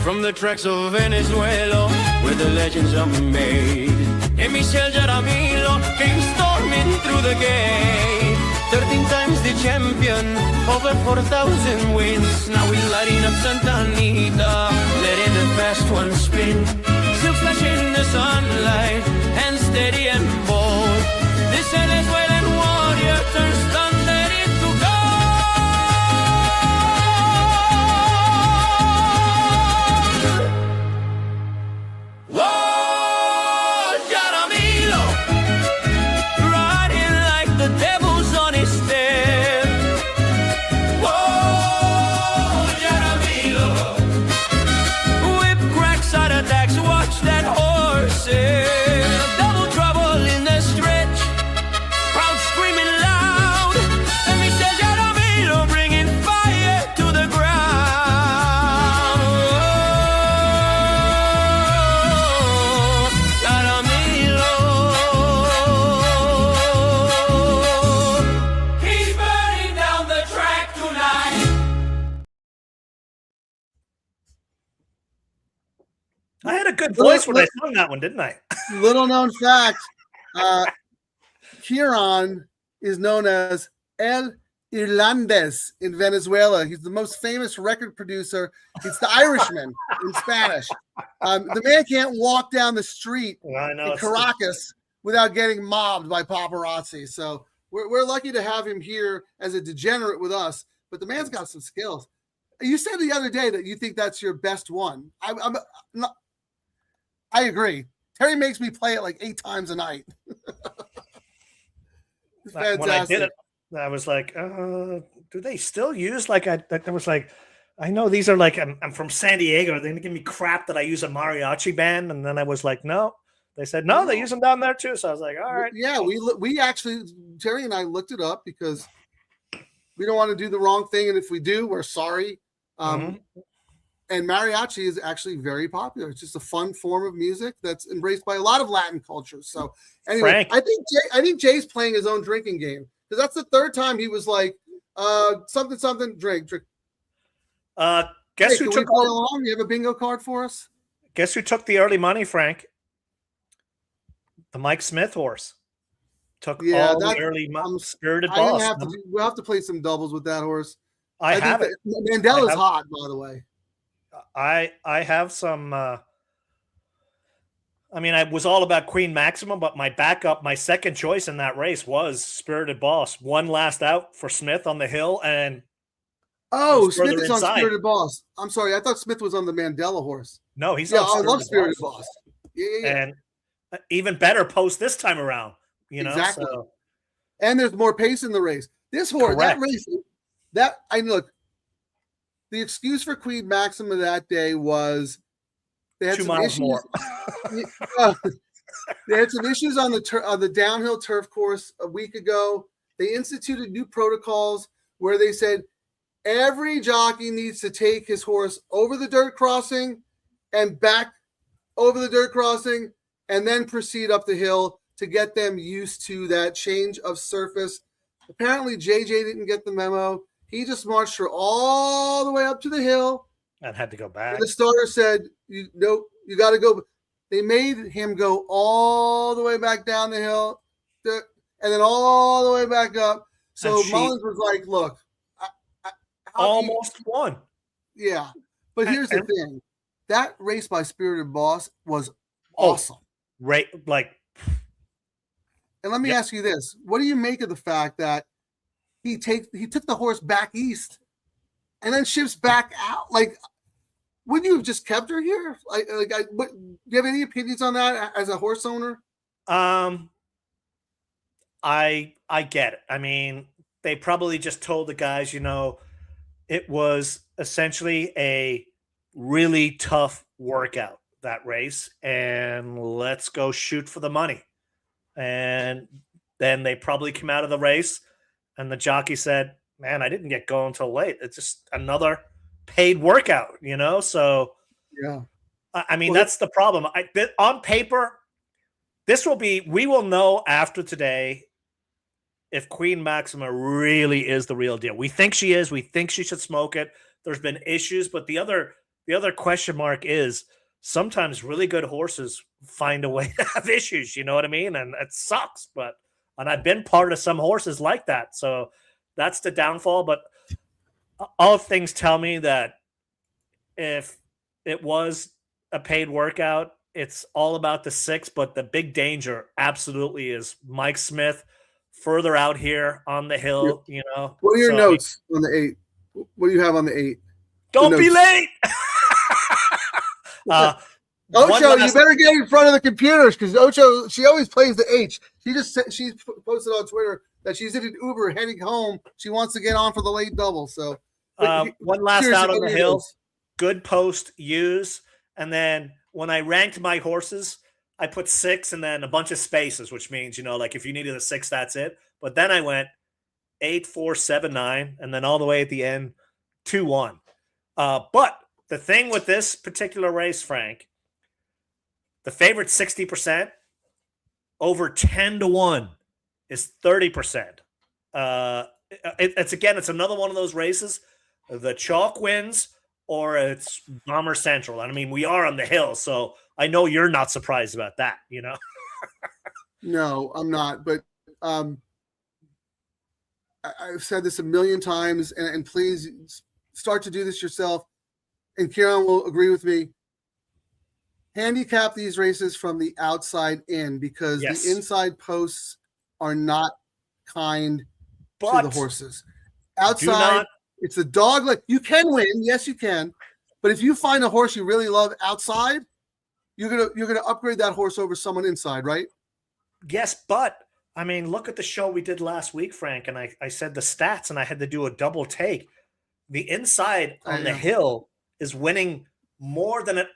[SPEAKER 1] From the tracks of Venezuela, where the legends are made, and Michel Jaramillo came storming through the gate. 13 times the champion, over 4,000 wins. Now we're lighting up Santa Anita, letting the fast one spin. Silk flashing in the sunlight, and steady and bold. This Venezuelan warrior turns thunder into gold. Whoa, Jaramillo, riding like the devil's on his step. Whoa, Jaramillo, whip cracks, side attacks, watch that horse. Double trouble in the stretch, crowd screaming loud, and Michel Jaramillo bringing fire to the ground. Whoa, Jaramillo, he's burning down the track tonight.
[SPEAKER 3] I had a good voice when I sung that one, didn't I?
[SPEAKER 2] Little known fact, Kieran is known as El Irlandés in Venezuela. He's the most famous record producer. It's the Irishman in Spanish. The man can't walk down the street
[SPEAKER 3] I know.
[SPEAKER 2] in Caracas without getting mobbed by paparazzi. So we're lucky to have him here as a degenerate with us, but the man's got some skills. You said the other day that you think that's your best one. I agree. Terry makes me play it like 8 times a night. It's fantastic.
[SPEAKER 3] When I did it, I was like, do they still use I was like, I know these are like, I'm from San Diego. They're going to give me crap that I use a mariachi band. And then I was like, no. They said, no, they use them down there too. So I was like, all right.
[SPEAKER 2] Yeah, we actually, Terry and I looked it up because we don't want to do the wrong thing. And if we do, we're sorry. And mariachi is actually very popular. It's just a fun form of music that's embraced by a lot of Latin cultures. So anyway,
[SPEAKER 3] Frank.
[SPEAKER 2] I think Jay's playing his own drinking game because that's the third time he was like, something, drink.
[SPEAKER 3] Guess
[SPEAKER 2] Hey,
[SPEAKER 3] who
[SPEAKER 2] can
[SPEAKER 3] took
[SPEAKER 2] we play along? You have a bingo card for us?
[SPEAKER 3] Guess who took the early money, Frank? The Mike Smith horse. Took all the early money. Spirited Boss.
[SPEAKER 2] We'll have to play some doubles with that horse.
[SPEAKER 3] I have it.
[SPEAKER 2] Mandela's hot, by the way.
[SPEAKER 3] I have some. I mean, I was all about Queen Maxima, but my second choice in that race was Spirited Boss. One last out for Smith on the hill, and
[SPEAKER 2] Smith is on Spirited Boss. I'm sorry, I thought Smith was on the Mandela horse.
[SPEAKER 3] No, he's
[SPEAKER 2] on
[SPEAKER 3] Spirited
[SPEAKER 2] I love Spirited Boss. Yeah.
[SPEAKER 3] And even better post this time around.
[SPEAKER 2] Exactly.
[SPEAKER 3] So.
[SPEAKER 2] And there's more pace in the race. This horse,
[SPEAKER 3] Correct.
[SPEAKER 2] that race, look. The excuse for Queen Maxima that day was they had
[SPEAKER 3] 2
[SPEAKER 2] some
[SPEAKER 3] miles
[SPEAKER 2] issues.
[SPEAKER 3] more.
[SPEAKER 2] They had some issues on the downhill turf course a week ago. They instituted new protocols where they said every jockey needs to take his horse over the dirt crossing and back over the dirt crossing and then proceed up the hill to get them used to that change of surface. Apparently, JJ didn't get the memo. He just marched her all the way up to the hill
[SPEAKER 3] and had to go back.
[SPEAKER 2] And the starter said, you got to go. They made him go all the way back down the hill and then all the way back up. So
[SPEAKER 3] she
[SPEAKER 2] Mullins was like, "Look, how do you-"
[SPEAKER 3] almost won.
[SPEAKER 2] yeah." But here's the thing: that race by Spirited Boss was awesome.
[SPEAKER 3] Right, like,
[SPEAKER 2] And let me
[SPEAKER 3] Yep.
[SPEAKER 2] ask you this: what do you make of the fact that he took the horse back east and then ships back out? Like, wouldn't you have just kept her here? Do you have any opinions on that as a horse owner?
[SPEAKER 3] I get it. I mean, they probably just told the guys, it was essentially a really tough workout, that race, and let's go shoot for the money. And then they probably came out of the race and the jockey said, "Man, I didn't get going till late. It's just another paid workout, So
[SPEAKER 2] Yeah.
[SPEAKER 3] I mean,
[SPEAKER 2] Well,
[SPEAKER 3] that's the problem. On paper, we will know after today if Queen Maxima really is the real deal. We think she is. We think she should smoke it. There's been issues, but the other question mark is sometimes really good horses find a way to have issues. You know what I mean? And it sucks. And I've been part of some horses like that. So that's the downfall. But all things tell me that if it was a paid workout, it's all about the 6. But the big danger absolutely is Mike Smith further out here on the hill.
[SPEAKER 2] What are your notes on the 8? What do you have on the 8?
[SPEAKER 3] Don't be late.
[SPEAKER 2] Ocho, you better get in front of the computers because Ocho, she always plays the H. She posted on Twitter that she's in an Uber heading home. She wants to get on for the late double. So
[SPEAKER 3] one last out on the hill. Good post use. And then when I ranked my horses, I put 6 and then a bunch of spaces, which means, like if you needed a 6, that's it. But then I went 8, 4, 7, 9, and then all the way at the end, 2, 1. But the thing with this particular race, Frank, the favorite 60%, over 10 to 1 is 30%. It's another one of those races. The chalk wins or it's Bomber Central. And I mean, we are on the hill, so I know you're not surprised about that,
[SPEAKER 2] No, I'm not. But I've said this a million times, and please start to do this yourself. And Kieran will agree with me. Handicap these races from the outside in because the inside posts are not kind to the horses. Outside, it's a dog. Like you can win, yes, you can. But if you find a horse you really love outside, you're gonna upgrade that horse over someone inside, right?
[SPEAKER 3] Yes, but I mean, look at the show we did last week, Frank, and I said the stats, and I had to do a double take. The inside on the hill is winning more than it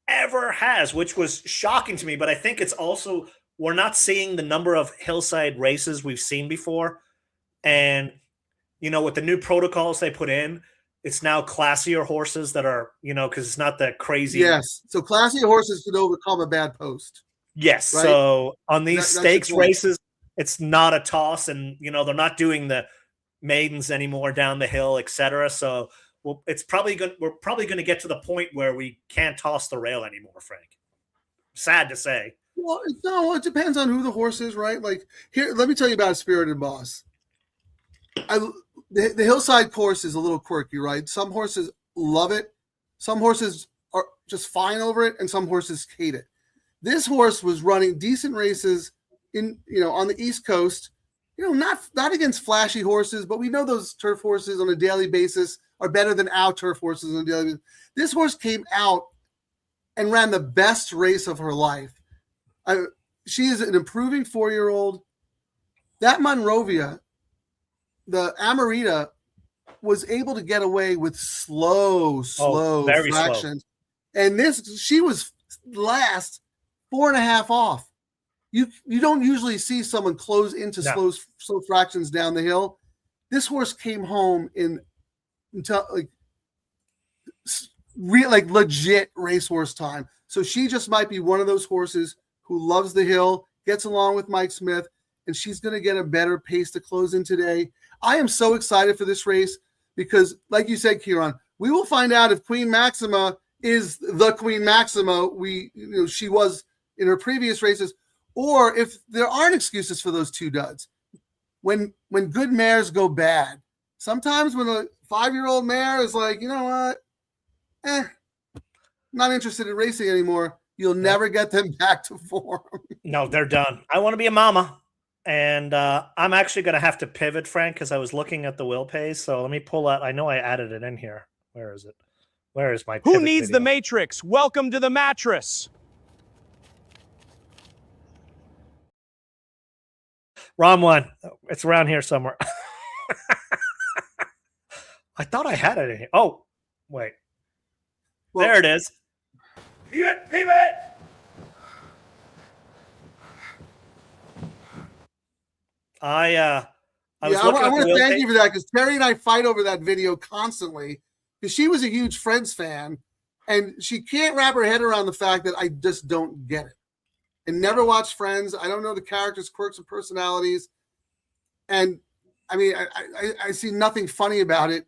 [SPEAKER 3] ever has, which was shocking to me. But I think it's also we're not seeing the number of hillside races we've seen before. And, with the new protocols they put in, it's now classier horses that are, because it's not that crazy.
[SPEAKER 2] Yes. So classier horses can overcome a bad post.
[SPEAKER 3] Yes.
[SPEAKER 2] Right?
[SPEAKER 3] So on these stakes races, it's not a toss. And, they're not doing the maidens anymore down the hill, etc. So we're probably going to get to the point where we can't toss the rail anymore, Frank. Sad to say.
[SPEAKER 2] Well, no, it depends on who the horse is, right? Like here, let me tell you about Spirited Boss. The hillside course is a little quirky, right? Some horses love it. Some horses are just fine over it, and some horses hate it. This horse was running decent races on the East Coast. Not against flashy horses, but we know those turf horses on a daily basis are better than our turf horses on a daily basis. This horse came out and ran the best race of her life. She is an improving 4-year-old. That Monrovia, the Amarita, was able to get away with slow fractions. Slow. And she was last 4.5 off. You don't usually see someone close into slow fractions down the hill. This horse came home in legit racehorse time. So she just might be one of those horses who loves the hill, gets along with Mike Smith, and she's going to get a better pace to close in today. I am so excited for this race because, like you said, Kieran, we will find out if Queen Maxima is the Queen Maxima she was in her previous races, or if there aren't excuses for those 2 duds. when good mares go bad, sometimes when a 5-year-old mare is like, you know what, not interested in racing anymore, you'll never get them back to form.
[SPEAKER 3] No, they're done. I want to be a mama. And I'm actually going to have to pivot, Frank, because I was looking at the will pays. So let me pull out. I know I added it in here. Where is it? Where is my pivot
[SPEAKER 5] Who needs
[SPEAKER 3] video?
[SPEAKER 5] the Matrix? Welcome to the mattress.
[SPEAKER 3] Wrong one. It's around here somewhere. I thought I had it in here. Oh, wait.
[SPEAKER 2] Well,
[SPEAKER 3] there it is. Pivot, pivot. I
[SPEAKER 2] want to thank you for that, because Terry and I fight over that video constantly, because she was a huge Friends fan, and she can't wrap her head around the fact that I just don't get it. And never watched Friends. I don't know the characters' quirks and personalities. And I mean, I see nothing funny about it.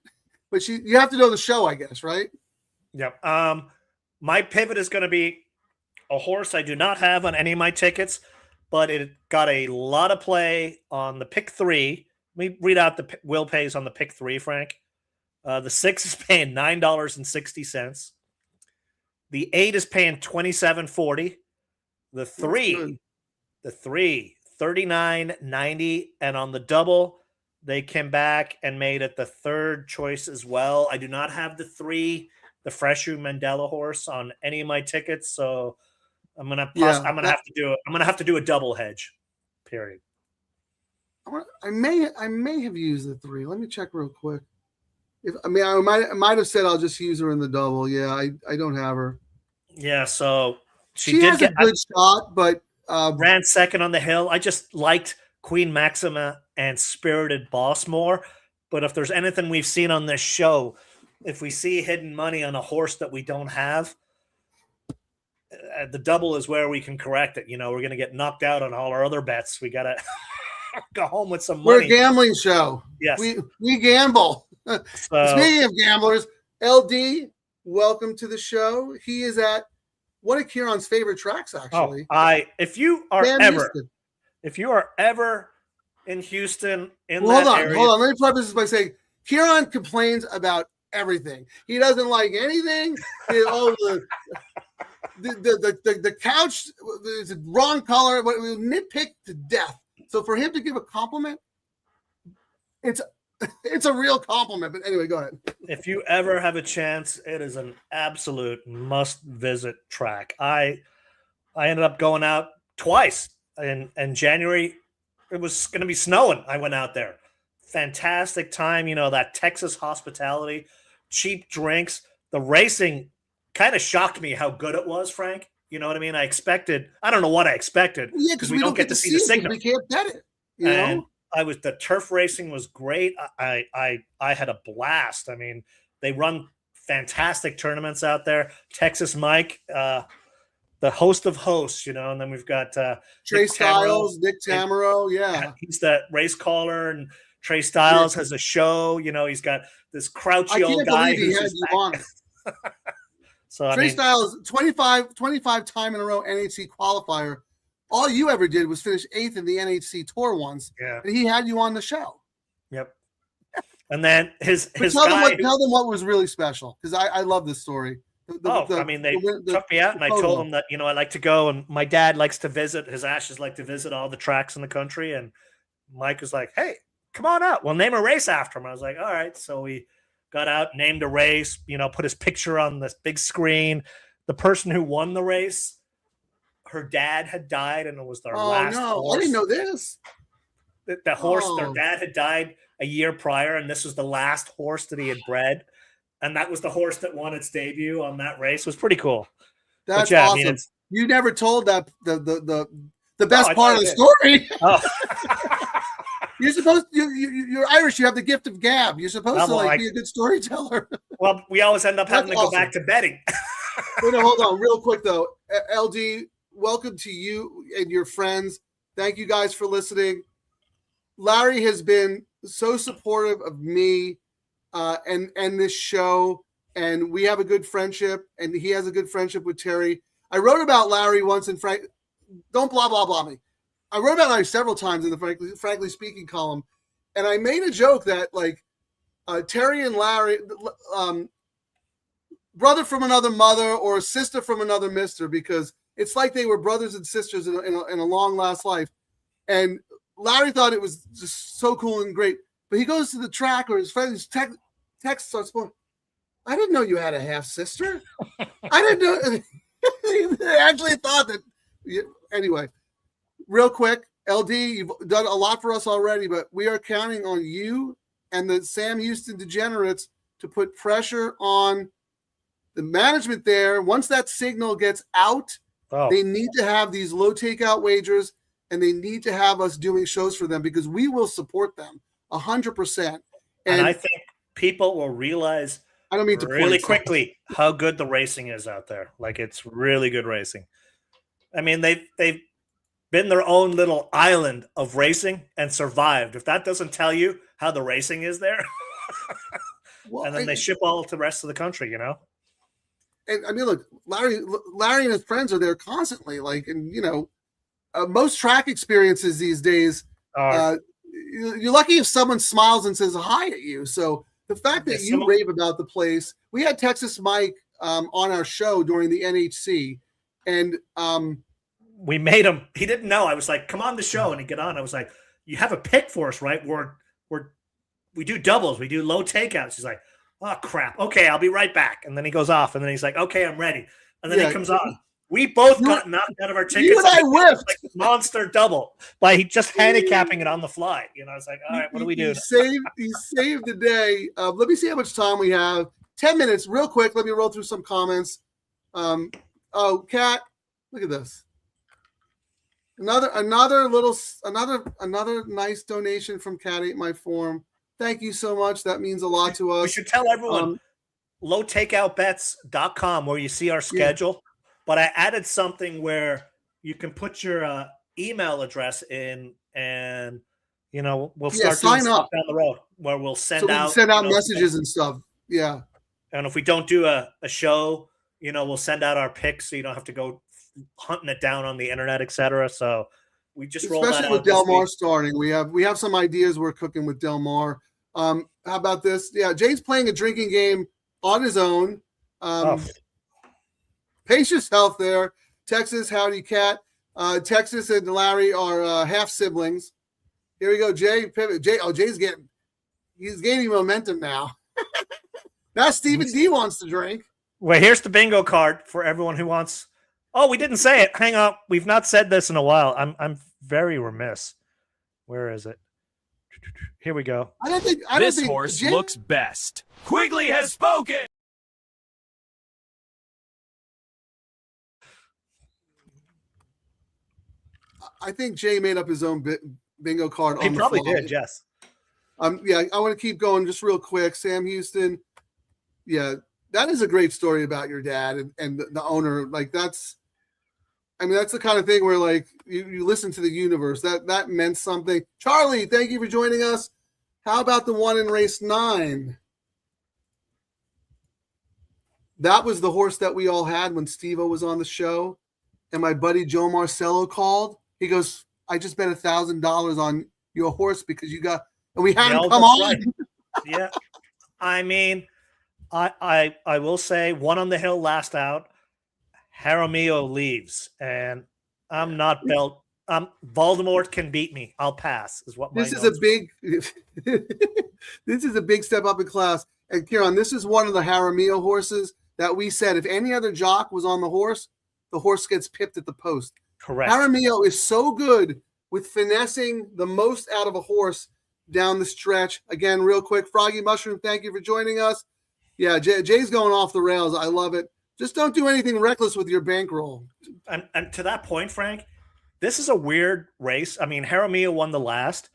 [SPEAKER 2] But you have to know the show, I guess, right?
[SPEAKER 3] Yep. My pivot is going to be a horse I do not have on any of my tickets, but it got a lot of play on the pick 3. Let me read out the will pays on the pick 3, Frank. The 6 is paying $9.60. The 8 is paying $27.40. The 3, $39.90, and on the double, they came back and made it the third choice as well. I do not have the 3, the Freshu Mandela horse, on any of my tickets, so I'm gonna have to do a double hedge. Period.
[SPEAKER 2] I may have used the 3. Let me check real quick. I might have said I'll just use her in the double. Yeah, I don't have her.
[SPEAKER 3] Yeah, so
[SPEAKER 2] she did has get a good shot, but
[SPEAKER 3] ran second on the hill. I just liked Queen Maxima and Spirited Boss more. But if there's anything we've seen on this show, if we see hidden money on a horse that we don't have, the double is where we can correct it. You know, we're going to get knocked out on all our other bets. We got to go home with some money.
[SPEAKER 2] We're a gambling show.
[SPEAKER 3] Yes.
[SPEAKER 2] We gamble.
[SPEAKER 3] So,
[SPEAKER 2] speaking of gamblers, LD, welcome to the show. He is at one of Kieran's favorite tracks, actually.
[SPEAKER 3] If you are ever in Houston
[SPEAKER 2] hold on. Let me preface this by saying Kieran complains about everything. He doesn't like anything. The couch is the wrong color, but we nitpick to death. So for him to give a compliment, it's a real compliment. But anyway, go ahead.
[SPEAKER 3] If you ever have a chance, it is an absolute must-visit track. I ended up going out twice in January. It was going to be snowing. I went out there. Fantastic time. You know, that Texas hospitality, cheap drinks. The racing kind of shocked me how good it was, Frank. You know what I mean? I don't know what I expected.
[SPEAKER 2] Yeah, because we don't get to see the signal. We can't bet it. You know?
[SPEAKER 3] The turf racing was great. I had a blast. I mean, they run fantastic tournaments out there. Texas Mike, the host of hosts, you know, and then we've got
[SPEAKER 2] Trey Styles, Nick Tamaro. Yeah,
[SPEAKER 3] he's the race caller, and Trey Styles has a show. You know, he's got this crouchy old guy who's just
[SPEAKER 2] on. So Trey Styles, 25 time in a row NHC qualifier. All you ever did was finish 8th in the NHC Tour once, and he had you on the show.
[SPEAKER 3] Yep. And then his
[SPEAKER 2] tell them what was really special, because I love this story.
[SPEAKER 3] They took me out, and I told them that, you know, I like to go, and my dad likes to visit. His ashes like to visit all the tracks in the country, and Mike was like, "Hey, come on out. We'll name a race after him." I was like, "All right." So we got out, named a race. You know, put his picture on this big screen. The person who won the race, her dad had died, and it was their last horse.
[SPEAKER 2] I didn't know this.
[SPEAKER 3] The horse, their dad had died a year prior, and this was the last horse that he had bred. And that was the horse that won its debut on that race. It was pretty cool.
[SPEAKER 2] That's awesome. I mean, you never told that the best part of the story.
[SPEAKER 3] Oh.
[SPEAKER 2] You're supposed to, you're Irish. You have the gift of gab. You're supposed to be a good storyteller.
[SPEAKER 3] Well, we always end up having to go back to betting.
[SPEAKER 2] Wait, no, hold on, real quick though. LD, welcome to you and your friends. Thank you guys for listening. Larry has been so supportive of me and this show, and we have a good friendship, and he has a good friendship with Terry. I wrote about Larry once, and Frank, don't blah blah blah me. I wrote about it several times in the frankly speaking column, and I made a joke that like Terry and Larry, brother from another mother or a sister from another mister, because it's like they were brothers and sisters in a long last life. And Larry thought it was just so cool and great, but he goes to the track, or his friend's text starts going, I didn't know you had a half sister. I didn't know. They actually thought that. Anyway, real quick, LD, you've done a lot for us already, but we are counting on you and the Sam Houston Degenerates to put pressure on the management there. Once that signal gets out, they need to have these low takeout wagers, and they need to have us doing shows for them, because we will support them 100%.
[SPEAKER 3] And I think people will realize
[SPEAKER 2] I don't mean to
[SPEAKER 3] really quickly how good the racing is out there. Like, it's really good racing. I mean, they've been their own little island of racing and survived. If that doesn't tell you how the racing is there, well, and then they ship all to the rest of the country, you know?
[SPEAKER 2] And I mean, look, Larry and his friends are there constantly. Like, and you know, most track experiences these days, you're lucky if someone smiles and says hi at you. So the fact that you rave about the place, we had Texas Mike on our show during the NHC, and
[SPEAKER 3] we made him. He didn't know. I was like, "Come on the show," and he get on. I was like, "You have a pick for us, right? We do doubles. We do low takeouts." He's like, "Oh crap! Okay, I'll be right back." And then he goes off, and then he's like, "Okay, I'm ready." And then he comes on. We both got knocked out of our tickets.
[SPEAKER 2] You and I whiffed
[SPEAKER 3] like monster double by just handicapping it on the fly. You know, it's like, all right, what do we do?
[SPEAKER 2] He saved the day. Let me see how much time we have. 10 minutes, real quick. Let me roll through some comments. Oh, Kat, look at this. Another nice donation from Cat Ate My Form. Thank you so much. That means a lot to us.
[SPEAKER 3] We should tell everyone lowtakeoutbets.com, where you see our schedule. Yeah. But I added something where you can put your email address in, and you know, we'll start doing stuff down the road where we'll send out
[SPEAKER 2] messages and stuff. Yeah.
[SPEAKER 3] And if we don't do a show, you know, we'll send out our picks, so you don't have to go hunting it down on the internet, etc. So we just roll that out.
[SPEAKER 2] Especially with Del Mar starting, we have some ideas we're cooking with Del Mar. How about this? Yeah, Jay's playing a drinking game on his own. Pace yourself there. Texas, howdy, Cat. Texas and Larry are half siblings. Here we go, Jay. Pivot. Jay's gaining momentum now. Now Stephen D wants to drink.
[SPEAKER 3] Well, here's the bingo card for everyone who wants. Oh, we didn't say it. Hang on. We've not said this in a while. I'm very remiss. Where is it? Here we go.
[SPEAKER 2] I don't think
[SPEAKER 5] this horse looks best.
[SPEAKER 1] Quigley has spoken.
[SPEAKER 2] I think Jay made up his own bingo card.
[SPEAKER 3] He probably did, yes.
[SPEAKER 2] Yeah, I want to keep going just real quick. Sam Houston. Yeah, that is a great story about your dad and the owner. Like, that's the kind of thing where, like, you listen to the universe. That meant something. Charlie, thank you for joining us. How about the one in race 9? That was the horse that we all had when Steve-O was on the show. And my buddy Joe Marcello called. He goes, I just bet $1,000 on your horse because you got, and we had him come on.
[SPEAKER 3] Right. Yeah. I mean, I will say, one on the hill last out, Jaramillo leaves, and I'm not built. Voldemort can beat me. I'll pass. Is what
[SPEAKER 2] this is a big. This is a big step up in class. And Kieran, this is one of the Jaramillo horses that we said if any other jock was on the horse gets pipped at the post.
[SPEAKER 3] Correct.
[SPEAKER 2] Jaramillo is so good with finessing the most out of a horse down the stretch. Again, real quick, Froggy Mushroom, thank you for joining us. Yeah, Jay's going off the rails. I love it. Just don't do anything reckless with your bankroll.
[SPEAKER 3] And to that point, Frank, this is a weird race. I mean, Jaramillo won the last.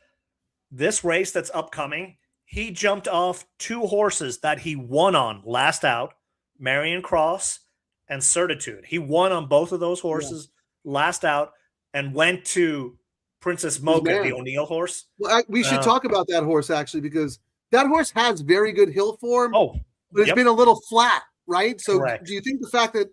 [SPEAKER 3] This race that's upcoming, he jumped off 2 horses that he won on last out, Marion Cross and Certitude. He won on both of those horses last out and went to Princess Mocha, the O'Neill horse.
[SPEAKER 2] Well, we should talk about that horse, actually, because that horse has very good hill form. But it's been a little flat, right? So do you think the fact that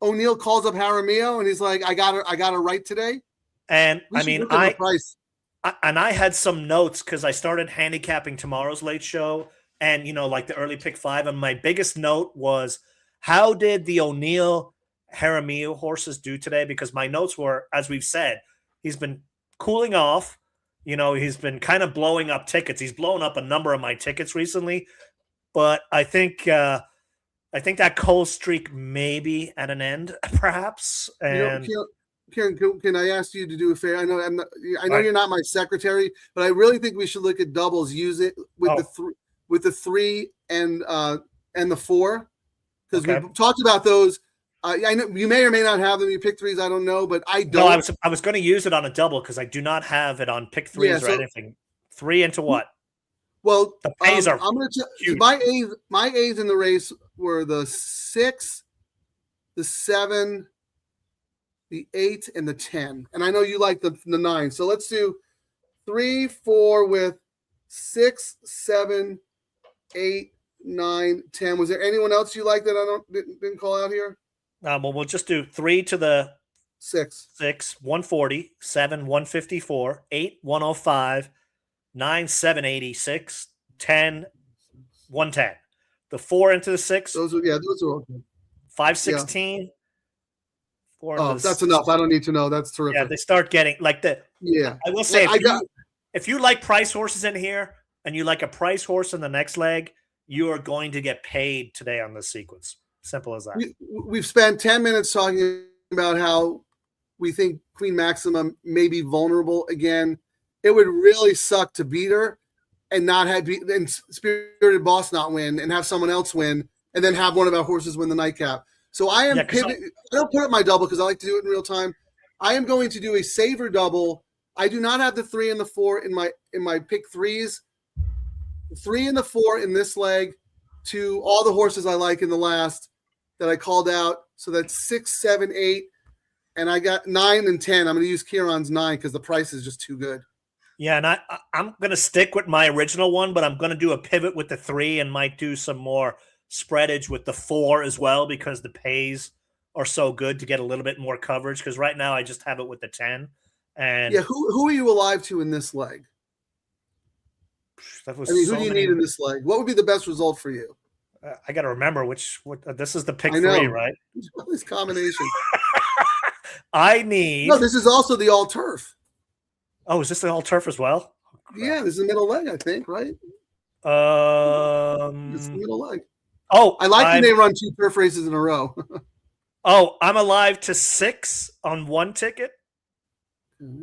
[SPEAKER 2] O'Neill calls up Jaramillo and he's like, I got her right today?
[SPEAKER 3] And
[SPEAKER 2] We
[SPEAKER 3] I
[SPEAKER 2] should
[SPEAKER 3] mean,
[SPEAKER 2] look at the price.
[SPEAKER 3] I had some notes because I started handicapping tomorrow's late show and, like the early pick 5. And my biggest note was, how did the O'Neill Jaramillo horses do today? Because my notes were, as we've said, he's been cooling off. He's been kind of blowing up tickets. He's blown up a number of my tickets recently, but I think that cold streak may be at an end, perhaps. And
[SPEAKER 2] Karen, can I ask you to do a favor? I know
[SPEAKER 3] Right.
[SPEAKER 2] you're not my secretary, but I really think we should look at doubles. Use it with the 3 and the 4, because
[SPEAKER 3] Okay.
[SPEAKER 2] we talked about those. I know you may or may not have them. You pick 3s. I don't know, but I don't.
[SPEAKER 3] No, I was going to use it on a double because I do not have it on pick 3s or anything. 3 into what?
[SPEAKER 2] Well,
[SPEAKER 3] The pays are
[SPEAKER 2] I'm going to
[SPEAKER 3] huge.
[SPEAKER 2] my A's in the race were the 6, the 7, the 8, and the 10. And I know you like the 9. So let's do 3, 4 with 6, 7, 8, 9, 10. Was there anyone else you like that I didn't call out here?
[SPEAKER 3] Well, we'll just do 3 to the
[SPEAKER 2] 6.
[SPEAKER 3] 6, 140, 7, 154, 8, 105, 9, 786, 10, 110. The 4 into the 6,
[SPEAKER 2] Those are okay.
[SPEAKER 3] 516. 4
[SPEAKER 2] Oh,
[SPEAKER 3] into the
[SPEAKER 2] that's
[SPEAKER 3] 6.
[SPEAKER 2] enough. I don't need to know. That's terrific.
[SPEAKER 3] Yeah, they start getting like the.
[SPEAKER 2] Yeah.
[SPEAKER 3] I will say,
[SPEAKER 2] Yeah,
[SPEAKER 3] if you like price horses in here and you like a price horse in the next leg, you are going to get paid today on this sequence. Simple as that.
[SPEAKER 2] We've spent 10 minutes talking about how we think Queen Maxima may be vulnerable again. It would really suck to beat her and not have and Spirited Boss not win and have someone else win and then have one of our horses win the nightcap. So I am pivoting. I don't put up my double because I like to do it in real time. I am going to do a saver double. I do not have the 3 and the 4 in my pick 3s. The 3 and the 4 in this leg to all the horses I like in the last that I called out. So that's 6, 7, 8. And I got 9 and 10. I'm going to use Kieran's 9 because the price is just too good.
[SPEAKER 3] Yeah, and I'm going to stick with my original one, but I'm going to do a pivot with the 3 and might do some more spreadage with the 4 as well because the pays are so good to get a little bit more coverage. Because right now I just have it with the 10. And
[SPEAKER 2] yeah, who are you alive to in this leg?
[SPEAKER 3] That was
[SPEAKER 2] who do you need in this leg? What would be the best result for you?
[SPEAKER 3] I got to remember this is the pick 3, right?
[SPEAKER 2] All these combinations.
[SPEAKER 3] I need.
[SPEAKER 2] No, this is also the all turf.
[SPEAKER 3] Oh, is this the all turf as well?
[SPEAKER 2] Yeah, this is the middle leg, I think, right? It's the middle leg.
[SPEAKER 3] Oh,
[SPEAKER 2] I like when they run 2 turf races in a row.
[SPEAKER 3] I'm alive to 6 on one ticket,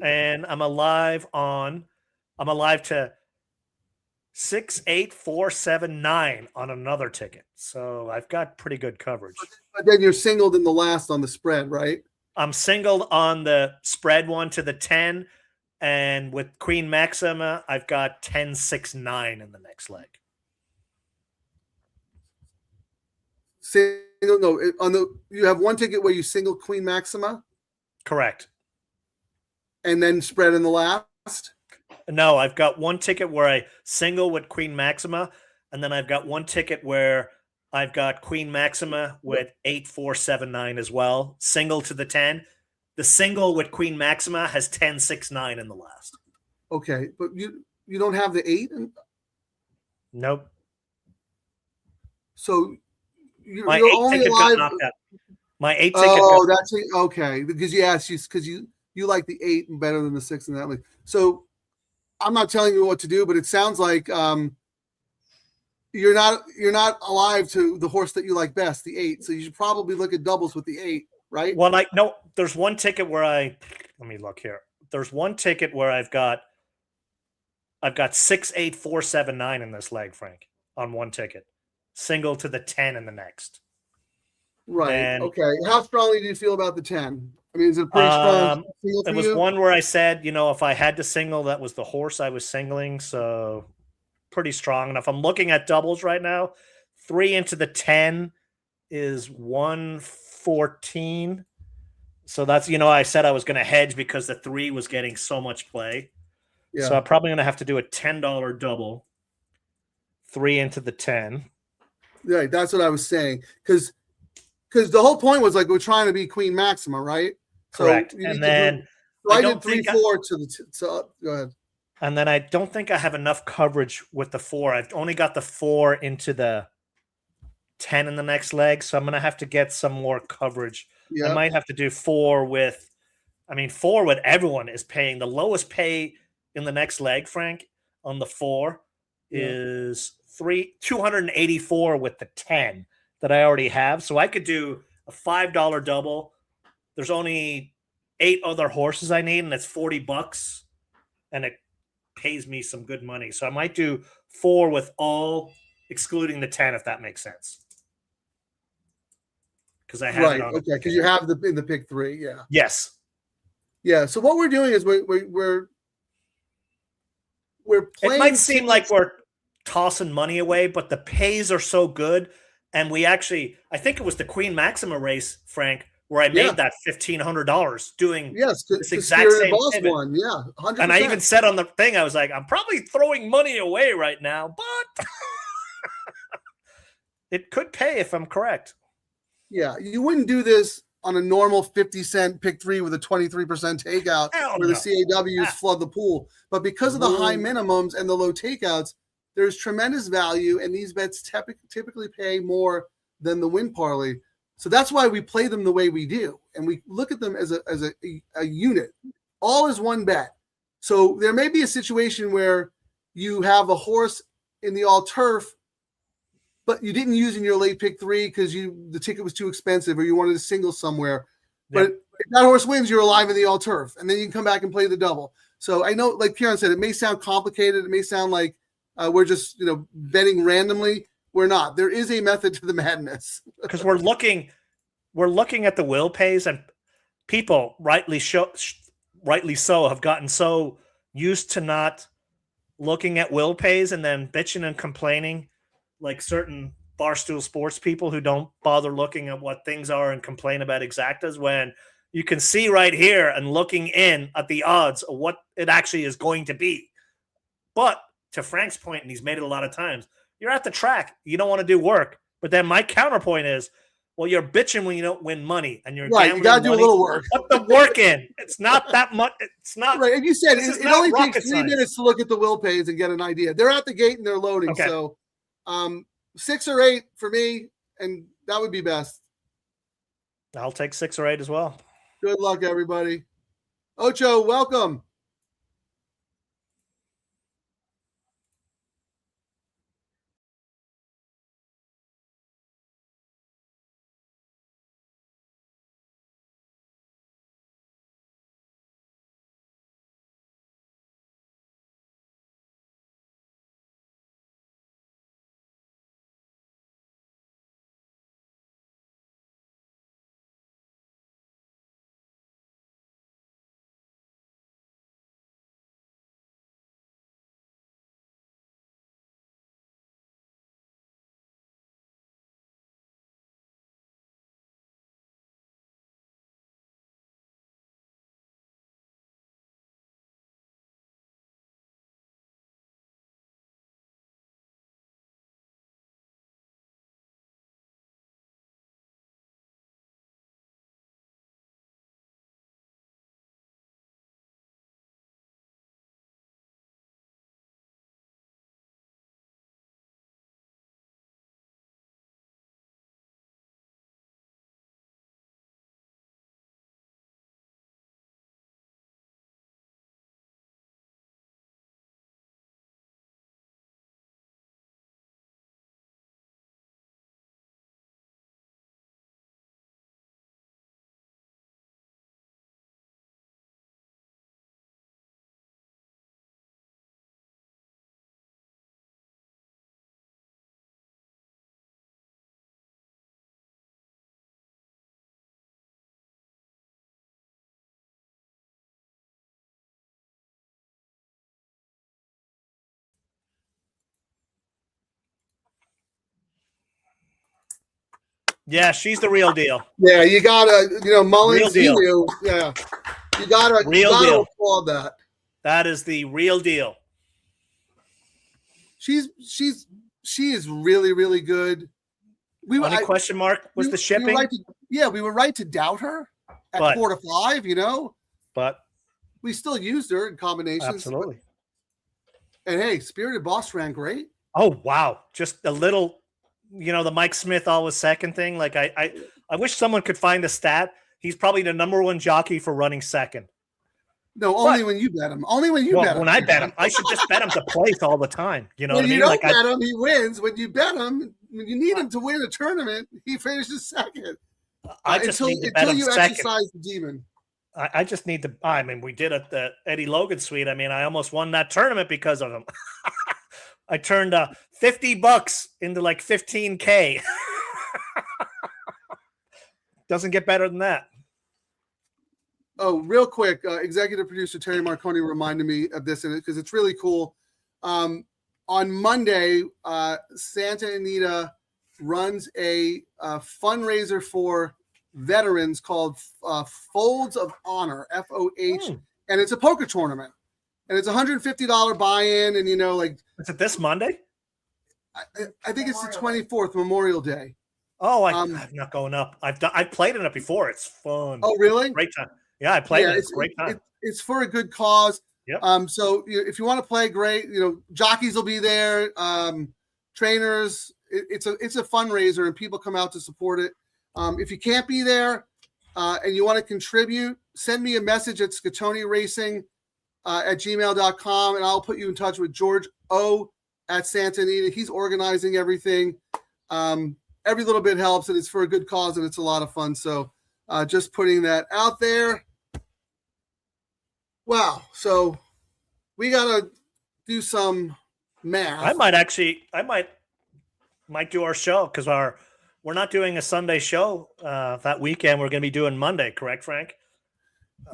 [SPEAKER 3] and I'm alive to 6, 8, 4, 7, 9 on another ticket. So I've got pretty good coverage.
[SPEAKER 2] But then you're singled in the last on the spread, right?
[SPEAKER 3] I'm singled on the spread one to the 10, and with Queen Maxima, I've got 10, 6, 9 in the next leg.
[SPEAKER 2] You have one ticket where you single Queen Maxima?
[SPEAKER 3] Correct.
[SPEAKER 2] And then spread in the last?
[SPEAKER 3] No, I've got one ticket where I single with Queen Maxima, and then I've got one ticket where I've got Queen Maxima with 8, 4, 7, 9 as well. Single to the 10. The single with Queen Maxima has 10, 6, 9 in the last.
[SPEAKER 2] Okay, but you don't have the 8?
[SPEAKER 3] Nope.
[SPEAKER 2] So you're
[SPEAKER 3] My 8
[SPEAKER 2] only
[SPEAKER 3] ticket
[SPEAKER 2] alive.
[SPEAKER 3] got knocked out. My 8 ticket.
[SPEAKER 2] Oh, that's okay. Because you like the 8 better than the 6 in that league. So I'm not telling you what to do, but it sounds like you're not alive to the horse that you like best, the 8. So you should probably look at doubles with the 8, right?
[SPEAKER 3] Well, there's one ticket where let me look here. There's one ticket where I've got 6, 8, 4, 7, 9 in this leg, Frank, on one ticket. Single to the 10 in the next.
[SPEAKER 2] Right.
[SPEAKER 3] And,
[SPEAKER 2] okay. How strongly do you feel about the 10? I mean, is it pretty strong?
[SPEAKER 3] It was one where I said, if I had to single, that was the horse I was singling. So pretty strong. And if I'm looking at doubles right now, 3 into the 10 is 114. So that's, I said I was going to hedge because the 3 was getting so much play.
[SPEAKER 2] Yeah.
[SPEAKER 3] So I'm probably going to have to do a $10 double, 3 into the 10.
[SPEAKER 2] Right. That's what I was saying. Because the whole point was like, we're trying to be Queen Maxima, right?
[SPEAKER 3] Correct.
[SPEAKER 2] So
[SPEAKER 3] and then
[SPEAKER 2] So I did
[SPEAKER 3] don't
[SPEAKER 2] 3,
[SPEAKER 3] think
[SPEAKER 2] 4 to the. So go ahead.
[SPEAKER 3] and then I don't think I have enough coverage with the 4. I've only got the 4 into the 10 in the next leg, so I'm gonna have to get some more coverage. I
[SPEAKER 2] Yeah.
[SPEAKER 3] might have to do 4 with. I mean, 4 with everyone is paying the lowest pay in the next leg. Frank on the 4 is 284 with the 10 that I already have. So I could do a $5 double. There's only 8 other horses I need, and it's $40, and it pays me some good money. So I might do 4 with all, excluding the 10, if that makes sense. Because I have
[SPEAKER 2] Right.
[SPEAKER 3] it on.
[SPEAKER 2] Okay. Because you have the in the pick 3. Yeah.
[SPEAKER 3] Yes.
[SPEAKER 2] Yeah. So what we're doing is we're playing.
[SPEAKER 3] It might seem like we're tossing money away, but the pays are so good. And we actually, I think it was the Queen Maxima race, Frank, where I made that $1,500 doing
[SPEAKER 2] Yes,
[SPEAKER 3] this
[SPEAKER 2] the
[SPEAKER 3] exact
[SPEAKER 2] Spirited
[SPEAKER 3] same
[SPEAKER 2] Boss
[SPEAKER 3] pivot.
[SPEAKER 2] one. Yeah, 100%.
[SPEAKER 3] And I even said on the thing, I was like, I'm probably throwing money away right now, but it could pay if I'm correct.
[SPEAKER 2] Yeah, you wouldn't do this on a normal 50-cent pick 3 with a 23% takeout
[SPEAKER 3] Hell
[SPEAKER 2] where the
[SPEAKER 3] no.
[SPEAKER 2] CAWs flood the pool. But because of the high minimums and the low takeouts, there's tremendous value, and these bets typically pay more than the win parlay. So that's why we play them the way we do, and we look at them as a unit. All is one bet. So there may be a situation where you have a horse in the all turf, but you didn't use in your late pick 3 because the ticket was too expensive, or you wanted a single somewhere. But if that horse wins, you're alive in the all turf, and then you can come back and play the double. So I know, like Kieran said, it may sound complicated. It may sound like we're just betting randomly. We're not. There is a method to the madness.
[SPEAKER 3] Because we're looking at the will pays, and people rightly so have gotten so used to not looking at will pays and then bitching and complaining, like certain Barstool Sports people who don't bother looking at what things are and complain about exactas, when you can see right here and looking in at the odds of what it actually is going to be. But to Frank's point, and he's made it a lot of times, you're at the track. You don't want to do work. But then my counterpoint is, well, you're bitching when you don't win money, and you're
[SPEAKER 2] right. You got to do a little work.
[SPEAKER 3] Put the work in. It's not that much. It's not
[SPEAKER 2] right. And you said it only takes 3
[SPEAKER 3] science.
[SPEAKER 2] minutes to look at the will pays and get an idea. They're at the gate and they're loading.
[SPEAKER 3] Okay.
[SPEAKER 2] So 6 or 8 for me, and that would be best.
[SPEAKER 3] I'll take 6 or 8 as well.
[SPEAKER 2] Good luck, everybody. Ocho, welcome.
[SPEAKER 3] Yeah, she's the real deal.
[SPEAKER 2] Yeah, you gotta, Mullins,
[SPEAKER 3] Real deal.
[SPEAKER 2] he knew. Yeah, you gotta
[SPEAKER 3] deal.
[SPEAKER 2] applaud that.
[SPEAKER 3] That is the real deal.
[SPEAKER 2] She is really, really good.
[SPEAKER 3] Only question mark was the shipping.
[SPEAKER 2] We were right to doubt her at
[SPEAKER 3] But-
[SPEAKER 2] 4 to 5.
[SPEAKER 3] But
[SPEAKER 2] we still used her in combinations.
[SPEAKER 3] Absolutely.
[SPEAKER 2] And hey, Spirited Boss ran great.
[SPEAKER 3] Oh wow, just a little, the Mike Smith always second thing. Like I wish someone could find the stat. He's probably the number one jockey for running second.
[SPEAKER 2] No, only when you bet him. Only when you bet him.
[SPEAKER 3] When I bet him, I should just bet him to place all the time. You know
[SPEAKER 2] when
[SPEAKER 3] what I mean?
[SPEAKER 2] you don't
[SPEAKER 3] Like
[SPEAKER 2] bet him, he wins. When you bet him, when you need him to win a tournament, he finishes second.
[SPEAKER 3] I just need to bet him
[SPEAKER 2] you
[SPEAKER 3] second.
[SPEAKER 2] exercise the demon.
[SPEAKER 3] I just need to. I mean, we did it the Eddie Logan suite. I mean, I almost won that tournament because of him. I turned $50 into like 15K. Doesn't get better than that.
[SPEAKER 2] Oh, real quick, executive producer Terry Marconi reminded me of this because it's really cool. On Monday, Santa Anita runs a fundraiser for veterans called Folds of Honor, FOH, and it's a poker tournament, and it's $150 buy-in, and
[SPEAKER 3] is it this Monday?
[SPEAKER 2] I think it's the 24th, Memorial Day.
[SPEAKER 3] Oh, I'm not going up. I've played in it before. It's fun.
[SPEAKER 2] Oh, really?
[SPEAKER 3] Great time. Yeah, I played it. It's a great time.
[SPEAKER 2] It's for a good cause.
[SPEAKER 3] Yep.
[SPEAKER 2] So if you want to play, great. Jockeys will be there. Trainers. It's a fundraiser, and people come out to support it. If you can't be there and you want to contribute, send me a message at scatoniracing@gmail.com, and I'll put you in touch with George O at Santa Anita. He's organizing everything. Every little bit helps, and it's for a good cause, and it's a lot of fun. So just putting that out there. Wow. So we got to do some math.
[SPEAKER 3] I might do our show because we're not doing a Sunday show that weekend. We're going to be doing Monday, correct, Frank?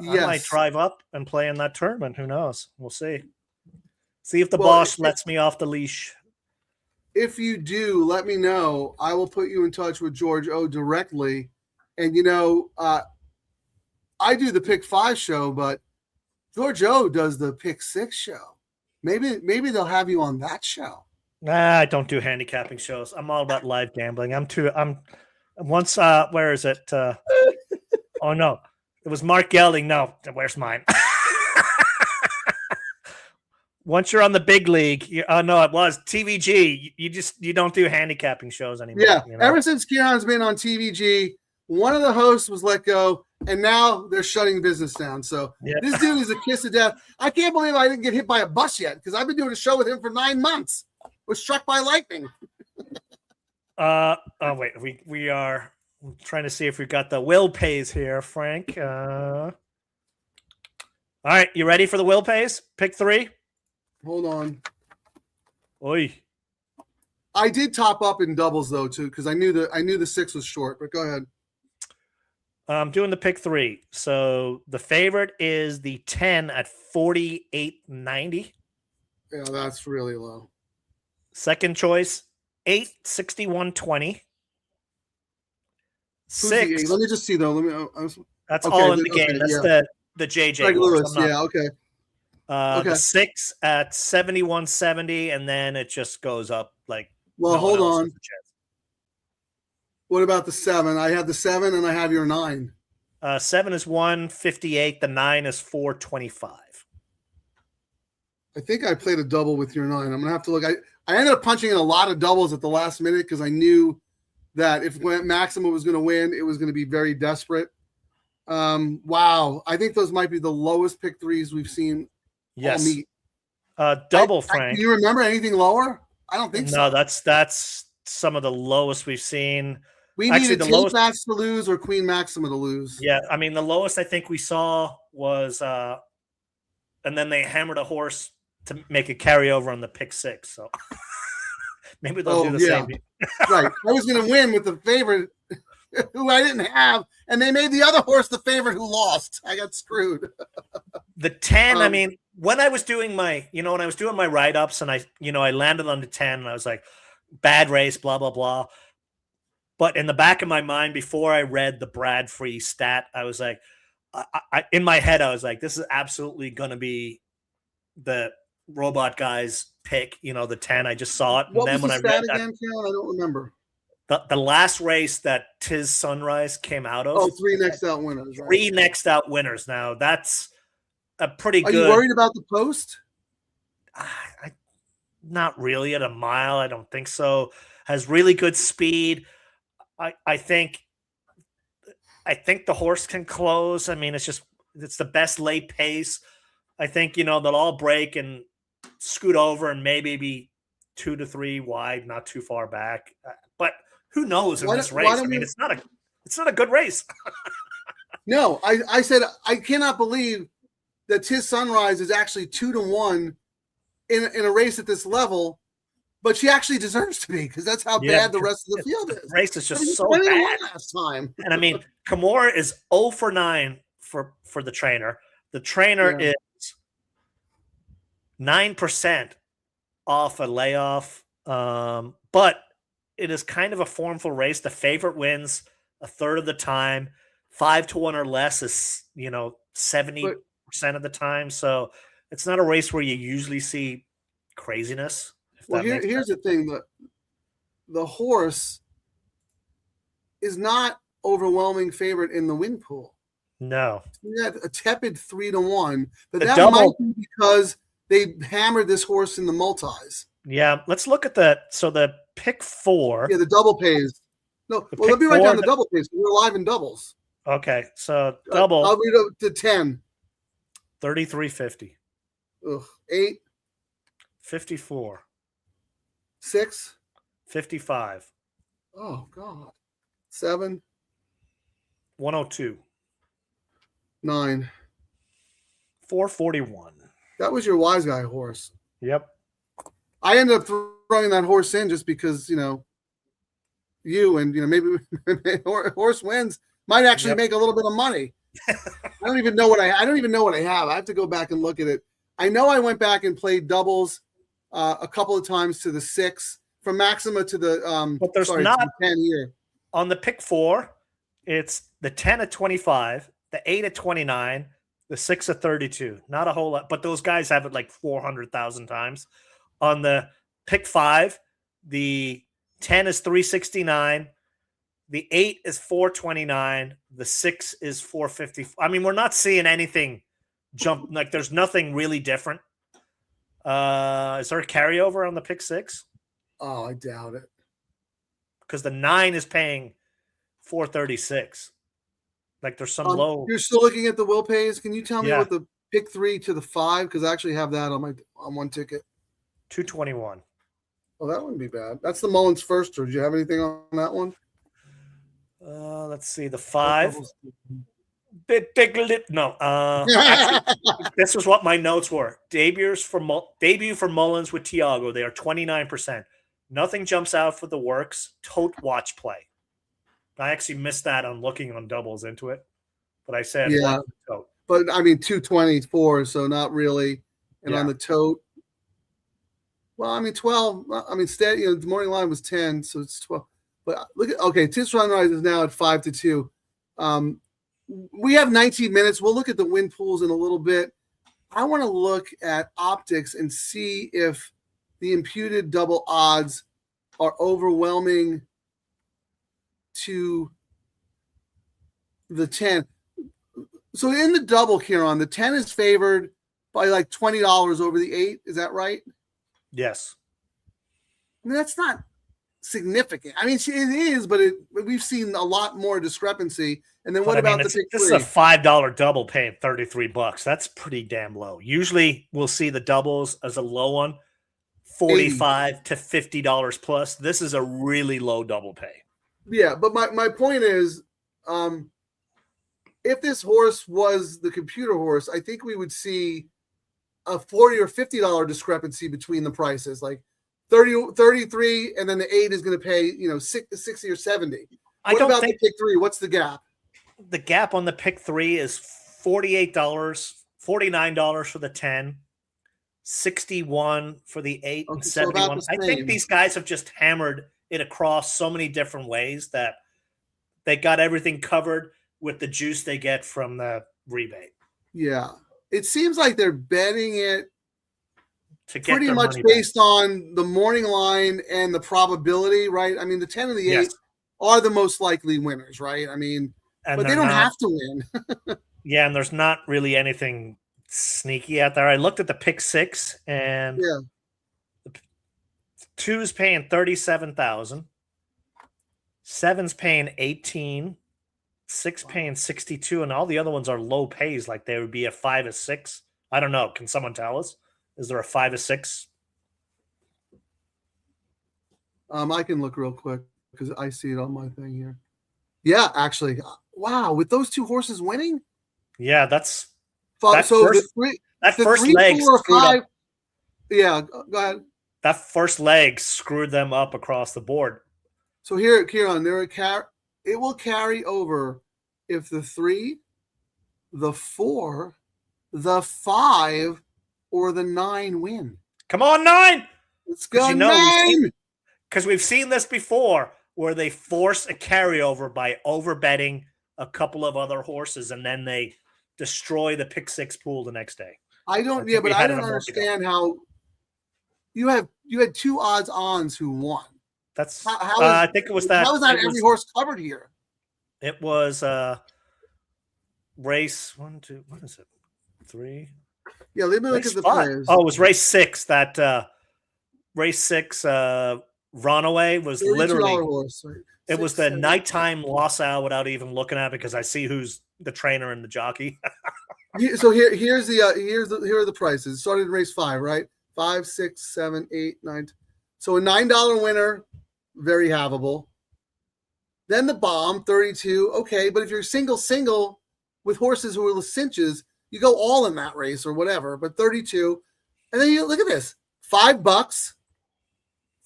[SPEAKER 2] Yes.
[SPEAKER 3] I might drive up and play in that tournament. Who knows? We'll see. See if the boss lets me off the leash.
[SPEAKER 2] If you do, let me know. I will put you in touch with George O directly. And, I do the Pick 5 show, but George O does the Pick 6 show. Maybe they'll have you on that show.
[SPEAKER 3] Nah, I don't do handicapping shows. I'm all about live gambling. Where is it? Oh no, it was Mark Gelding. No, where's mine? Once you're on the big league, no, it was TVG. You don't do handicapping shows anymore.
[SPEAKER 2] Yeah, ever since Kieran's been on TVG, one of the hosts was let go, and now they're shutting business down. So This dude is a kiss of death. I can't believe I didn't get hit by a bus yet because I've been doing a show with him for 9 months. Was struck by lightning.
[SPEAKER 3] Wait, we are trying to see if we've got the will pays here, Frank. All right, you ready for the will pays? Pick 3.
[SPEAKER 2] Hold on.
[SPEAKER 3] Oi.
[SPEAKER 2] I did top up in doubles though too because I knew the 6 was short. But go ahead.
[SPEAKER 3] I'm doing the pick 3. So the favorite is the 10 at 48.90.
[SPEAKER 2] Yeah, that's really low.
[SPEAKER 3] Second choice, 8, 61.20. 6.
[SPEAKER 2] Let me just see though.
[SPEAKER 3] That's all in the game. That's the JJ.
[SPEAKER 2] Greg Lewis. Yeah. Okay.
[SPEAKER 3] The 6 at 71.70, and then it just goes up like.
[SPEAKER 2] Well, hold on. What about the 7? I have the 7, and I have your 9.
[SPEAKER 3] 7 is 158. The 9 is 425.
[SPEAKER 2] I think I played a double with your 9. I'm gonna have to look. I ended up punching in a lot of doubles at the last minute because I knew that if Maxima was going to win, it was going to be very desperate. Wow. I think those might be the lowest pick 3s we've seen.
[SPEAKER 3] Yes.
[SPEAKER 2] All meet.
[SPEAKER 3] Double, Frank.
[SPEAKER 2] Do you remember anything lower? I don't think so.
[SPEAKER 3] No, that's some of the lowest we've seen.
[SPEAKER 2] We needed the lowest Max to lose or Queen Maxima to lose.
[SPEAKER 3] Yeah, I mean the lowest I think we saw was and then they hammered a horse to make a carryover on the pick 6. So maybe they'll do the same.
[SPEAKER 2] Right. I was going to win with the favorite who I didn't have, and they made the other horse the favorite who lost. I got screwed.
[SPEAKER 3] The 10, I mean, when I was doing my write-ups and I landed on the 10 and I was like, bad race, blah, blah, blah. But in the back of my mind, before I read the Brad Free stat, I was like, in my head, I was like, this is absolutely going to be the robot guy's pick, the 10. I just saw it. And
[SPEAKER 2] what
[SPEAKER 3] then
[SPEAKER 2] was
[SPEAKER 3] when
[SPEAKER 2] the
[SPEAKER 3] I read
[SPEAKER 2] stat again, Karen? I don't remember.
[SPEAKER 3] The last race that Tiz Sunrise came out of.
[SPEAKER 2] Oh, 3 next out winners. Right?
[SPEAKER 3] 3 next out winners. Now, that's a pretty
[SPEAKER 2] Are
[SPEAKER 3] good.
[SPEAKER 2] you worried about the post?
[SPEAKER 3] Not really at a mile. I don't think so. Has really good speed. I think the horse can close. I mean, it's the best late pace. I think, they'll all break and scoot over and maybe be 2 to 3 wide, not too far back. But who knows in this race? I mean, it's not a good race.
[SPEAKER 2] No, I said I cannot believe that Tis Sunrise is actually 2-1 in a race at this level, but she actually deserves to be because that's how bad the rest of the field is.
[SPEAKER 3] The race is just so
[SPEAKER 2] 21
[SPEAKER 3] bad.
[SPEAKER 2] last time.
[SPEAKER 3] And I mean, Kimura is 0 for 9 for the trainer. The trainer is 9% off a layoff, but it is kind of a formful race. The favorite wins a third of the time. 5-1 or less is 70% of the time. So it's not a race where you usually see craziness.
[SPEAKER 2] Well, here's the thing: the horse is not overwhelming favorite in the win pool.
[SPEAKER 3] No,
[SPEAKER 2] You got a tepid 3-1, but
[SPEAKER 3] The
[SPEAKER 2] that
[SPEAKER 3] double-
[SPEAKER 2] might be because they hammered this horse in the multis.
[SPEAKER 3] yeah. Let's look at the pick 4.
[SPEAKER 2] Yeah, the double pays. No,
[SPEAKER 3] The
[SPEAKER 2] well, let
[SPEAKER 3] pick
[SPEAKER 2] me write down
[SPEAKER 3] four-
[SPEAKER 2] the double pays. We're live in doubles.
[SPEAKER 3] Okay, so double
[SPEAKER 2] I'll read up to 10.
[SPEAKER 3] 33.50,
[SPEAKER 2] 8,
[SPEAKER 3] 54,
[SPEAKER 2] 6.
[SPEAKER 3] 55,
[SPEAKER 2] Oh God. 7,
[SPEAKER 3] 102,
[SPEAKER 2] 9.
[SPEAKER 3] 441.
[SPEAKER 2] That was your wise guy horse.
[SPEAKER 3] Yep.
[SPEAKER 2] I ended up throwing that horse in just because you and maybe horse wins might actually make a little bit of money. I don't even know what I have. I have to go back and look at it. I know I went back and played doubles a couple of times to the 6 from Maxima to the
[SPEAKER 3] But there's
[SPEAKER 2] to the
[SPEAKER 3] not
[SPEAKER 2] 10 here.
[SPEAKER 3] on the pick 4. It's the 10 at 25, the 8 at 29, the 6 at 32. Not a whole lot, but those guys have it like 400,000 times. On the pick 5, the 10 is 369, the 8 is 429, the 6 is 450. I mean, we're not seeing anything jump. Like, there's nothing really different. Is there a carryover on the pick 6?
[SPEAKER 2] Oh, I doubt it.
[SPEAKER 3] Because the 9 is paying 436. Like, there's some low.
[SPEAKER 2] You're still looking at the will pays. Can you tell me
[SPEAKER 3] Yeah.
[SPEAKER 2] what the pick 3 to the 5? Because I actually have that on one ticket.
[SPEAKER 3] 221.
[SPEAKER 2] Oh, that wouldn't be bad. That's the Mullins first. Or did you have anything on that one?
[SPEAKER 3] Let's see. The 5. No. Actually, this was what my notes were. Debut for Mullins with Tiago. They are 29%. Nothing jumps out for the works. Tote watch play. I actually missed that on looking on doubles into it. But I said,
[SPEAKER 2] Yeah.
[SPEAKER 3] tote.
[SPEAKER 2] But I mean, 224, so not really. And on the tote, well, I mean, 12. I mean, steady. The morning line was 10, so it's 12. But look at Tis Sunrise is now at 5-2. We have 19 minutes. We'll look at the win pools in a little bit. I want to look at optics and see if the imputed double odds are overwhelming to the 10. So in the double, Kieran, the 10 is favored by like $20 over the 8. Is that right?
[SPEAKER 3] Yes.
[SPEAKER 2] I mean, that's not significant. I mean, it is, but we've seen a lot more discrepancy. And then what about the pick
[SPEAKER 3] this
[SPEAKER 2] 3?
[SPEAKER 3] is a $5 double paying $33. That's pretty damn low. Usually we'll see the doubles as a low one, $45 to $50 plus. This is a really low double pay.
[SPEAKER 2] Yeah, but my point is, if this horse was the computer horse, I think we would see a $40 or $50 discrepancy between the prices, like 33, and then the 8 is going to pay 60 or 70. What about the pick 3? What's the gap?
[SPEAKER 3] The gap on the pick 3 is $48, $49 for the 10, $61 for the 8, and $71. I think these guys have just hammered it across so many different ways that they got everything covered with the juice they get from the rebate.
[SPEAKER 2] Yeah. It seems like they're betting it
[SPEAKER 3] to get
[SPEAKER 2] pretty much based on the morning line and the probability, right? I mean, the 10 and the 8 are the most likely winners, right? I mean, but they don't have to win.
[SPEAKER 3] Yeah, and there's not really anything sneaky out there. I looked at the pick six, and
[SPEAKER 2] Yeah.
[SPEAKER 3] two's paying 37,000. Seven's paying 18. Six paying 62, and all the other ones are low pays, like they would be a 5 or 6. I don't know. Can someone tell us? Is there a 5 or 6?
[SPEAKER 2] I can look real quick because I see it on my thing here. Yeah, actually. Wow, with those two horses winning?
[SPEAKER 3] Yeah, that's
[SPEAKER 2] So
[SPEAKER 3] first-
[SPEAKER 2] the three,
[SPEAKER 3] that
[SPEAKER 2] the
[SPEAKER 3] first
[SPEAKER 2] 3,
[SPEAKER 3] leg
[SPEAKER 2] 4,
[SPEAKER 3] screwed
[SPEAKER 2] 5.
[SPEAKER 3] up.
[SPEAKER 2] Yeah, go ahead.
[SPEAKER 3] That first leg screwed them up across the board.
[SPEAKER 2] So here, Kieran, it will carry over if the 3, the 4, the 5, or the 9 win.
[SPEAKER 3] Come on, 9!
[SPEAKER 2] Let's go,
[SPEAKER 3] You know,
[SPEAKER 2] 9!
[SPEAKER 3] Because we've seen this before, where they force a carryover by overbetting a couple of other horses, and then they destroy the pick six pool the next day.
[SPEAKER 2] I don't.
[SPEAKER 3] think
[SPEAKER 2] Yeah,
[SPEAKER 3] we
[SPEAKER 2] but
[SPEAKER 3] had
[SPEAKER 2] I
[SPEAKER 3] it
[SPEAKER 2] don't
[SPEAKER 3] a month ago.
[SPEAKER 2] understand how you had 2 odds-ons who won.
[SPEAKER 3] That's
[SPEAKER 2] How
[SPEAKER 3] I think it was that.
[SPEAKER 2] How is not
[SPEAKER 3] it
[SPEAKER 2] every
[SPEAKER 3] was,
[SPEAKER 2] horse covered here?
[SPEAKER 3] It was race 1, 2. What is it? 3.
[SPEAKER 2] Yeah, let me look
[SPEAKER 3] Race
[SPEAKER 2] at the
[SPEAKER 3] 5.
[SPEAKER 2] players.
[SPEAKER 3] Oh, it was race 6. That race 6 Runaway was
[SPEAKER 2] $32
[SPEAKER 3] literally.
[SPEAKER 2] horse. Right?
[SPEAKER 3] It was
[SPEAKER 2] 6,
[SPEAKER 3] the
[SPEAKER 2] 7.
[SPEAKER 3] nighttime loss out without even looking at it, because I see who's the trainer and the jockey.
[SPEAKER 2] So here are the prices. It started in race 5, right? 5, 6, 7, 8, 9. So a $9 winner, very havable. Then the bomb, 32. Okay, but if you're single with horses who are the cinches, you go all in that race or whatever. But 32, and then you look at this: $5,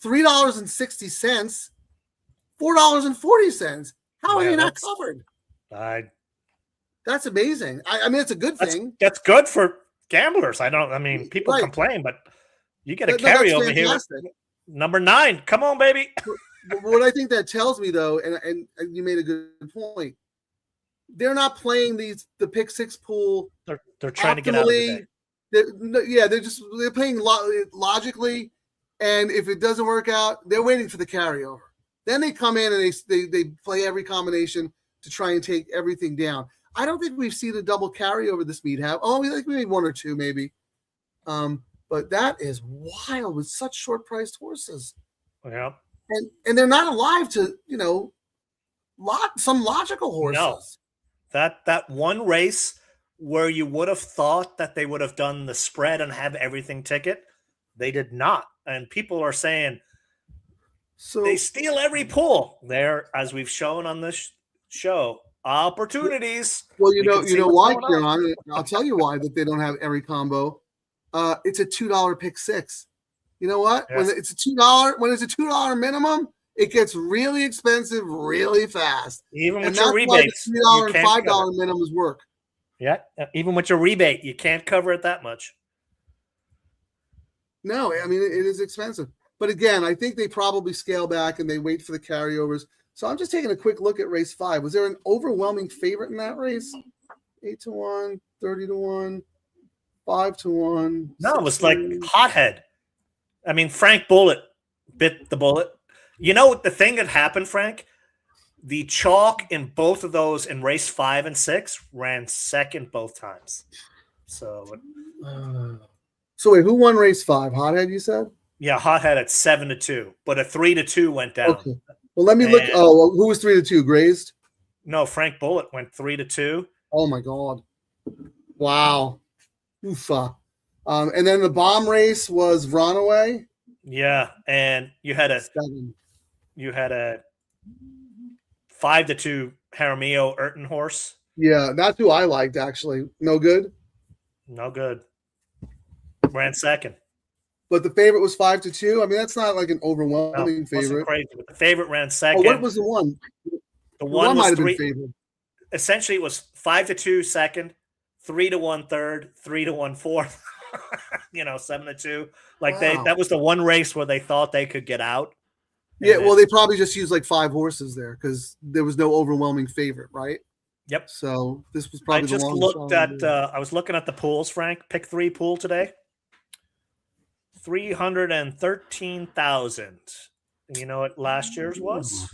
[SPEAKER 2] $3.60, $4.40. How are
[SPEAKER 3] Yeah,
[SPEAKER 2] you not
[SPEAKER 3] that's-
[SPEAKER 2] covered? That's amazing. I mean, it's a good thing.
[SPEAKER 3] That's good for gamblers. I mean, people
[SPEAKER 2] Right.
[SPEAKER 3] complain, but you get a
[SPEAKER 2] No, that's
[SPEAKER 3] carryover here.
[SPEAKER 2] fantastic.
[SPEAKER 3] Number 9. Come on, baby.
[SPEAKER 2] But what I think that tells me, though, and you made a good point, they're not playing the pick six pool
[SPEAKER 3] They're trying to get out of the day.
[SPEAKER 2] they're playing logically, and if it doesn't work out, they're waiting for the carryover. Then they come in and they play every combination to try and take everything down. I don't think we've seen a double carryover this meet have. Oh, we think maybe 1 or 2, maybe. But that is wild with such short priced horses.
[SPEAKER 3] Yeah.
[SPEAKER 2] And they're not alive to, some logical horses.
[SPEAKER 3] No. That one race where you would have thought that they would have done the spread and have everything ticket, they did not. And people are saying
[SPEAKER 2] So
[SPEAKER 3] they steal every pool. There, as we've shown on this show, opportunities.
[SPEAKER 2] well,
[SPEAKER 3] We can see
[SPEAKER 2] why,
[SPEAKER 3] what's going on.
[SPEAKER 2] Kieran. I'll tell you why that they don't have every combo. It's a $2 pick six. You know what?
[SPEAKER 3] Yes.
[SPEAKER 2] When it's a $2 minimum, it gets really expensive really fast.
[SPEAKER 3] Even
[SPEAKER 2] And
[SPEAKER 3] with
[SPEAKER 2] that's
[SPEAKER 3] your
[SPEAKER 2] why
[SPEAKER 3] rebates,
[SPEAKER 2] the
[SPEAKER 3] you
[SPEAKER 2] $3 and
[SPEAKER 3] can't
[SPEAKER 2] $5
[SPEAKER 3] cover.
[SPEAKER 2] minimums work.
[SPEAKER 3] Yeah, even with your rebate, you can't cover it that much.
[SPEAKER 2] No, I mean it is expensive. But again, I think they probably scale back and they wait for the carryovers. So I'm just taking a quick look at race 5. Was there an overwhelming favorite in that race? 8-1, 30-1, 5-1.
[SPEAKER 3] No, it was like hothead. I mean, Frank Bullitt bit the bullet. You know what the thing that happened, Frank? The chalk in both of those in race 5 and 6 ran second both times. So
[SPEAKER 2] So wait, who won race 5? Hothead, you said?
[SPEAKER 3] yeah, hothead at 7-2, but a 3-2 went down.
[SPEAKER 2] Okay. Well, let me look.
[SPEAKER 3] And-
[SPEAKER 2] Oh, well, who was 3-2? Grazed?
[SPEAKER 3] No, Frank Bullitt went 3-2.
[SPEAKER 2] Oh my God! Wow. Oofa. And then the bomb race was Runaway.
[SPEAKER 3] Yeah, and you had a
[SPEAKER 2] 7.
[SPEAKER 3] 5-2 Jaramillo Urton horse.
[SPEAKER 2] Yeah, that's who I liked actually. No good.
[SPEAKER 3] No good. Ran second.
[SPEAKER 2] But the favorite was 5-2. I mean, that's not like an
[SPEAKER 3] No,
[SPEAKER 2] overwhelming
[SPEAKER 3] wasn't
[SPEAKER 2] favorite.
[SPEAKER 3] crazy. But the favorite ran
[SPEAKER 2] Oh,
[SPEAKER 3] second.
[SPEAKER 2] what was the one?
[SPEAKER 3] the
[SPEAKER 2] The
[SPEAKER 3] one
[SPEAKER 2] one
[SPEAKER 3] was
[SPEAKER 2] might have
[SPEAKER 3] 3.
[SPEAKER 2] been favored.
[SPEAKER 3] Essentially, it was 5-2 second, 3-1 third, 3-1 fourth. 7-2. Like
[SPEAKER 2] Wow.
[SPEAKER 3] that was the one race where they thought they could get out. And
[SPEAKER 2] Yeah,
[SPEAKER 3] then-
[SPEAKER 2] well, they probably just used like 5 horses there because there was no overwhelming favorite, right?
[SPEAKER 3] Yep.
[SPEAKER 2] So this was
[SPEAKER 3] I
[SPEAKER 2] probably
[SPEAKER 3] just
[SPEAKER 2] the longest
[SPEAKER 3] looked
[SPEAKER 2] shot
[SPEAKER 3] at.
[SPEAKER 2] of
[SPEAKER 3] I was looking at the pools, Frank. Pick 3 pool today. 313,000. And you know what last year's was?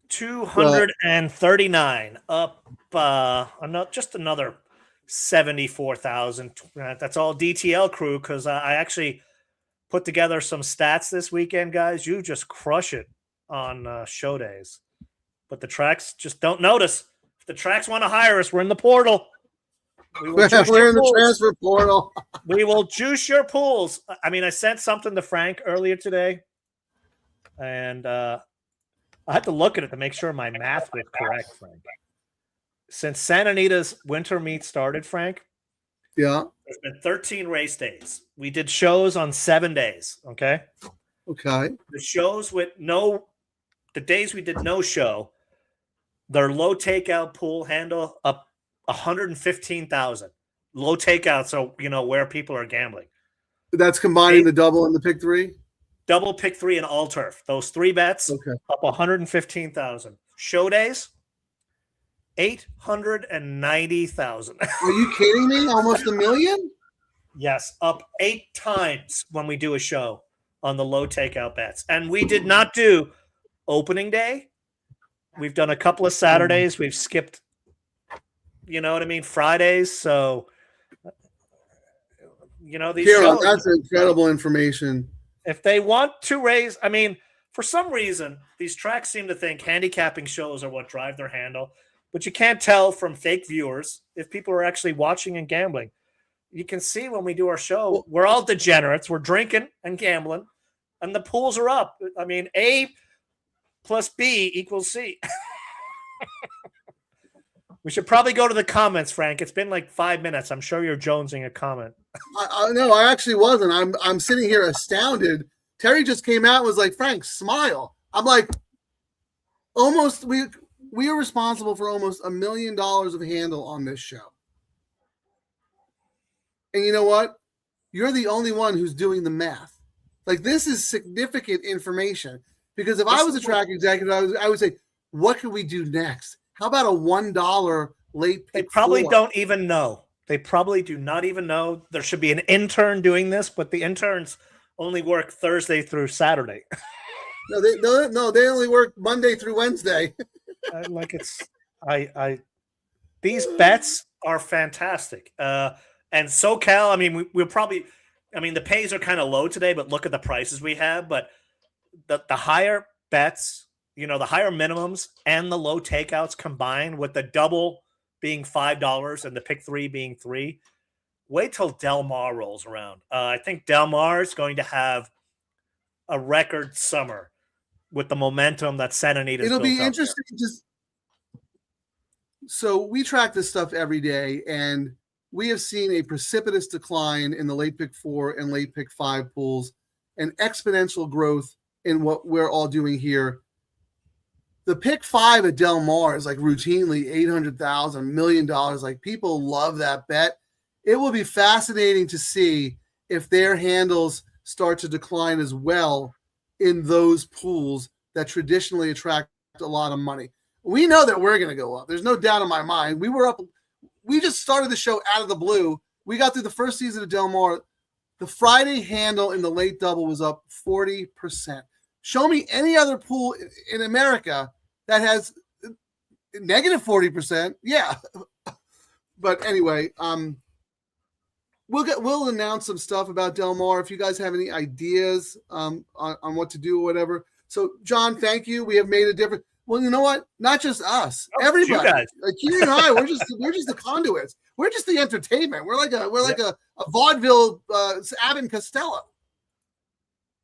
[SPEAKER 3] 239. Up. Just another 74,000. That's all DTL Crew, because I actually put together some stats this weekend, guys. You just crush it on show days. But the tracks just don't notice. If the tracks want to hire us, we're in the portal.
[SPEAKER 2] We're in the transfer portal.
[SPEAKER 3] We will juice your pools. I mean, I sent something to Frank earlier today, and I had to look at it to make sure my math was correct, Frank. Since Santa Anita's winter meet started, Frank,
[SPEAKER 2] Yeah.
[SPEAKER 3] there's been 13 race days. We did shows on 7 days, okay?
[SPEAKER 2] Okay.
[SPEAKER 3] The shows with the days we did no show, their low takeout pool handle up 115,000. Low takeouts, so where people are gambling.
[SPEAKER 2] That's combining the double and the pick three.
[SPEAKER 3] Double, pick three, and all turf. Those 3 bets up 115,000. Show days, 890,000.
[SPEAKER 2] Are you kidding me? Almost 1 million?
[SPEAKER 3] Yes, up 8 times when we do a show on the low takeout bets. And we did not do opening day. We've done a couple of Saturdays. We've skipped, you know what I mean, Fridays. So, these shows,
[SPEAKER 2] that's incredible information.
[SPEAKER 3] if they want to raise, I mean, for some reason, these tracks seem to think handicapping shows are what drive their handle. But you can't tell from fake viewers if people are actually watching and gambling. You can see when we do our show, we're all degenerates. We're drinking and gambling, and the pools are up. I mean, A plus B equals C. We should probably go to the comments, Frank. It's been like 5 minutes. I'm sure you're jonesing a comment.
[SPEAKER 2] No, I actually wasn't. I'm sitting here astounded. Terry just came out and was like, Frank, smile. I'm like, almost, we are responsible for almost $1 million of handle on this show. And you know what? You're the only one who's doing the math. Like, this is significant information. Because if I was a track executive, I would say, what can we do next? How about a $1 late pick?
[SPEAKER 3] They probably
[SPEAKER 2] 4?
[SPEAKER 3] don't even know. They probably do not even know. There should be an intern doing this, but the interns only work Thursday through Saturday.
[SPEAKER 2] No, they only work Monday through Wednesday.
[SPEAKER 3] These bets are fantastic. And SoCal, I mean, we'll probably, I mean, the pays are kind of low today, but look at the prices we have. But the higher bets, the higher minimums and the low takeouts combined with the double being $5 and the pick 3 being $3. Wait till Del Mar rolls around. I think Del Mar is going to have a record summer with the momentum that Santa Anita.
[SPEAKER 2] It'll be interesting. So we track this stuff every day, and we have seen a precipitous decline in the late pick 4 and late pick 5 pools, and exponential growth in what we're all doing here. The pick 5 at Del Mar is like routinely $800,000, $1 million. Like, people love that bet. It will be fascinating to see if their handles start to decline as well in those pools that traditionally attract a lot of money. We know that we're going to go up. There's no doubt in my mind. We were up. We just started the show out of the blue. We got through the first season of Del Mar. The Friday handle in the late double was up 40%. Show me any other pool in America that has negative 40%. Yeah. But anyway, we'll announce some stuff about Del Mar if you guys have any ideas on what to do or whatever. So, John, thank you. We have made a difference. Well, you know what? Not just us. Everybody. Like you and I, we're just the conduits. We're just the entertainment. We're like a vaudeville Abbott and Costello.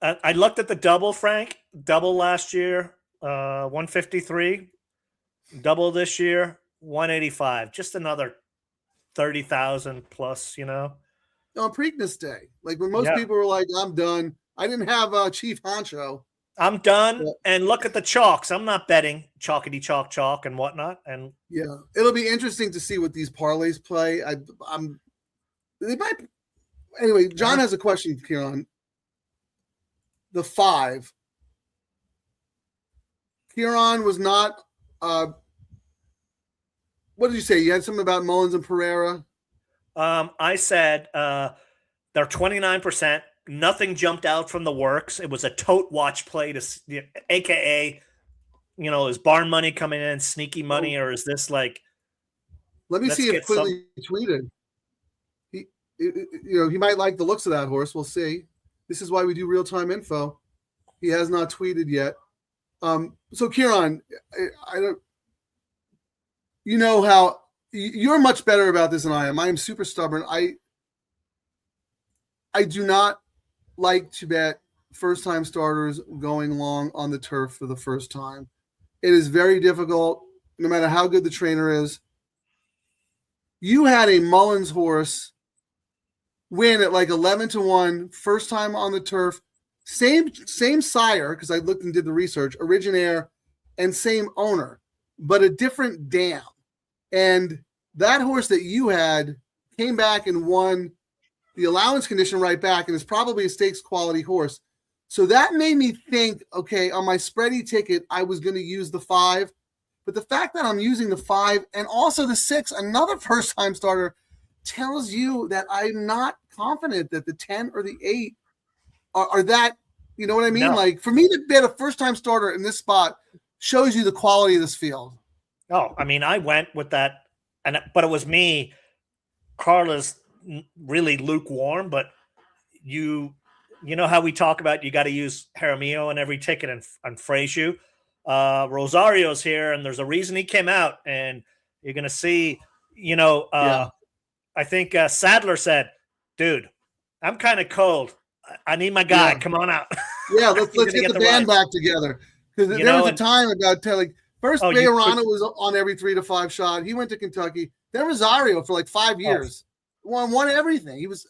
[SPEAKER 3] I looked at the double, Frank. Double last year, 153. Double this year, 185. Just another 30,000 plus.
[SPEAKER 2] On Preakness Day, like when most people were like, "I'm done." I didn't have Chief Honcho.
[SPEAKER 3] I'm done. Yeah. And look at the chalks. I'm not betting chalkity chalk and whatnot. And
[SPEAKER 2] yeah, it'll be interesting to see what these parlays play. They might. Anyway, John has a question here on the 5. Kieran was not. What did you say? You had something about Mullins and Pereira.
[SPEAKER 3] I said they're 29%. Nothing jumped out from the works. It was a tote watch play to, AKA, is barn money coming in, sneaky money, or is this like
[SPEAKER 2] Let me
[SPEAKER 3] Let's
[SPEAKER 2] see if
[SPEAKER 3] get
[SPEAKER 2] Quigley tweeted. He might like the looks of that horse. We'll see. This is why we do real-time info. He has not tweeted yet. So Kieran, I don't. You know how you're much better about this than I am. I am super stubborn. I do not like to bet first-time starters going long on the turf for the first time. It is very difficult, no matter how good the trainer is. You had a Mullins horse win at like 11-1, first time on the turf, same sire, because I looked and did the research, Originaire, and same owner, but a different dam. And that horse that you had came back and won the allowance condition right back, and is probably a stakes quality horse. So that made me think, okay, on my spready ticket, I was going to use the 5. But the fact that I'm using the 5 and also the 6, another first-time starter, tells you that I'm not confident that the 10 or the 8 are that, you know what I mean?
[SPEAKER 3] No.
[SPEAKER 2] Like, for me to bet a first-time starter in this spot shows you the quality of this field.
[SPEAKER 3] Oh, I mean, I went with that, but it was me. Carla's really lukewarm, but you know how we talk about you got to use Jaramillo in every ticket and Frasiu. Rosario's here, and there's a reason he came out, and you're going to see, I think Sadler said, dude, I'm kind of cold. I need my guy.
[SPEAKER 2] Yeah.
[SPEAKER 3] Come on out.
[SPEAKER 2] Yeah, let's get the band back together. Because there was a time about telling first Bejarano was on every 3 to 5 shot. He went to Kentucky. Then Rosario for like 5 years. Won everything. He was,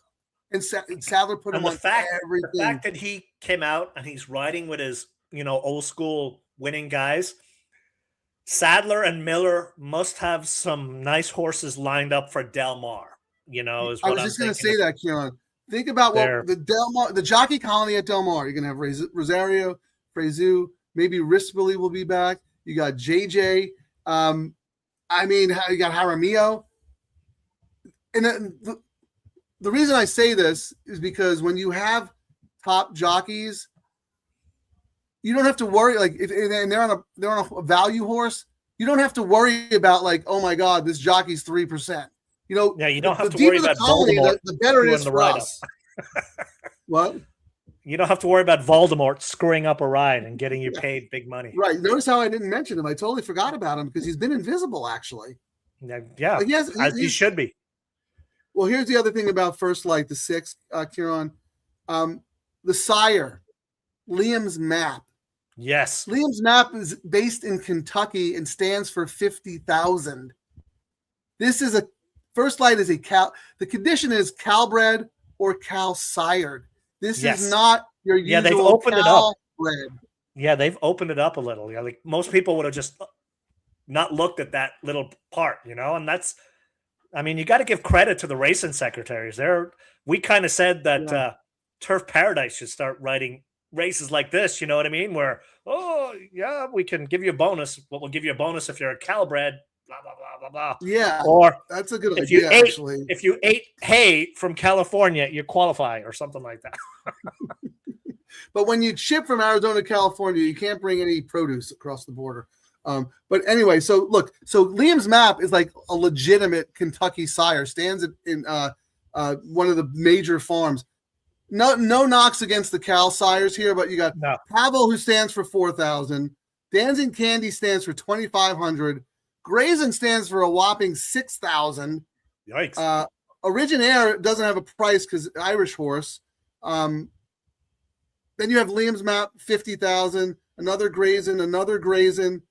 [SPEAKER 2] and Sadler put him on everything.
[SPEAKER 3] The fact that he came out and he's riding with his, old school winning guys. Sadler and Miller must have some nice horses lined up for Del Mar. Is what
[SPEAKER 2] I was just going to say that, Kieran. Think about what the jockey colony at Del Mar. You're going to have Rosario, Frasiu, maybe Rispoli will be back. You got JJ. You got Jaramillo. And the reason I say this is because when you have top jockeys, you don't have to worry. Like if they're on a value horse, you don't have to worry about like, oh my God, this jockey's 3%. You
[SPEAKER 3] don't have to worry about Voldemort.
[SPEAKER 2] The better it is for us. What?
[SPEAKER 3] You don't have to worry about Voldemort screwing up a ride and getting you paid big money.
[SPEAKER 2] Right. Notice how I didn't mention him. I totally forgot about him because he's been invisible, actually.
[SPEAKER 3] Yeah.
[SPEAKER 2] Like,
[SPEAKER 3] as he should be.
[SPEAKER 2] Well, here's the other thing about First Light, the 6, Kieran. The sire, Liam's Map.
[SPEAKER 3] Yes.
[SPEAKER 2] Liam's Map is based in Kentucky and stands for 50,000. This is First Light is a cow. The condition is Calbred or Cal sired. This is not your usual.
[SPEAKER 3] Yeah, they've opened it up.
[SPEAKER 2] Bred.
[SPEAKER 3] Yeah, they've opened it up a little. Yeah, like most people would have just not looked at that little part, and that's. I mean, you got to give credit to the racing secretaries. We kind of said that Turf Paradise should start writing races like this. You know what I mean? Where we can give you a bonus, but we'll give you a bonus if you're a Calbred. Blah blah blah blah blah.
[SPEAKER 2] Yeah,
[SPEAKER 3] or
[SPEAKER 2] that's a good idea. Actually,
[SPEAKER 3] if you ate hay from California, you qualify or something like that.
[SPEAKER 2] But when you ship from Arizona to California, you can't bring any produce across the border. But anyway, so Liam's Map is like a legitimate Kentucky sire, stands in one of the major farms. No knocks against the Cal sires here, but you got Pavel, who stands for 4,000. Dancing Candy stands for 2,500. Grazen stands for a whopping 6,000.
[SPEAKER 3] Yikes.
[SPEAKER 2] Originaire doesn't have a price because Irish horse. Then you have Liam's Map, 50,000. Another Grazen.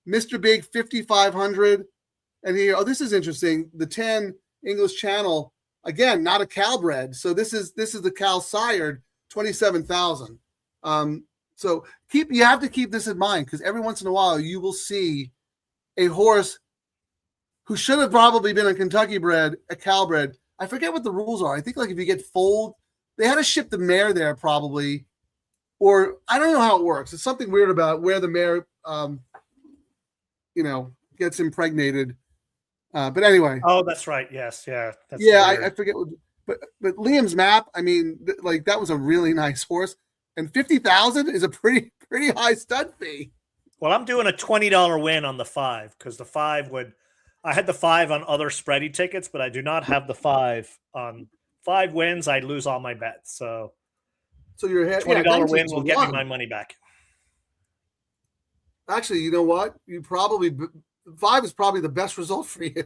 [SPEAKER 2] Mr. Big, 5,500. And here, this is interesting. The 10 English Channel, again, not a Calbred. So this is the Cal sired, 27,000. So you have to keep this in mind because every once in a while you will see a horse who should have probably been a Kentucky bred, a Calbred. I forget what the rules are. I think like if you get foaled, they had to ship the mare there probably, or I don't know how it works. It's something weird about where the mare, gets impregnated. But anyway.
[SPEAKER 3] Oh, that's right. Yes. Yeah.
[SPEAKER 2] I forget. But Liam's Map, I mean, like that was a really nice horse, and 50,000 is a pretty high stud fee.
[SPEAKER 3] Well, I'm doing a $20 win on the 5 because the 5 would I had the 5 on other spready tickets, but I do not have the 5 on 5 wins. I'd lose all my bets. So
[SPEAKER 2] So your head,
[SPEAKER 3] $20 win will get me my money back.
[SPEAKER 2] Actually, you know what? 5 is probably the best result for you.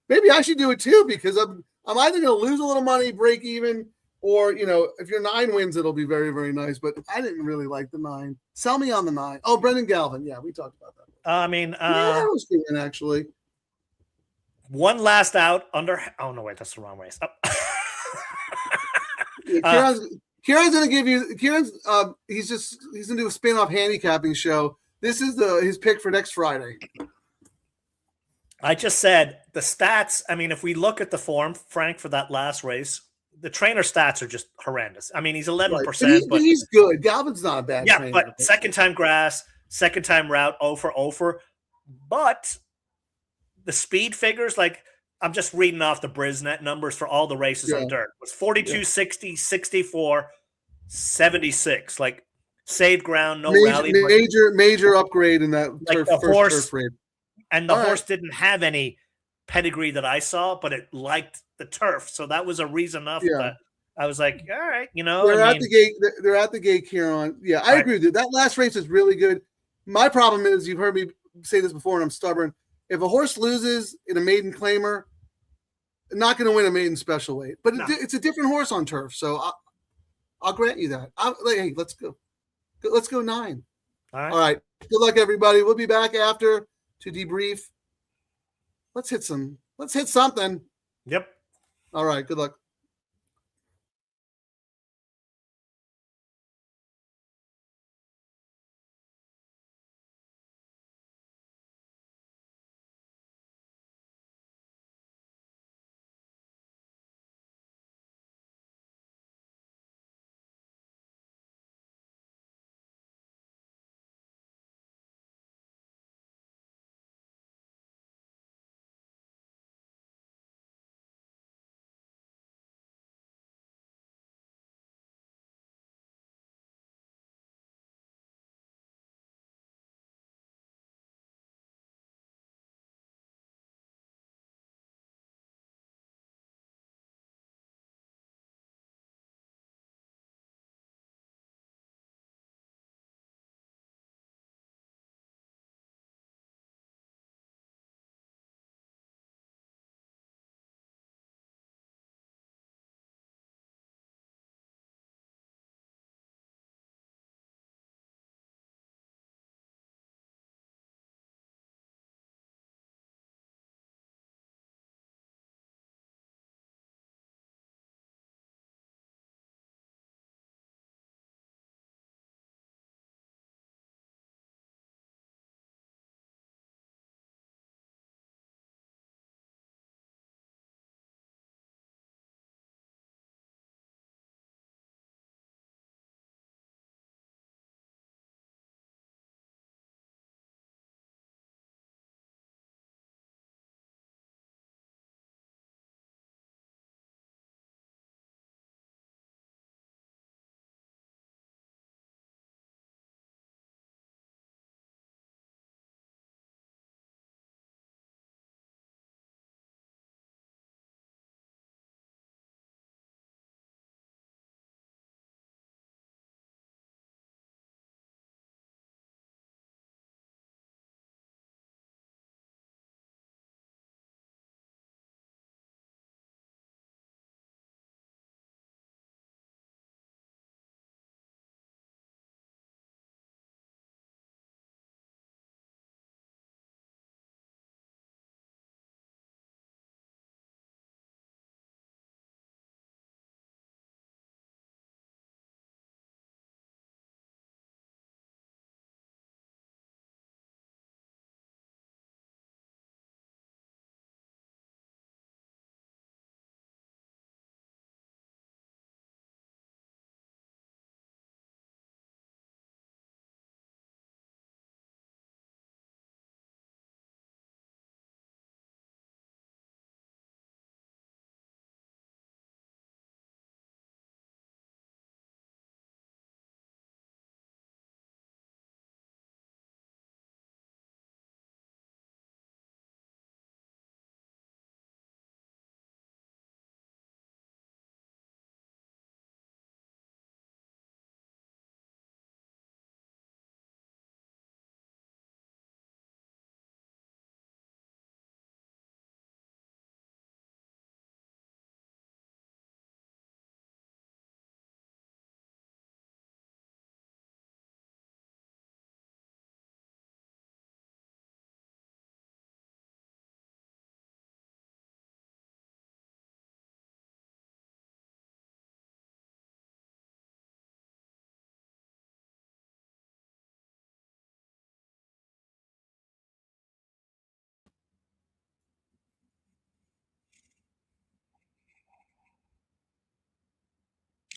[SPEAKER 2] Maybe I should do it too because I'm either going to lose a little money, break even, or if your 9 wins, it'll be very, very nice. But I didn't really like the 9. Sell me on the 9. Oh, Brendan Galvin. Yeah, we talked about that.
[SPEAKER 3] I mean,
[SPEAKER 2] I was thinking actually.
[SPEAKER 3] One last out under. Oh no, wait, that's the wrong race. Oh.
[SPEAKER 2] Kieran's gonna give you. He's gonna do a spin-off handicapping show. This is his pick for next Friday.
[SPEAKER 3] I just said the stats. I mean, if we look at the form, Frank, for that last race, the trainer stats are just horrendous. I mean, he's 11%,
[SPEAKER 2] but he's good. Galvin's not a bad
[SPEAKER 3] yeah,
[SPEAKER 2] trainer.
[SPEAKER 3] but second time grass, second time route, 0 for. But the speed figures, like I'm just reading off the Brisnet numbers for all the races on dirt. It was 42, 60, 64, 76. Like saved ground, no rally.
[SPEAKER 2] Major upgrade in that
[SPEAKER 3] like
[SPEAKER 2] first turf race.
[SPEAKER 3] And the horse didn't have any pedigree that I saw, but it liked the turf. So that was a reason enough that I was like, all right,
[SPEAKER 2] They're at the gate. They're at the gate, Kieran. Yeah, I agree with you. That last race is really good. My problem is, you've heard me say this before, and I'm stubborn. If a horse loses in a maiden claimer, not going to win a maiden special weight. But it's a different horse on turf, so I'll grant you that. Hey, let's go. Let's go 9. All right. Good luck, everybody. We'll be back after to debrief. Let's hit something.
[SPEAKER 3] Yep.
[SPEAKER 2] All right. Good luck.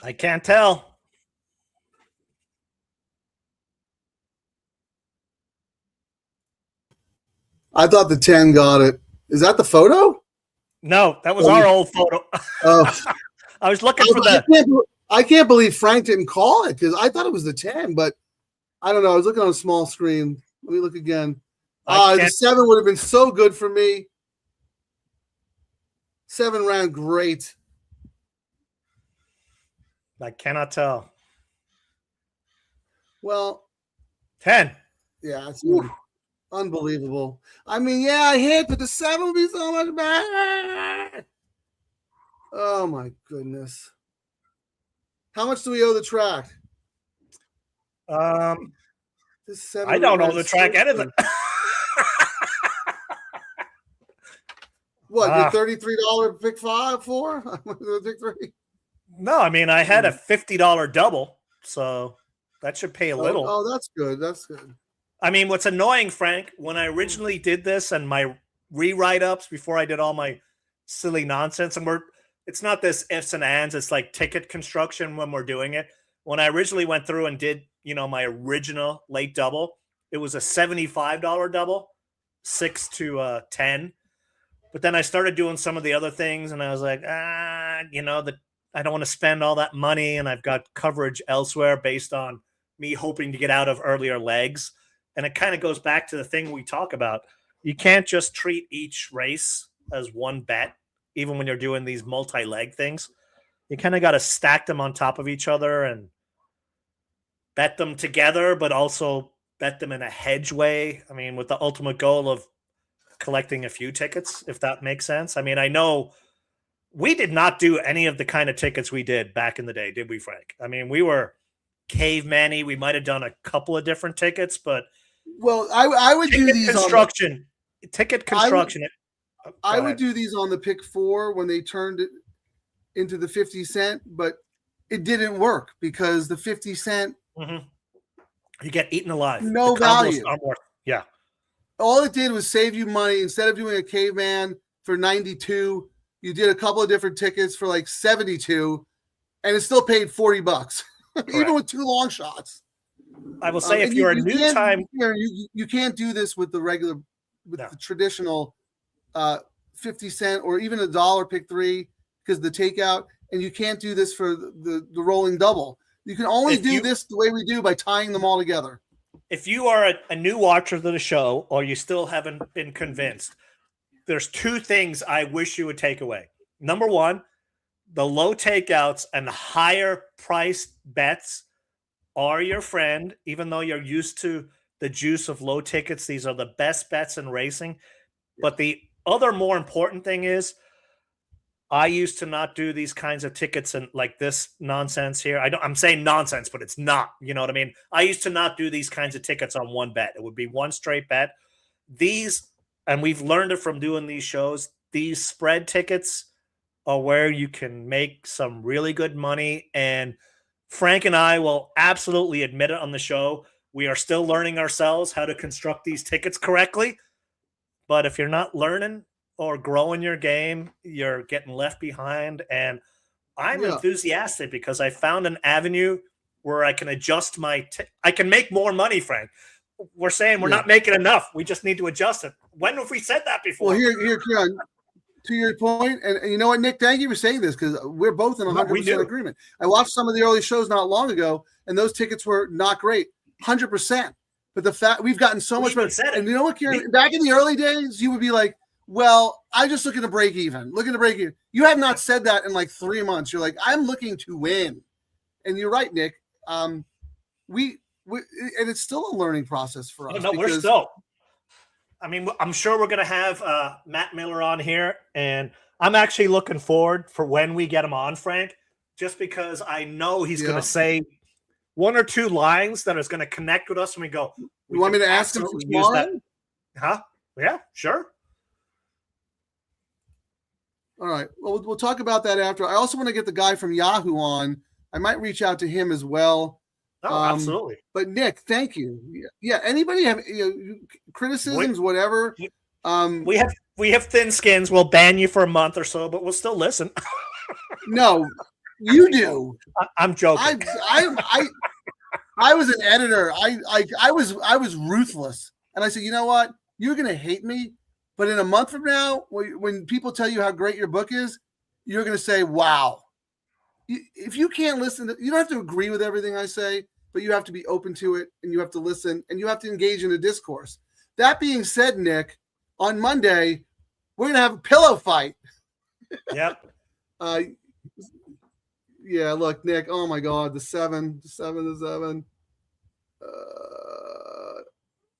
[SPEAKER 3] I can't tell.
[SPEAKER 2] I thought the 10 got it. Is that the photo?
[SPEAKER 3] No, that was
[SPEAKER 2] Oh,
[SPEAKER 3] our old photo.
[SPEAKER 2] Oh,
[SPEAKER 3] I was looking for the.
[SPEAKER 2] I can't believe Frank didn't call it because I thought it was the 10, but I don't know. I was looking on a small screen. Let me look again. The 7 would have been so good for me. 7 ran great.
[SPEAKER 3] I cannot tell.
[SPEAKER 2] Well,
[SPEAKER 3] 10.
[SPEAKER 2] yeah, it's unbelievable. I mean, yeah, I hit, but the 7 would be so much better. Oh my goodness. How much do we owe the track? This 7
[SPEAKER 3] I don't know the
[SPEAKER 2] ran
[SPEAKER 3] track
[SPEAKER 2] so
[SPEAKER 3] anything.
[SPEAKER 2] good. What, your $33 pick 5 for? Pick 3?
[SPEAKER 3] No, I mean, I had a $50 double, so that should pay a little.
[SPEAKER 2] Oh, that's good. That's good.
[SPEAKER 3] I mean, what's annoying, Frank, when I originally did this and my rewrite ups before I did all my silly nonsense, and it's not this ifs and ands, it's like ticket construction when we're doing it. When I originally went through and did, my original late double, it was a $75 double, 6 to 10. But then I started doing some of the other things, and I was like, I don't want to spend all that money, and I've got coverage elsewhere based on me hoping to get out of earlier legs. And it kind of goes back to the thing we talk about. You can't just treat each race as one bet, even when you're doing these multi-leg things. You kind of got to stack them on top of each other and bet them together, but also bet them in a hedge way. I mean, with the ultimate goal of collecting a few tickets, if that makes sense. I mean, I know we did not do any of the kind of tickets we did back in the day, did we, Frank? I mean, we were caveman-y. We might have done a couple of different tickets, but
[SPEAKER 2] I would do these
[SPEAKER 3] construction. Ticket construction.
[SPEAKER 2] I would do these on the pick 4 when they turned it into the 50 cent, but it didn't work because the 50 cent
[SPEAKER 3] you get eaten alive.
[SPEAKER 2] No value.
[SPEAKER 3] Yeah.
[SPEAKER 2] All it did was save you money. Instead of doing a caveman for 92, you did a couple of different tickets for like 72, and it still paid $40, even with 2 long shots.
[SPEAKER 3] I will say, if you're a new time,
[SPEAKER 2] you can't do this with the regular, the traditional 50 cent or even a dollar pick 3 because the takeout, and you can't do this for the rolling double. You can only do this the way we do by tying them all together.
[SPEAKER 3] If you are a new watcher of the show, or you still haven't been convinced, there's 2 things I wish you would take away. Number 1, the low takeouts and higher priced bets are your friend, even though you're used to the juice of low tickets. These are the best bets in racing. But the other more important thing is, I used to not do these kinds of tickets and like this nonsense here. I'm saying nonsense, but it's not. You know what I mean? I used to not do these kinds of tickets on one bet. It would be one straight bet. These, and we've learned it from doing these shows, these spread tickets are where you can make some really good money. And Frank and I will absolutely admit it on the show. We are still learning ourselves how to construct these tickets correctly. But if you're not learning or growing your game, you're getting left behind. And I'm enthusiastic because I found an avenue where I can adjust I can make more money, Frank. We're saying we're not making enough. We just need to adjust it. When have we said that before?
[SPEAKER 2] Well, here, Kieran, to your point, and you know what, Nick, thank you for saying this because we're both in 100% agreement. I watched some of the early shows not long ago, and those tickets were not great, 100%. But the fact we've gotten so much better. And you know what, Kieran, back in the early days, you would be like, well, I'm just looking to break even. You have not said that in like 3 months. You're like, I'm looking to win. And you're right, Nick. We and it's still a learning process for us.
[SPEAKER 3] No, we're still. I mean, I'm sure we're going to have Matt Miller on here, and I'm actually looking forward for when we get him on, Frank, just because I know he's going to say 1 or 2 lines that is going to connect with us, and we go.
[SPEAKER 2] You want me to ask him tomorrow?
[SPEAKER 3] Huh? Yeah, sure.
[SPEAKER 2] All right. Well, we'll talk about that after. I also want to get the guy from Yahoo on. I might reach out to him as well.
[SPEAKER 3] Oh, absolutely.
[SPEAKER 2] But Nick, thank you. Yeah. Anybody have criticisms, whatever?
[SPEAKER 3] We have thin skins. We'll ban you for a month or so, but we'll still listen.
[SPEAKER 2] No, You do.
[SPEAKER 3] I'm joking.
[SPEAKER 2] I was an editor. I was ruthless, and I said, you know what? You're gonna hate me, but in a month from now, when people tell you how great your book is, you're gonna say, wow. If you can't listen, you don't have to agree with everything I say, but you have to be open to it, and you have to listen, and you have to engage in a discourse. That being said, Nick, on Monday, we're going to have a pillow fight.
[SPEAKER 3] Yep.
[SPEAKER 2] Yeah, look, Nick, oh my God, the seven.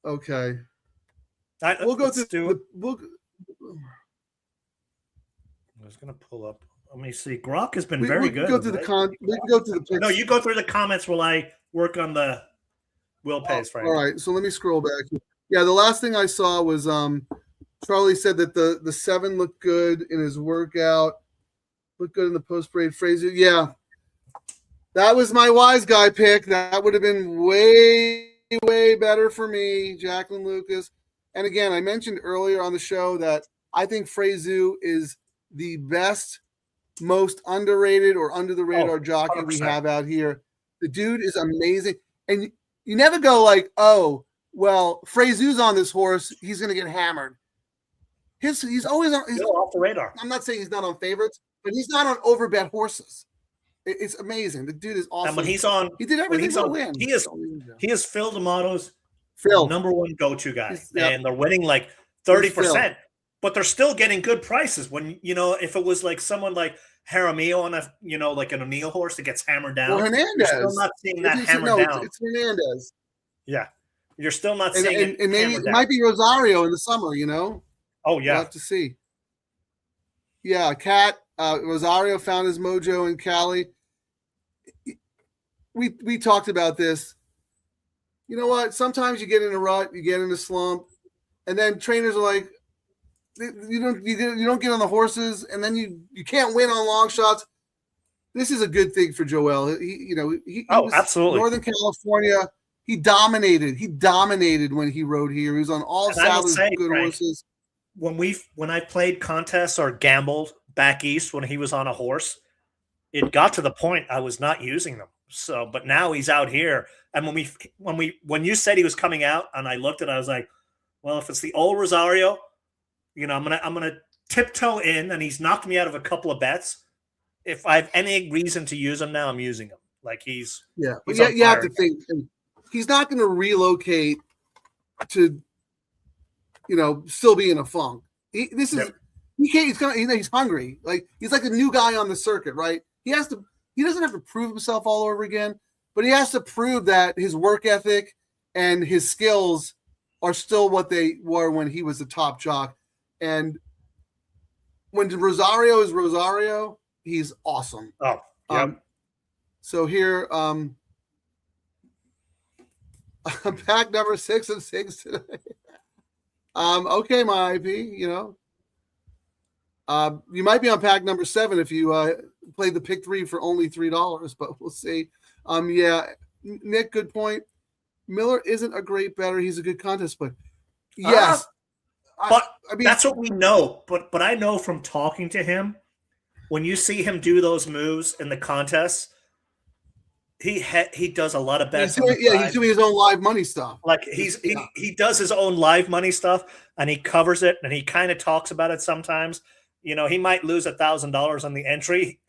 [SPEAKER 2] Okay. We'll go through
[SPEAKER 3] I was going to pull up. Let me see. Grok has been
[SPEAKER 2] we
[SPEAKER 3] very
[SPEAKER 2] can
[SPEAKER 3] good.
[SPEAKER 2] Go through we can go through the picks.
[SPEAKER 3] No, you go through the comments while I work on the Will Pays.
[SPEAKER 2] All right, so let me scroll back. Yeah, the last thing I saw was Charlie said that the 7 looked good in his workout, looked good in the post-parade phrase. Yeah, that was my wise guy pick. That would have been way, way better for me, Jacqueline Lucas. And again, I mentioned earlier on the show that I think Frezu is the best, most underrated or under the radar jockey
[SPEAKER 3] 100%.
[SPEAKER 2] we have out here. The dude is amazing. And you never go like, oh, well, Frezu's on this horse. He's going to get hammered. He's always on. He's
[SPEAKER 3] off the radar.
[SPEAKER 2] I'm not saying he's not on favorites, but he's not on overbet horses. It's amazing. The dude is awesome.
[SPEAKER 3] And when he's on,
[SPEAKER 2] he did everything to win.
[SPEAKER 3] He is Phil D'Amato's
[SPEAKER 2] Phil,
[SPEAKER 3] number one go-to guy,
[SPEAKER 2] yep.
[SPEAKER 3] And they're winning like 30%, but they're still getting good prices. When if it was like someone like Jaramillo on a like an O'Neill horse that gets hammered down,
[SPEAKER 2] Hernandez,
[SPEAKER 3] you're still not seeing that hammered down.
[SPEAKER 2] It's Hernandez.
[SPEAKER 3] Yeah, you're still not seeing it.
[SPEAKER 2] And maybe it might be Rosario in the summer.
[SPEAKER 3] Oh yeah,
[SPEAKER 2] we'll have to see. Yeah, Cat Rosario found his mojo in Cali. We talked about this. You know what? Sometimes you get in a rut, you get in a slump, and then trainers are like, you don't get on the horses, and then you can't win on long shots. This is a good thing for Joel. He was
[SPEAKER 3] absolutely.
[SPEAKER 2] Northern California. He dominated. He dominated when he rode here. He was on all saddles, good horses.
[SPEAKER 3] When I played contests or gambled back east when he was on a horse, it got to the point I was not using them. So, but now he's out here. And when you said he was coming out and I looked at it, I was like, well, if it's the old Rosario, I'm gonna tiptoe in, and he's knocked me out of a couple of bets. If I have any reason to use him now, I'm using him. Like he's
[SPEAKER 2] you have to think he's not going to relocate to still be in a funk. He's hungry. Like he's like a new guy on the circuit, right? He doesn't have to prove himself all over again, but he has to prove that his work ethic and his skills are still what they were when he was the top jock. And when Rosario is Rosario, he's awesome.
[SPEAKER 3] Oh, yeah.
[SPEAKER 2] So here, pack number 6 of 6 today. Okay, my IP, you might be on pack number 7 if you play the pick 3 for only $3, but we'll see. Yeah, Nick, good point. Miller isn't a great bettor. He's a good contest, but yes.
[SPEAKER 3] But I mean, that's what we know. But I know from talking to him, when you see him do those moves in the contests, he does a lot of bets.
[SPEAKER 2] He's doing his own live money stuff.
[SPEAKER 3] Like he does his own live money stuff, and he covers it, and he kind of talks about it sometimes. He might lose $1,000 on the entry.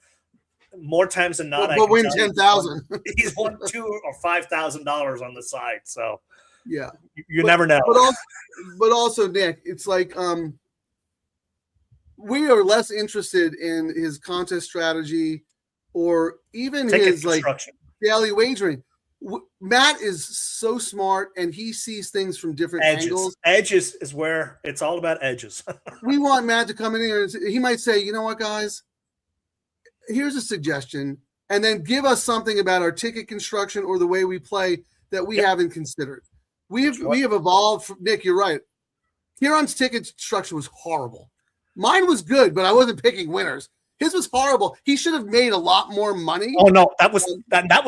[SPEAKER 3] More times than not,
[SPEAKER 2] but win 10,000.
[SPEAKER 3] He's won $2,000 or $5,000 on the side. So
[SPEAKER 2] yeah,
[SPEAKER 3] you never know.
[SPEAKER 2] But also, Nick, it's like we are less interested in his contest strategy or even his like daily wagering. Matt is so smart, and he sees things from different angles.
[SPEAKER 3] Edges is where it's all about edges.
[SPEAKER 2] We want Matt to come in here, and he might say, you know what, guys? Here's a suggestion, and then give us something about our ticket construction or the way we play that we haven't considered. We have evolved. Nick, you're right. Huron's ticket structure was horrible. Mine was good, but I wasn't picking winners. His was horrible. He should have made a lot more money.
[SPEAKER 3] Oh no, that was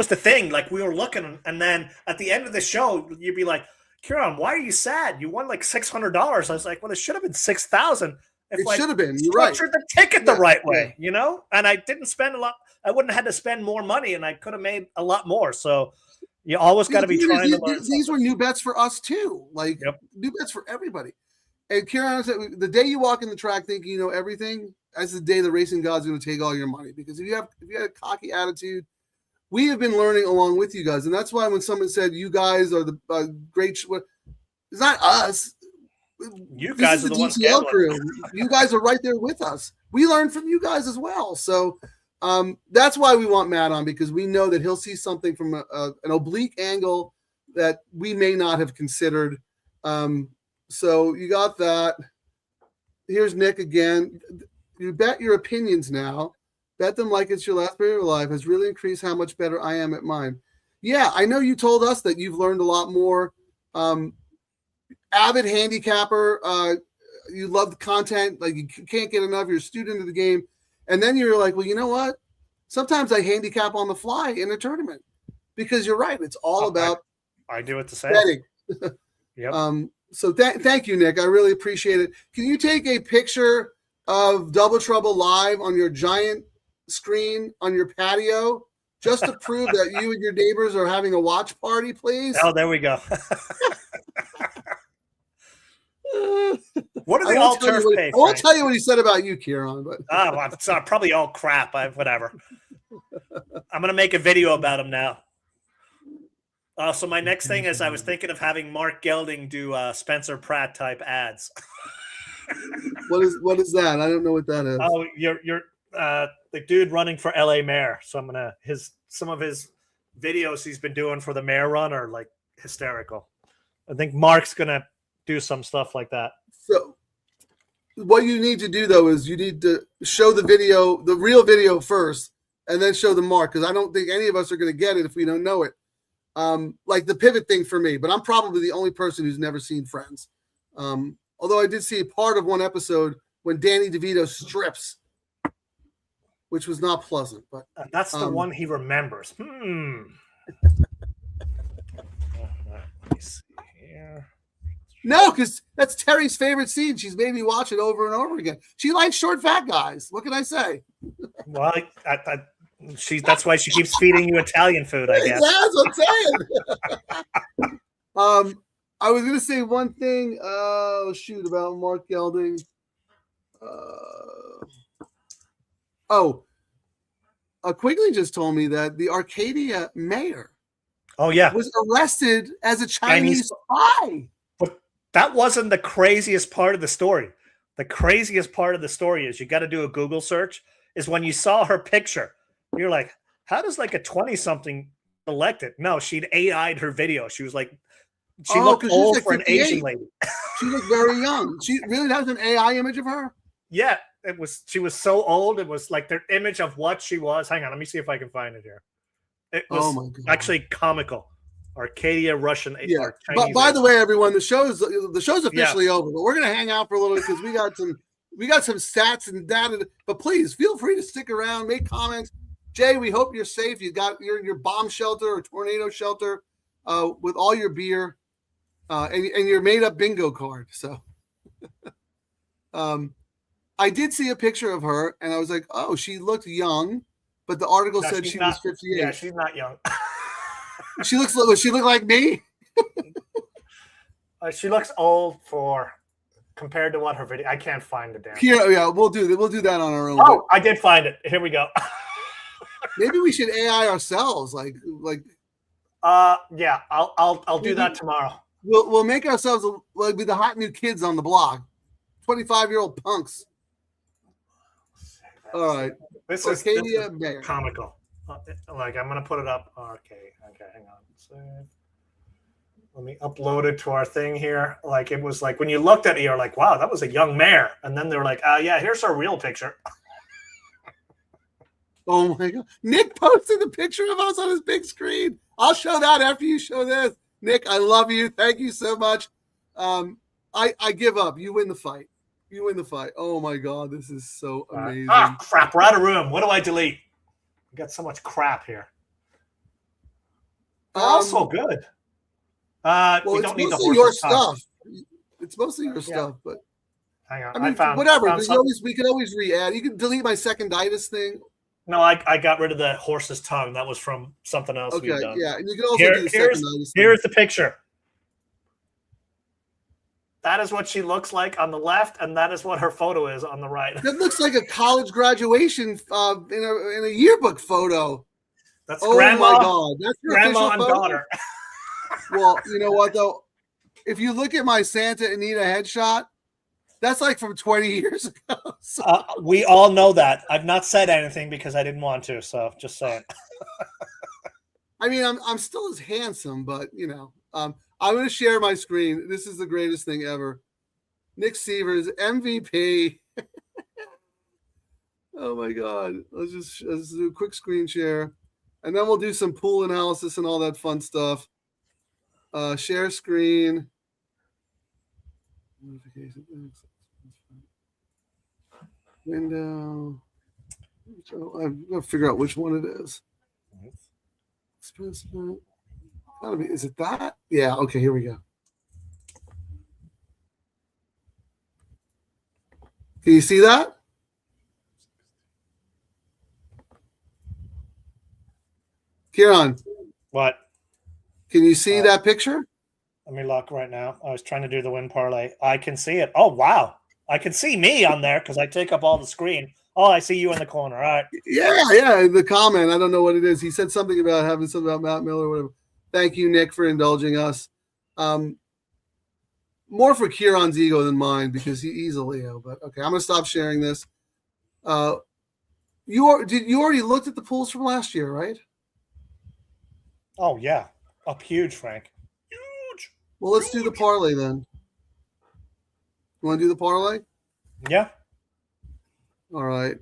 [SPEAKER 3] the thing. Like we were looking, and then at the end of the show, you'd be like, "Huron, why are you sad? You won like $600." I was like, "Well, it should have been $6,000."
[SPEAKER 2] It should have been. You're
[SPEAKER 3] structured
[SPEAKER 2] right.
[SPEAKER 3] the ticket the right way, And I didn't spend I wouldn't have had to spend more money, and I could have made a lot more. So you always got to be trying to learn.
[SPEAKER 2] These were new bets for us too, like new bets for everybody. And Kieran said, the day you walk in the track thinking you know everything, that's the day the racing god's going to take all your money. Because if you have a cocky attitude, we have been learning along with you guys, and that's why when someone said you guys are the great, it's not us.
[SPEAKER 3] You guys are the DTL
[SPEAKER 2] crew. You guys are right there with us. We learn from you guys as well. So that's why we want Matt on, because we know that he'll see something from an oblique angle that we may not have considered. So you got that. Here's Nick again. You bet your opinions now. Bet them like it's your last period of life has really increased how much better I am at mine. Yeah, I know you told us that you've learned a lot more. Avid handicapper. You love the content. Like you can't get enough. You're a student of the game. And then you're like, well, you know what? Sometimes I handicap on the fly in a tournament, because you're right. It's all about.
[SPEAKER 3] I do it the same.
[SPEAKER 2] Betting.
[SPEAKER 3] Yep.
[SPEAKER 2] So thank you, Nick. I really appreciate it. Can you take a picture of Double Trouble live on your giant screen on your patio, just to prove that you and your neighbors are having a watch party, please?
[SPEAKER 3] Oh, there we go. What are the all turf pay?
[SPEAKER 2] I won't tell you what he said about you, Kieran, but
[SPEAKER 3] well, it's probably all crap. Whatever. I'm gonna make a video about him now. So my next thing is I was thinking of having Mark Gelding do Spencer Pratt type ads.
[SPEAKER 2] What is that? I don't know what that is.
[SPEAKER 3] Oh, you're the dude running for LA mayor. So I'm gonna some of his videos he's been doing for the mayor run are like hysterical. I think Mark's gonna do some stuff like that.
[SPEAKER 2] So what you need to do though is you need to show the video, the real video first, and then show the mark, because I don't think any of us are going to get it if we don't know it. Like the pivot thing for me, but I'm probably the only person who's never seen Friends. Although I did see part of one episode when Danny DeVito strips, which was not pleasant. But
[SPEAKER 3] that's the one he remembers. Let me see here.
[SPEAKER 2] No, because that's Terry's favorite scene. She's made me watch it over and over again. She likes short, fat guys. What can I say?
[SPEAKER 3] Well, that's why she keeps feeding you Italian food, I guess.
[SPEAKER 2] That's what I'm saying. I was going to say one thing. Oh, shoot, about Mark Gelding. Quigley just told me that the Arcadia mayor was arrested as a Chinese spy.
[SPEAKER 3] But that wasn't the craziest part of the story. The craziest part of the story is you got to do a Google search, is when you saw her picture. You're like, how does like a 20-something elected? No, she'd AI'd her video. She was like, she looked old like for an Asian lady.
[SPEAKER 2] She looked very young. She really has an AI image of her?
[SPEAKER 3] Yeah, she was so old. It was like their image of what she was. Hang on, let me see if I can find it here. It was actually comical. Arcadia Russian.
[SPEAKER 2] Yeah. But by the way, everyone, the show's officially over, but we're gonna hang out for a little bit because we got some stats and data. But please feel free to stick around, make comments. Jay, we hope you're safe. You got your bomb shelter or tornado shelter with all your beer and your made up bingo card. So I did see a picture of her and I was like, oh, she looked young, but the article said she was 58.
[SPEAKER 3] Yeah, she's not young.
[SPEAKER 2] She look like me?
[SPEAKER 3] She looks old compared to what her video. I can't find the damn.
[SPEAKER 2] Yeah, we'll do that on our own.
[SPEAKER 3] Oh, I did find it. Here we go.
[SPEAKER 2] Maybe we should AI ourselves, like.
[SPEAKER 3] Yeah, I'll do that tomorrow.
[SPEAKER 2] We'll make ourselves be the hot new kids on the block, 25-year-old punks. All right,
[SPEAKER 3] this is comical. Like I'm gonna put it up. Okay, hang on. So, let me upload it to our thing here. Like it was like when you looked at it, you're like, wow, that was a young mayor. And then they were like, yeah, here's our real picture.
[SPEAKER 2] Oh my God. Nick posted the picture of us on his big screen. I'll show that after you show this. Nick, I love you. Thank you so much. I give up. You win the fight. Oh my God. This is so amazing.
[SPEAKER 3] Crap. We're out of room. What do I delete? We got so much crap here. They're all so good. We don't need the
[SPEAKER 2] your stuff. It's mostly your stuff, but
[SPEAKER 3] hang on.
[SPEAKER 2] I mean, whatever. We can always re-add. You can delete my seconditis thing.
[SPEAKER 3] No, I got rid of the horse's tongue. That was from something else
[SPEAKER 2] Okay,
[SPEAKER 3] we've done.
[SPEAKER 2] yeah, and you can also do the second.
[SPEAKER 3] Here's the picture. That is what she looks like on the left, and that is what her photo is on the right.
[SPEAKER 2] That looks like a college graduation in a yearbook photo.
[SPEAKER 3] That's
[SPEAKER 2] Oh
[SPEAKER 3] grandma,
[SPEAKER 2] my God, that's your
[SPEAKER 3] grandma
[SPEAKER 2] official
[SPEAKER 3] and
[SPEAKER 2] photo?
[SPEAKER 3] daughter.
[SPEAKER 2] Well, you know what though? If you look at my Santa Anita headshot, that's like from 20 years ago. So,
[SPEAKER 3] We all know that. I've not said anything because I didn't want to. So just saying.
[SPEAKER 2] I mean, I'm still as handsome, but you know, I'm going to share my screen. This is the greatest thing ever. Nick Sievers, MVP. Oh my God! Let's do a quick screen share, and then we'll do some pool analysis and all that fun stuff. Share screen. Window. So I'm gonna figure out which one it is. Gotta be. Is it that? Yeah. Okay. Here we go. Can you see that? Kieran,
[SPEAKER 3] What?
[SPEAKER 2] can you see that picture?
[SPEAKER 3] Let me look right now. I was trying to do the win parlay. I can see it. Oh, wow. I can see me on there because I take up all the screen. Oh, I see you in the corner. All right.
[SPEAKER 2] Yeah. The comment. I don't know what it is. He said something about having something about Matt Miller or whatever. Thank you, Nick, for indulging us. More for Kieran's ego than mine because he's a Leo. But okay, I'm gonna stop sharing this. You already looked at the pools from last year, right?
[SPEAKER 3] Oh, yeah. Up huge, Frank. Huge.
[SPEAKER 2] Well, let's do the parlay then. You want to do the parlay?
[SPEAKER 3] Yeah.
[SPEAKER 2] All right.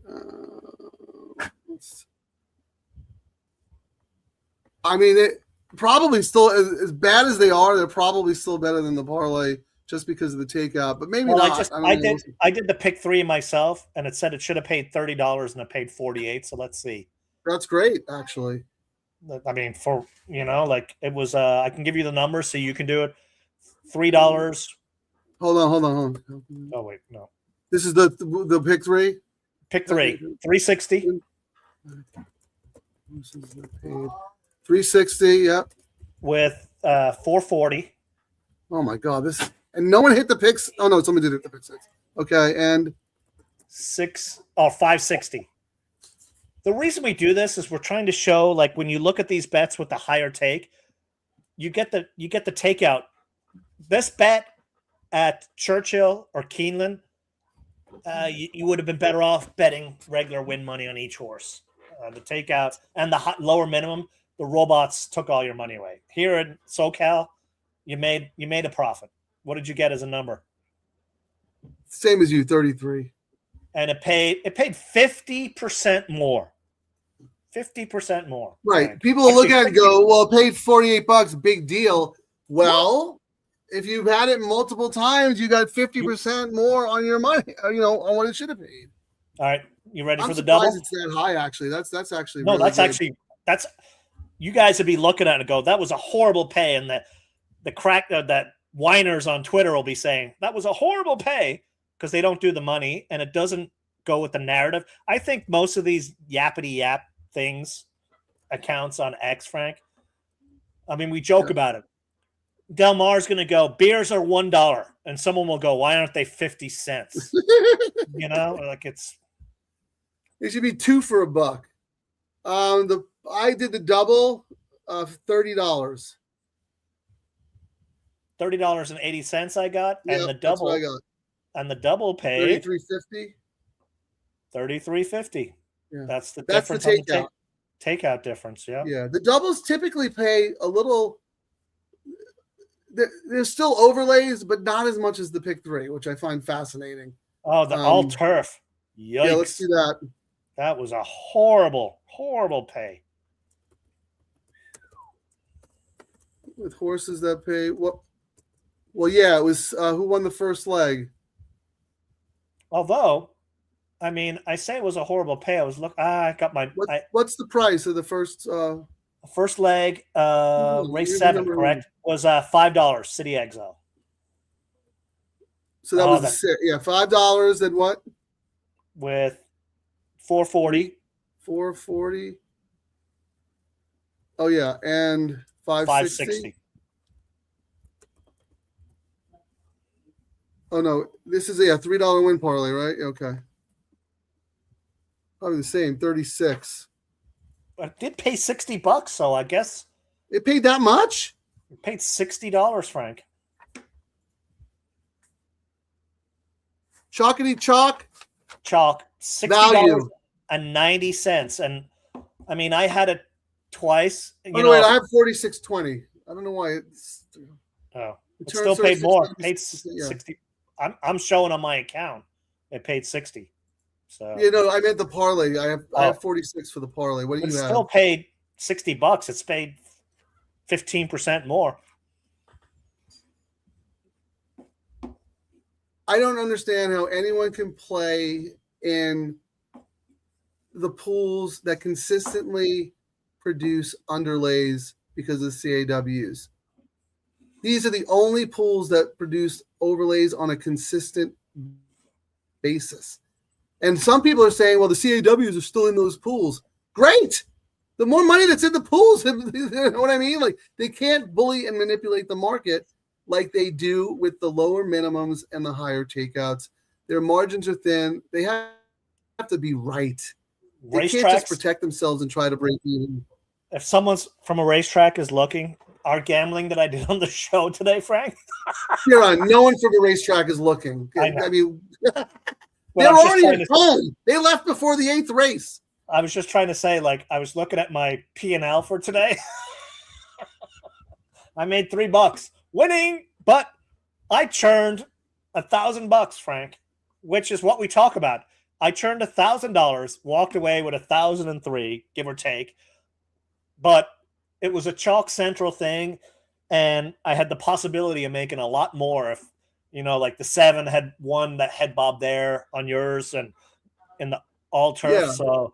[SPEAKER 2] I mean, it probably still as bad as they are. They're probably still better than the parlay just because of the takeout, but maybe
[SPEAKER 3] Well,
[SPEAKER 2] not.
[SPEAKER 3] I did the pick 3 myself, and it said it should have paid $30, and it paid 48. So let's see.
[SPEAKER 2] That's great, actually.
[SPEAKER 3] I mean, for like it was. I can give you the numbers so you can do it. $3.
[SPEAKER 2] Hold on.
[SPEAKER 3] Oh wait, no.
[SPEAKER 2] This is the pick 3.
[SPEAKER 3] Pick 3, 360.
[SPEAKER 2] 360. Yep.
[SPEAKER 3] With 440.
[SPEAKER 2] Oh my God! And no one hit the picks. Oh no, someone did hit the pick 6. Okay, and
[SPEAKER 3] 560. The reason we do this is we're trying to show, like, when you look at these bets with the higher take, you get the takeout. This bet at Churchill or Keeneland, you would have been better off betting regular win money on each horse. The takeout and the lower minimum, the robots took all your money away. Here in SoCal, you made a profit. What did you get as a number?
[SPEAKER 2] same as you, 33.
[SPEAKER 3] And it paid 50% more. 50% more.
[SPEAKER 2] Right. People will look at it and go, well, it paid $48, big deal. Well, if you've had it multiple times, you got 50% more on your money, on what it should have paid.
[SPEAKER 3] All right. You ready
[SPEAKER 2] I'm
[SPEAKER 3] for the double?
[SPEAKER 2] It's that high, actually. That's actually
[SPEAKER 3] no,
[SPEAKER 2] really
[SPEAKER 3] that's
[SPEAKER 2] good.
[SPEAKER 3] actually you guys would be looking at it and go, that was a horrible pay. And the crack that whiners on Twitter will be saying that was a horrible pay because they don't do the money and it doesn't go with the narrative. I think most of these yappity yap things, accounts on X, Frank. I mean, we joke about it. Del Mar's going to go, beers are $1, and someone will go, why aren't they 50 cents? Like
[SPEAKER 2] it should be 2 for $1. I did the double of $30.
[SPEAKER 3] $30.80 I got,
[SPEAKER 2] Yep,
[SPEAKER 3] and the double
[SPEAKER 2] that's what I got.
[SPEAKER 3] And the double paid
[SPEAKER 2] $33.50.
[SPEAKER 3] $33.50. Yeah. That's the
[SPEAKER 2] That's
[SPEAKER 3] difference.
[SPEAKER 2] The takeout.
[SPEAKER 3] Takeout difference. Yeah.
[SPEAKER 2] Yeah. The doubles typically pay a little. There's still overlays, but not as much as the pick 3, which I find fascinating.
[SPEAKER 3] Oh, the all turf. Yikes.
[SPEAKER 2] Yeah, let's do that.
[SPEAKER 3] That was a horrible, horrible pay.
[SPEAKER 2] With horses that pay what? Well, yeah, it was who won the first leg.
[SPEAKER 3] Although, I mean, I say it was a horrible pay. I was I got my.
[SPEAKER 2] What's the price of the first?
[SPEAKER 3] First leg, race 7, correct? Was $5. City Exile.
[SPEAKER 2] So that was $5. And what?
[SPEAKER 3] With 440.
[SPEAKER 2] 440. Oh yeah, and 560.
[SPEAKER 3] 560.
[SPEAKER 2] Oh no, this is a $3 win parlay, right? Okay. Probably the same, 36.
[SPEAKER 3] But it did pay $60, so I guess
[SPEAKER 2] It paid that much?
[SPEAKER 3] it paid $60, Frank.
[SPEAKER 2] Chalkity chalk.
[SPEAKER 3] Chalk,
[SPEAKER 2] Value.
[SPEAKER 3] $60.90. And I mean, I had it twice. You
[SPEAKER 2] Oh,
[SPEAKER 3] know,
[SPEAKER 2] no, wait, I have 46.20. I don't know why it's.
[SPEAKER 3] oh, it
[SPEAKER 2] Return
[SPEAKER 3] still paid more.
[SPEAKER 2] 36,
[SPEAKER 3] Paid
[SPEAKER 2] yeah.
[SPEAKER 3] 60. I'm showing on my account. It paid 60. So
[SPEAKER 2] You know, I meant the parlay. I
[SPEAKER 3] Oh.
[SPEAKER 2] have 46 for the parlay. What do
[SPEAKER 3] it
[SPEAKER 2] you have?
[SPEAKER 3] still paid $60. It's paid 15% more.
[SPEAKER 2] I don't understand how anyone can play in the pools that consistently produce underlays because of CAWs. These are the only pools that produce overlays on a consistent basis. And some people are saying, well, the CAWs are still in those pools. Great. The more money that's in the pools, you know what I mean? Like, they can't bully and manipulate the market like they do with the lower minimums and the higher takeouts. Their margins are thin. They have to be right. They can't just
[SPEAKER 3] Racetracks,
[SPEAKER 2] protect themselves and try to break even.
[SPEAKER 3] if someone's from a racetrack is looking, our gambling that I did on the show today, Frank,
[SPEAKER 2] You're on. No one from the racetrack is looking.
[SPEAKER 3] I know.
[SPEAKER 2] I mean,
[SPEAKER 3] but
[SPEAKER 2] they're
[SPEAKER 3] I'm just
[SPEAKER 2] already
[SPEAKER 3] trying
[SPEAKER 2] at
[SPEAKER 3] to-
[SPEAKER 2] home. They left before the 8th race.
[SPEAKER 3] I was just trying to say, like, I was looking at my P&L for today. I made $3 winning, but I churned $1,000, Frank, which is what we talk about. I churned $1,000, walked away with 1,003, give or take. But it was a chalk central thing, and I had the possibility of making a lot more if, you know, like the 7 had won that head bob there on yours and in the all turf.
[SPEAKER 2] Yeah.
[SPEAKER 3] So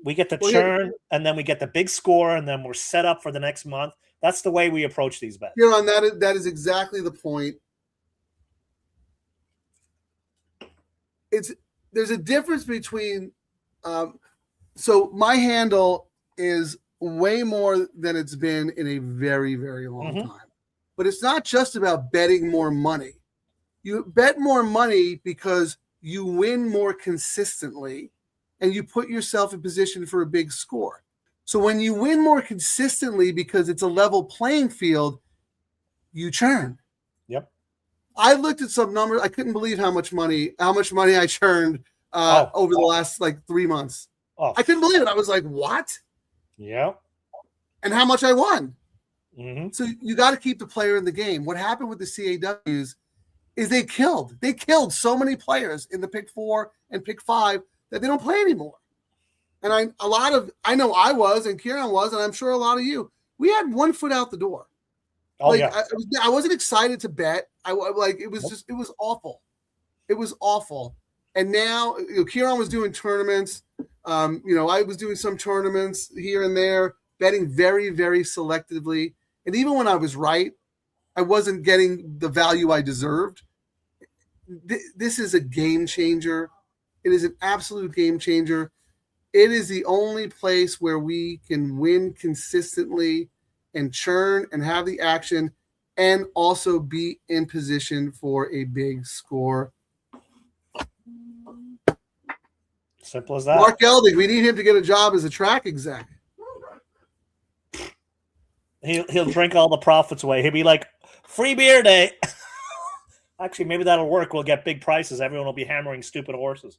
[SPEAKER 3] we get the
[SPEAKER 2] Well, yeah.
[SPEAKER 3] churn, and then we get the big score, and then we're set up for the next month. That's the way we approach these bets.
[SPEAKER 2] You're on. That is exactly the point. There's a difference between. So my handle is way more than it's been in a very, very long
[SPEAKER 3] Mhm.
[SPEAKER 2] time. But it's not just about betting more money. You bet more money because you win more consistently and you put yourself in position for a big score. So when you win more consistently because it's a level playing field, you churn.
[SPEAKER 3] Yep.
[SPEAKER 2] I looked at some numbers. I couldn't believe how much money I churned over the last like 3 months.
[SPEAKER 3] Oh,
[SPEAKER 2] I couldn't believe it. I was like, what?
[SPEAKER 3] yeah.
[SPEAKER 2] And how much I won.
[SPEAKER 3] Mm-hmm.
[SPEAKER 2] So you got to keep the player in the game. What happened with the CAWs is they killed so many players in the pick 4 and pick 5 that they don't play anymore. And I know I was, and Kieran was, and I'm sure a lot of you, we had one foot out the door.
[SPEAKER 3] Oh,
[SPEAKER 2] Like,
[SPEAKER 3] yeah.
[SPEAKER 2] I wasn't excited to bet. It was awful. It was awful. And now, Kieran was doing tournaments. I was doing some tournaments here and there, betting very, very selectively. And even when I was right, I wasn't getting the value I deserved. This is a game changer. It is an absolute game changer. It is the only place where we can win consistently and churn and have the action and also be in position for a big score.
[SPEAKER 3] Simple as that.
[SPEAKER 2] Mark Elding, we need him to get a job as a track exec.
[SPEAKER 3] He'll drink all the profits away. He'll be like, free beer day. Actually, maybe that'll work. We'll get big prices. Everyone will be hammering stupid horses.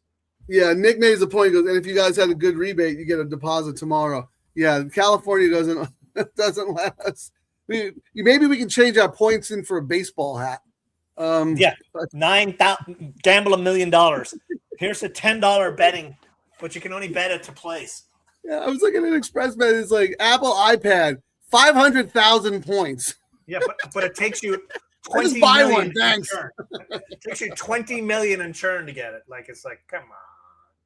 [SPEAKER 2] Yeah, Nick made the point. He goes, and if you guys had a good rebate, you get a deposit tomorrow. Yeah, California doesn't let us. Maybe we can change our points in for a baseball hat.
[SPEAKER 3] Yeah, 9,000. Gamble $1 million. Here's a $10 betting, but you can only bet it to place.
[SPEAKER 2] Yeah, I was looking at ExpressBet. It's like Apple iPad, 500,000 points.
[SPEAKER 3] Yeah, but it takes you
[SPEAKER 2] I just
[SPEAKER 3] 20
[SPEAKER 2] buy
[SPEAKER 3] million
[SPEAKER 2] one,
[SPEAKER 3] in
[SPEAKER 2] thanks.
[SPEAKER 3] churn. It takes you 20 million in churn to get it. Like, it's like, come on.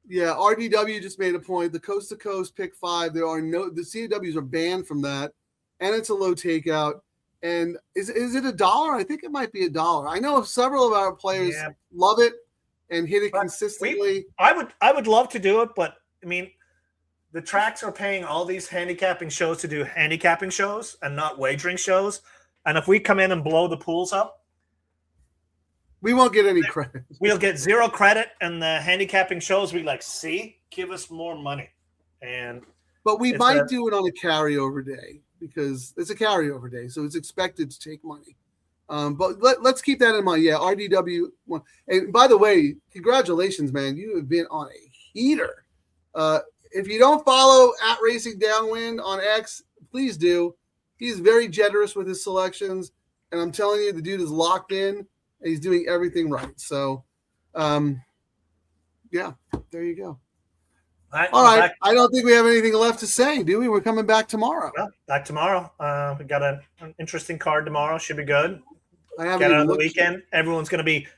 [SPEAKER 2] Yeah, RDW just made a point. The coast to coast pick 5. The CAWs are banned from that, and it's a low takeout. And is it $1? I think it might be $1. I know several of our players love it and hit it consistently.
[SPEAKER 3] I would love to do it, but I mean, the tracks are paying all these handicapping shows to do handicapping shows and not wagering shows. And if we come in and blow the pools up,
[SPEAKER 2] we won't get any credit.
[SPEAKER 3] We'll get zero credit, and the handicapping shows we like, see, give us more money.
[SPEAKER 2] But we might do it on a carryover day because it's a carryover day, so it's expected to take money. But let's keep that in mind. Yeah, RDW one. And by the way, congratulations, man! You have been on a heater. If you don't follow at Racing Downwind on X, please do. He's very generous with his selections, and I'm telling you, the dude is locked in and he's doing everything right. So, yeah, there you go. All right. I don't think we have anything left to say, do we? We're coming back tomorrow.
[SPEAKER 3] Well, back tomorrow. We got an interesting card tomorrow. Should be good.
[SPEAKER 2] Get
[SPEAKER 3] out of the weekend. Everyone's going to be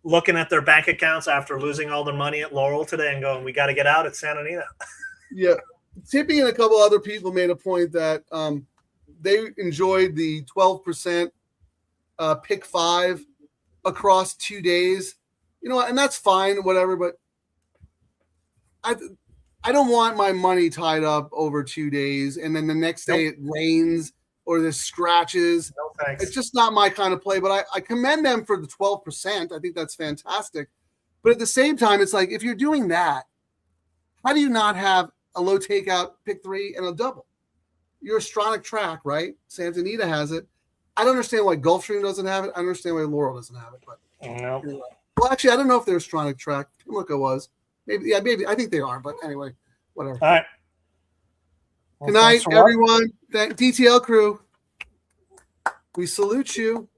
[SPEAKER 3] looking at their bank accounts after losing all their money at Laurel today and going, we got to get out at Santa Anita.
[SPEAKER 2] Yeah. Tippy and a couple other people made a point that they enjoyed the 12% pick 5 across 2 days. You know, and that's fine, whatever, but I don't want my money tied up over 2 days and then the next day it rains or there's scratches.
[SPEAKER 3] No, thanks.
[SPEAKER 2] It's just not my kind of play, but I commend them for the 12%. I think that's fantastic. But at the same time, it's like, if you're doing that, how do you not have a low takeout pick 3 and a double? Your Astronic track, right? Santa Anita has it. I don't understand why Gulfstream doesn't have it. I understand why Laurel doesn't have it. But
[SPEAKER 3] no.
[SPEAKER 2] Well, actually, I don't know if they're Astronic track. Look, it was. Maybe. I think they are. But anyway, whatever.
[SPEAKER 3] All right. Well,
[SPEAKER 2] good night, everyone. DTL Crew. We salute you.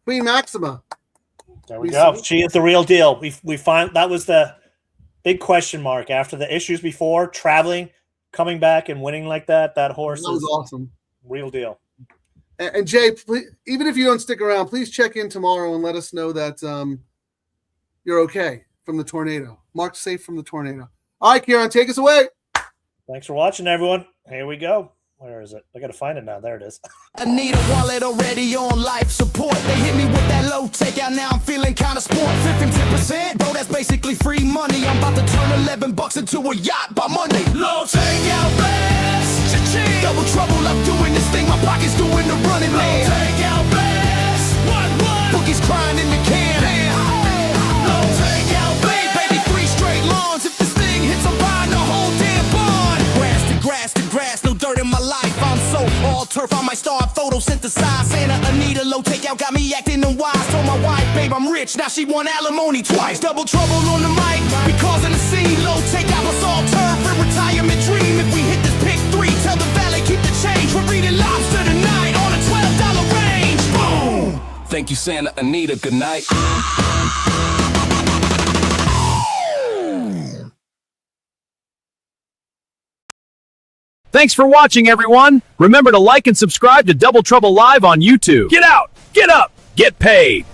[SPEAKER 2] Queen Maxima.
[SPEAKER 3] There we go. She is the real deal. We find that was the big question mark after the issues before, traveling, coming back and winning like that. That horse is
[SPEAKER 2] awesome.
[SPEAKER 3] Real deal.
[SPEAKER 2] And Jay, please, even if you don't stick around, please check in tomorrow and let us know that you're okay from the tornado. Mark's safe from the tornado. All right, Kieran, take us away.
[SPEAKER 3] Thanks for watching, everyone. Here we go. Where is it? I got to find it now. There it is.
[SPEAKER 7] I need a wallet already on life support. They hit me with that low takeout. Now I'm feeling kind of sport. 15%, bro, that's basically free money. I'm about to turn $11 into a yacht by Monday. Low takeout best. Cha-ching. Double trouble, I'm doing this thing. My pocket's doing the running, man. Low takeout best. What? Bookie's crying in the can. Low takeout best. Baby, 3 straight lawns. If this thing hits, I'm buying the whole damn barn. Grass to grass, no dirt in my life. I'm so all turf, I might start photosynthesize. Santa Anita, low takeout, got me acting unwise. Told my wife, babe, I'm rich, now she want alimony twice. Double trouble on the mic, we causing a scene. Low takeout, let's all turf for retirement dream. If we hit this pick 3, tell the valet keep the change. We're reading lobster tonight on a $12 range. Boom! Thank you, Santa Anita, good night.
[SPEAKER 5] Thanks for watching, everyone. Remember to like and subscribe to Double Trouble Live on YouTube. Get out, get up, get paid.